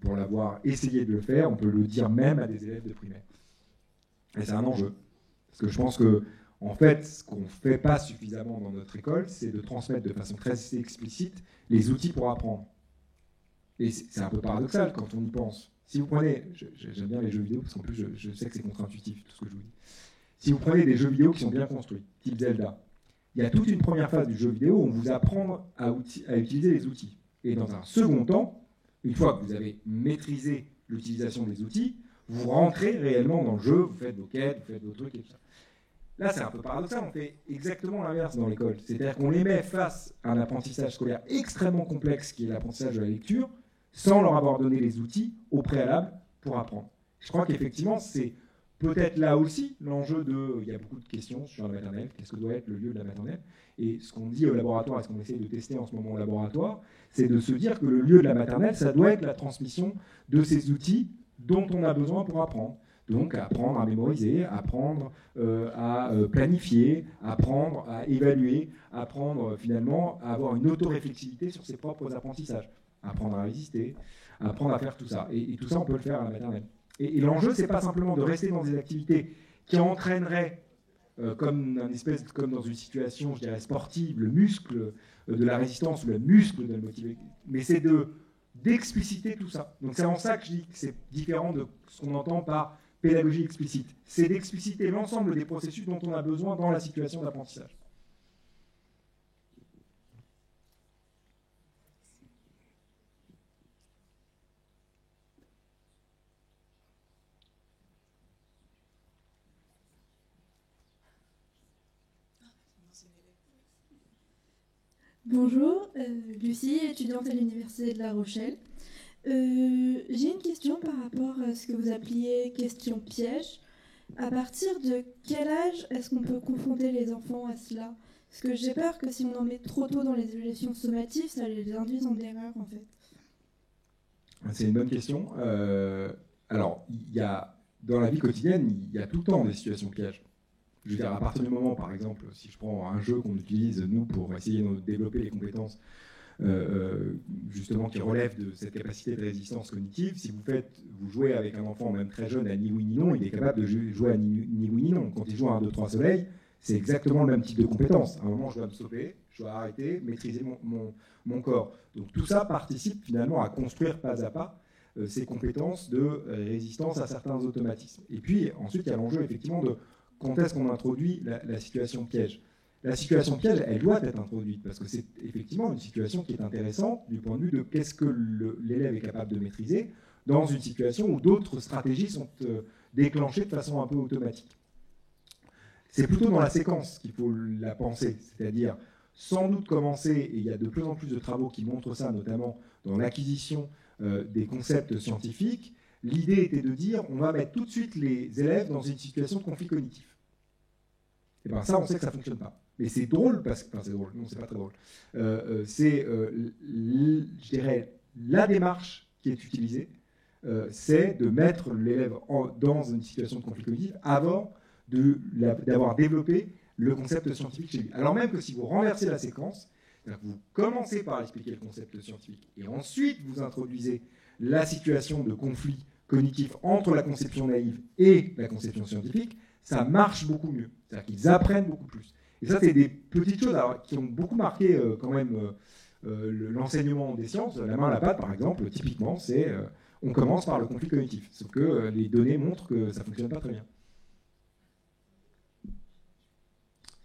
pour l'avoir essayé de le faire, on peut le dire même à des élèves de primaire. Et c'est un enjeu. Parce que je pense que, en fait, ce qu'on ne fait pas suffisamment dans notre école, c'est de transmettre de façon très explicite les outils pour apprendre. Et c'est un peu paradoxal quand on y pense. Si vous prenez, j'aime bien les jeux vidéo parce qu'en plus je sais que c'est contre-intuitif tout ce que je vous dis. Si vous prenez des jeux vidéo qui sont bien construits, type Zelda, il y a toute une première phase du jeu vidéo où on vous apprend à utiliser les outils. Et dans un second temps, une fois que vous avez maîtrisé l'utilisation des outils, vous rentrez réellement dans le jeu, vous faites vos quêtes, vous faites vos trucs et tout ça. Là, c'est un peu paradoxal, on fait exactement l'inverse dans l'école. C'est-à-dire qu'on les met face à un apprentissage scolaire extrêmement complexe qui est l'apprentissage de la lecture, sans leur avoir donné les outils au préalable pour apprendre. Je crois qu'effectivement, c'est peut-être là aussi l'enjeu de... Il y a beaucoup de questions sur la maternelle, qu'est-ce que doit être le lieu de la maternelle? Et ce qu'on dit au laboratoire, et ce qu'on essaie de tester en ce moment au laboratoire, c'est de se dire que le lieu de la maternelle, ça doit être la transmission de ces outils dont on a besoin pour apprendre. Donc apprendre à mémoriser, apprendre à planifier, apprendre à évaluer, apprendre finalement à avoir une autoréflexivité sur ses propres apprentissages. Apprendre à résister, apprendre à faire tout ça. Et tout ça, on peut le faire à la maternelle. Et l'enjeu, c'est pas simplement de rester dans des activités qui entraîneraient, comme dans une situation, je dirais, sportive, le muscle de la résistance ou le muscle de la motivation, mais c'est d'expliciter tout ça. Donc c'est en ça que je dis que c'est différent de ce qu'on entend par pédagogie explicite. C'est d'expliciter l'ensemble des processus dont on a besoin dans la situation d'apprentissage. Bonjour, Lucie, étudiante à l'Université de La Rochelle. J'ai une question par rapport à ce que vous appeliez question piège. À partir de quel âge est-ce qu'on peut confronter les enfants à cela? Parce que j'ai peur que si on en met trop tôt dans les évaluations sommatives, ça les induise en erreur en fait. C'est une bonne question. Alors, dans la vie quotidienne, il y a tout le temps des situations pièges. Je veux dire, à partir du moment, par exemple, si je prends un jeu qu'on utilise, nous, pour essayer de développer les compétences justement qui relèvent de cette capacité de résistance cognitive, si vous jouez avec un enfant, même très jeune, à ni oui ni non, il est capable de jouer à ni oui ni non. Quand il joue à 1, 2, 3 soleil, c'est exactement le même type de compétence. À un moment, je dois me stopper, je dois arrêter, maîtriser mon corps. Donc tout ça participe finalement à construire pas à pas ces compétences de résistance à certains automatismes. Et puis ensuite, il y a l'enjeu effectivement de quand est-ce qu'on introduit la situation piège. La situation piège, elle doit être introduite, parce que c'est effectivement une situation qui est intéressante du point de vue de qu'est-ce que l'élève est capable de maîtriser dans une situation où d'autres stratégies sont déclenchées de façon un peu automatique. C'est plutôt dans la séquence qu'il faut la penser, c'est-à-dire sans doute commencer, et il y a de plus en plus de travaux qui montrent ça, notamment dans l'acquisition des concepts scientifiques. L'idée était de dire, on va mettre tout de suite les élèves dans une situation de conflit cognitif. Et bien ça, on sait que ça ne fonctionne pas. Mais c'est drôle, parce que... Enfin, c'est drôle, non, c'est pas très drôle. Je dirais, la démarche qui est utilisée, c'est de mettre l'élève dans une situation de conflit cognitif avant d'avoir développé le concept scientifique chez lui. Alors même que si vous renversez la séquence, vous commencez par expliquer le concept scientifique et ensuite vous introduisez la situation de conflit cognitif entre la conception naïve et la conception scientifique, ça marche beaucoup mieux. C'est-à-dire qu'ils apprennent beaucoup plus. Et ça, c'est des petites choses qui ont beaucoup marqué quand même l'enseignement des sciences. La main à la pâte, par exemple, typiquement, c'est on commence par le conflit cognitif. Sauf que les données montrent que ça ne fonctionne pas très bien.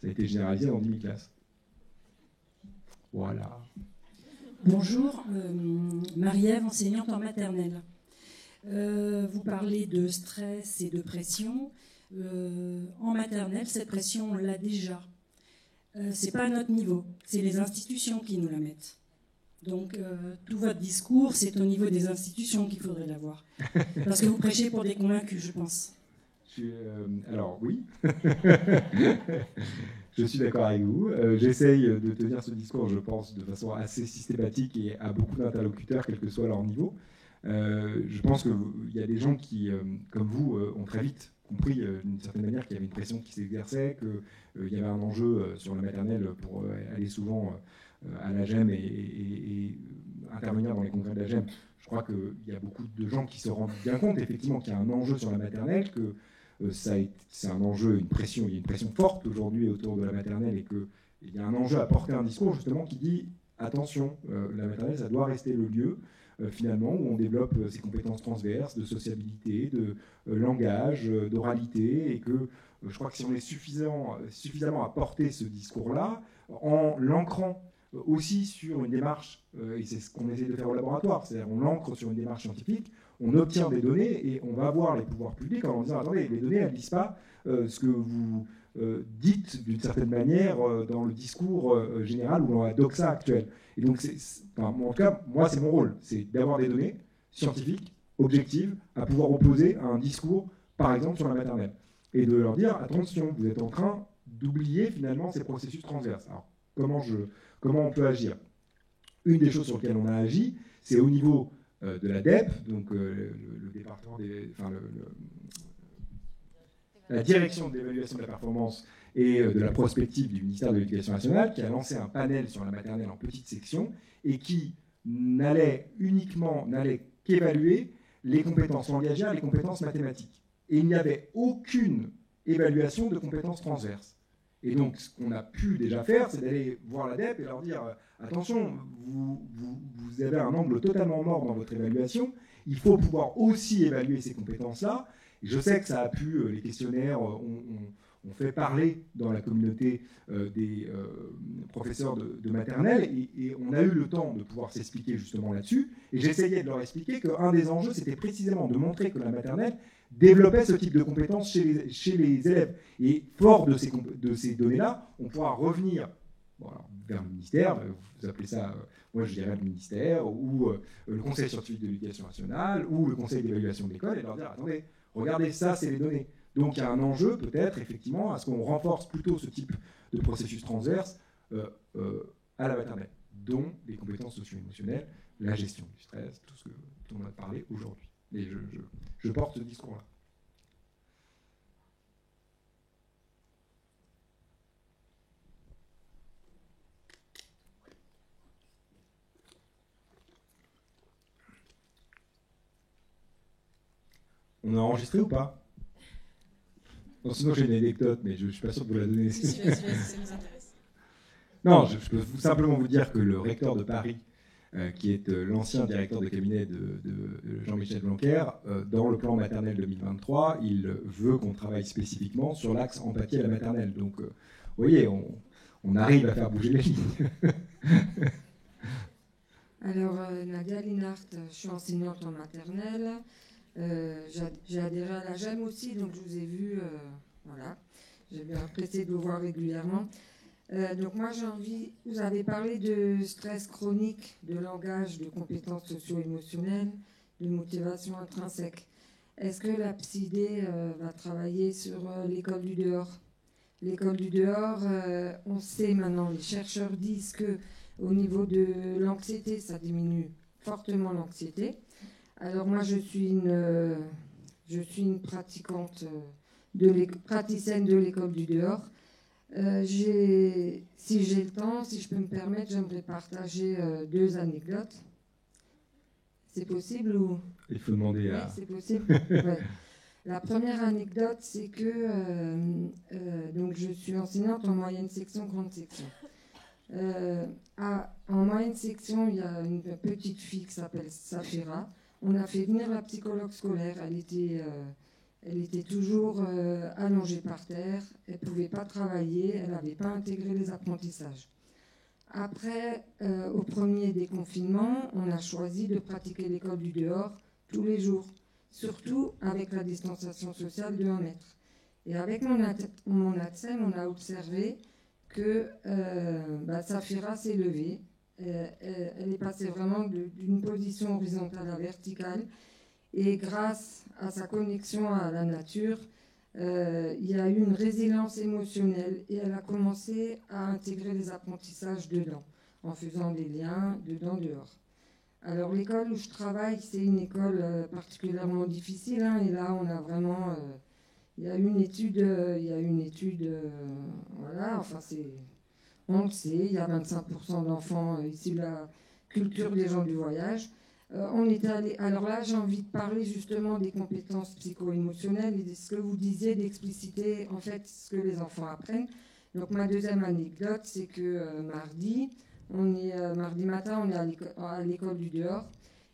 Ça a été généralisé dans 10 000 classes. Voilà. Bonjour, Marie-Ève, enseignante en maternelle. Vous parlez de stress et de pression. En maternelle, cette pression, on l'a déjà. C'est pas à notre niveau, c'est les institutions qui nous la mettent. Donc, tout votre discours, c'est au niveau des institutions qu'il faudrait l'avoir. Parce que vous prêchez pour des convaincus, je pense. Alors, oui. Je suis d'accord avec vous. J'essaye de tenir ce discours, je pense, de façon assez systématique et à beaucoup d'interlocuteurs, quel que soit leur niveau. Je pense qu'il y a des gens qui, comme vous, ont très vite compris d'une certaine manière qu'il y avait une pression qui s'exerçait, qu'il y avait un enjeu sur la maternelle pour aller souvent à l'AGEM et intervenir dans les congrès de l'AGEM. Je crois qu'il y a beaucoup de gens qui se rendent bien compte effectivement qu'il y a un enjeu sur la maternelle, que c'est un enjeu, une pression, il y a une pression forte aujourd'hui autour de la maternelle et qu'il y a un enjeu à porter un discours justement qui dit attention, la maternelle ça doit rester le lieu finalement où on développe ses compétences transverses de sociabilité, de langage, d'oralité et que je crois que si on est suffisamment à porter ce discours-là en l'ancrant aussi sur une démarche, et c'est ce qu'on essaie de faire au laboratoire, c'est-à-dire on l'ancre sur une démarche scientifique, on obtient des données et on va voir les pouvoirs publics en disant attendez, les données elles ne disent pas ce que vous dites d'une certaine manière dans le discours général ou dans la doxa actuelle. Et donc, en tout cas, moi c'est mon rôle, c'est d'avoir des données scientifiques, objectives, à pouvoir opposer à un discours, par exemple sur la maternelle, et de leur dire attention, vous êtes en train d'oublier finalement ces processus transverses. Alors, comment on peut agir? Une des choses sur lesquelles on a agi, c'est au niveau de la DEP, donc le département la direction de l'évaluation de la performance et de la prospective du ministère de l'Éducation nationale, qui a lancé un panel sur la maternelle en petites sections et qui n'allait qu'évaluer les compétences langagières et les compétences mathématiques. Et il n'y avait aucune évaluation de compétences transverses. Et donc, ce qu'on a pu déjà faire, c'est d'aller voir la DEP et leur dire attention, vous avez un angle totalement mort dans votre évaluation, il faut pouvoir aussi évaluer ces compétences-là. Et je sais que ça a pu, les questionnaires ont fait parler dans la communauté des professeurs de maternelle, et on a eu le temps de pouvoir s'expliquer justement là-dessus. Et j'essayais de leur expliquer qu'un des enjeux, c'était précisément de montrer que la maternelle développait ce type de compétences chez les élèves. Et fort de ces données-là, on pourra revenir vers le ministère, vous appelez ça, moi je dirais le ministère, ou le Conseil scientifique de l'éducation nationale, ou le Conseil d'évaluation de l'école, et leur dire, attendez, regardez, ça c'est les données. Donc il y a un enjeu peut-être effectivement à ce qu'on renforce plutôt ce type de processus transverse à la maternelle, dont les compétences socio-émotionnelles, la gestion du stress, tout ce dont on a parlé aujourd'hui. Et je porte ce discours-là. On a enregistré ou pas? Non, sinon j'ai une anecdote, mais je ne suis pas sûr de vous la donner. Ça nous intéresse. Non, je peux simplement vous dire que le recteur de Paris, qui est l'ancien directeur de cabinet de Jean-Michel Blanquer, dans le plan maternel 2023, il veut qu'on travaille spécifiquement sur l'axe empathie à la maternelle. Donc, vous voyez, on arrive à faire bouger les lignes. Alors, Nadia Linhart, je suis enseignante en maternelle. J'ai adhéré à la GEM aussi, donc je vous ai vu. Voilà. J'ai bien apprécié de vous voir régulièrement. Donc moi j'ai envie, vous avez parlé de stress chronique, de langage, de compétences socio-émotionnelles, de motivation intrinsèque. Est-ce que la PsyD va travailler sur l'école du dehors? L'école du dehors, on sait maintenant, les chercheurs disent que au niveau de l'anxiété, ça diminue fortement l'anxiété. Alors moi je suis une pratiquante, praticienne de l'école du dehors. Si j'ai le temps, si je peux me permettre, j'aimerais partager 2 anecdotes. C'est possible ou... Il faut demander à... Oui, c'est possible. Ouais. La première anecdote, c'est que donc je suis enseignante en moyenne section, grande section. En moyenne section, il y a une petite fille qui s'appelle Safira. On a fait venir la psychologue scolaire. Elle était toujours allongée par terre. Elle ne pouvait pas travailler. Elle n'avait pas intégré les apprentissages. Après, au premier déconfinement, on a choisi de pratiquer l'école du dehors tous les jours, surtout avec la distanciation sociale de 1 mètre. Et avec mon ATSEM, on a observé que Safira s'est levée. Elle est passée vraiment d'une position horizontale à verticale. Et grâce à sa connexion à la nature, il y a eu une résilience émotionnelle et elle a commencé à intégrer les apprentissages dedans, en faisant des liens dedans-dehors. Alors l'école où je travaille, c'est une école particulièrement difficile, hein, et là on a vraiment... il y a une étude, voilà, enfin on le sait, il y a 25% d'enfants issus de la culture des gens du voyage. On est allé, alors là, j'ai envie de parler justement des compétences psycho-émotionnelles et de ce que vous disiez, d'expliciter en fait ce que les enfants apprennent. Donc ma deuxième anecdote, c'est que mardi matin, on est à l'école du dehors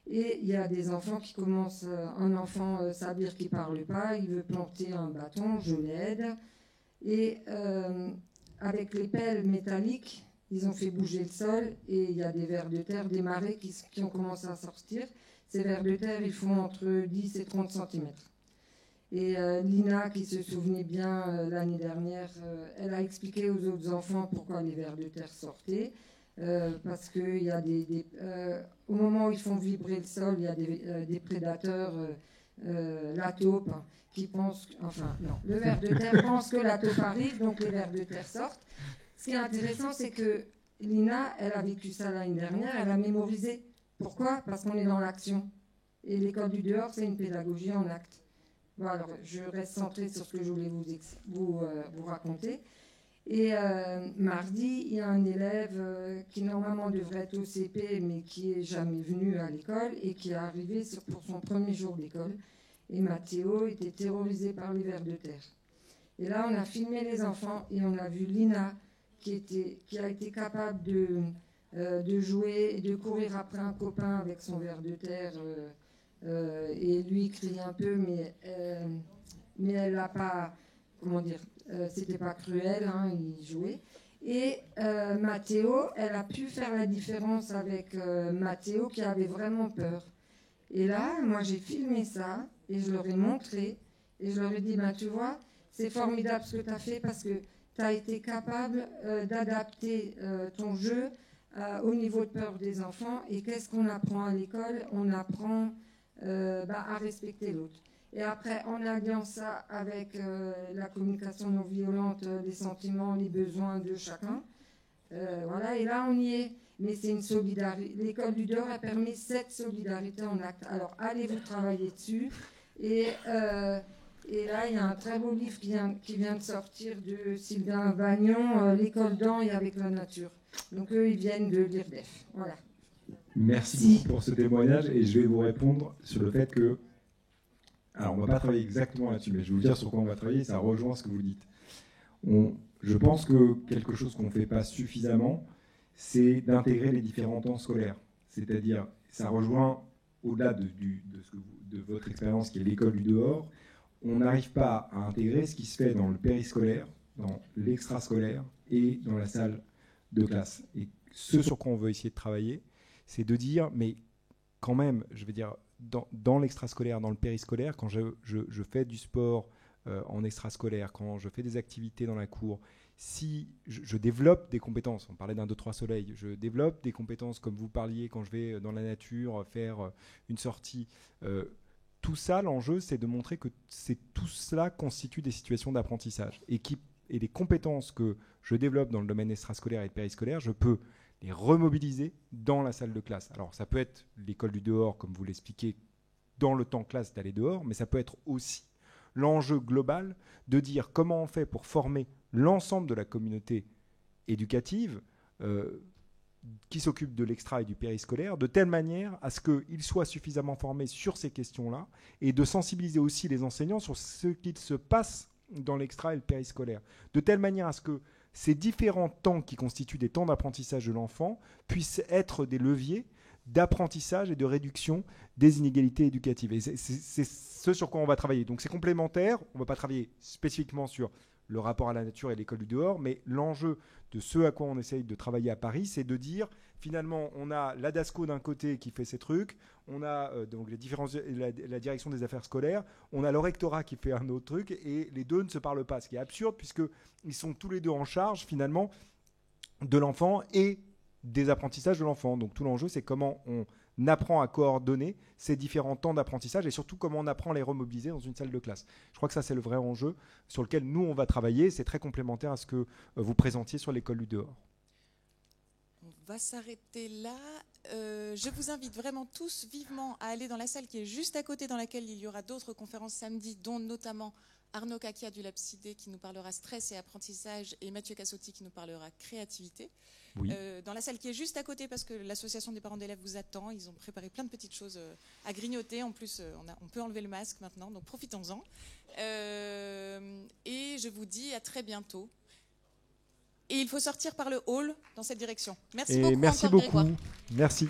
et il y a des enfants qui commencent, un enfant Sabir qui ne parle pas, il veut planter un bâton, je l'aide et avec les pelles métalliques, ils ont fait bouger le sol et il y a des vers de terre, des marées qui ont commencé à sortir. Ces vers de terre, ils font entre 10 et 30 cm. Et Lina, qui se souvenait bien l'année dernière, elle a expliqué aux autres enfants pourquoi les vers de terre sortaient. Parce qu'il y a au moment où ils font vibrer le sol, il y a des prédateurs, la taupe, qui pensent... Enfin, non, le ver de terre pense que la taupe arrive, donc les vers de terre sortent. Ce qui est intéressant, c'est que Lina, elle a vécu ça l'année dernière, elle a mémorisé. Pourquoi? Parce qu'on est dans l'action. Et l'école du dehors, c'est une pédagogie en acte. Bon, alors, je reste centrée sur ce que je voulais vous raconter. Et mardi, il y a un élève qui normalement devrait être au CP, mais qui n'est jamais venu à l'école et qui est arrivé pour son premier jour d'école. Et Mathéo était terrorisé par les vers de terre. Et là, on a filmé les enfants et on a vu Lina qui a été capable de jouer et de courir après un copain avec son ver de terre. Et lui criait un peu, mais elle n'a pas... Comment dire, c'était pas cruel, hein, il jouait. Et Mathéo, elle a pu faire la différence avec Mathéo qui avait vraiment peur. Et là, moi j'ai filmé ça et je leur ai montré et je leur ai dit, ben, tu vois, c'est formidable ce que tu as fait parce que tu as été capable d'adapter ton jeu au niveau de peur des enfants. Et qu'est-ce qu'on apprend à l'école? On apprend à respecter l'autre. Et après, en alliant ça avec la communication non violente, les sentiments, les besoins de chacun, voilà, et là on y est. Mais c'est une solidarité. L'école du dehors a permis cette solidarité en acte. Alors allez-vous travailler dessus. Et là, il y a un très beau livre qui vient de sortir de Sylvain Vagnon, L'école dans et avec la nature. Donc eux, ils viennent de l'IRDEF. Voilà. Merci beaucoup pour ce témoignage et je vais vous répondre sur le fait que... Alors, on ne va pas travailler exactement là-dessus, mais je vais vous dire sur quoi on va travailler, ça rejoint ce que vous dites. Je pense que quelque chose qu'on ne fait pas suffisamment, c'est d'intégrer les différents temps scolaires. C'est-à-dire, ça rejoint au-delà de votre expérience qui est l'école du dehors, on n'arrive pas à intégrer ce qui se fait dans le périscolaire, dans l'extrascolaire et dans la salle de classe. Et ce sur quoi on veut essayer de travailler, c'est de dire, mais quand même, je veux dire, dans l'extrascolaire, dans le périscolaire, quand je fais du sport en extrascolaire, quand je fais des activités dans la cour, si je développe des compétences, on parlait d'un 2-3 soleil, je développe des compétences comme vous parliez quand je vais dans la nature faire une sortie, tout ça, l'enjeu, c'est de montrer que tout cela constitue des situations d'apprentissage et les compétences que je développe dans le domaine extrascolaire et périscolaire, je peux les remobiliser dans la salle de classe. Alors ça peut être l'école du dehors, comme vous l'expliquez, dans le temps classe d'aller dehors, mais ça peut être aussi l'enjeu global de dire comment on fait pour former l'ensemble de la communauté éducative qui s'occupe de l'extra et du périscolaire, de telle manière à ce qu'ils soient suffisamment formés sur ces questions-là et de sensibiliser aussi les enseignants sur ce qu'il se passe dans l'extra et le périscolaire, de telle manière à ce que ces différents temps qui constituent des temps d'apprentissage de l'enfant puissent être des leviers d'apprentissage et de réduction des inégalités éducatives. Et c'est ce sur quoi on va travailler. Donc c'est complémentaire, on ne va pas travailler spécifiquement sur le rapport à la nature et l'école du dehors, mais l'enjeu de ce à quoi on essaye de travailler à Paris, c'est de dire, finalement, on a la DASCO d'un côté qui fait ces trucs, on a donc la direction des affaires scolaires, on a le rectorat qui fait un autre truc, et les deux ne se parlent pas, ce qui est absurde, puisqu'ils sont tous les deux en charge, finalement, de l'enfant et des apprentissages de l'enfant. Donc tout l'enjeu, c'est comment on apprend à coordonner ces différents temps d'apprentissage et surtout comment on apprend à les remobiliser dans une salle de classe. Je crois que ça, c'est le vrai enjeu sur lequel nous, on va travailler. C'est très complémentaire à ce que vous présentiez sur l'école du dehors. On va s'arrêter là. Je vous invite vraiment tous vivement à aller dans la salle qui est juste à côté, dans laquelle il y aura d'autres conférences samedi, dont notamment Arnaud Kakia du Labsidé qui nous parlera stress et apprentissage et Mathieu Cassotti qui nous parlera créativité. Oui. Dans la salle qui est juste à côté, parce que l'association des parents d'élèves vous attend. Ils ont préparé plein de petites choses à grignoter. En plus, on peut enlever le masque maintenant, donc profitons-en. Et je vous dis à très bientôt. Et il faut sortir par le hall dans cette direction. Merci beaucoup. Merci encore, beaucoup. Grégoire. Merci.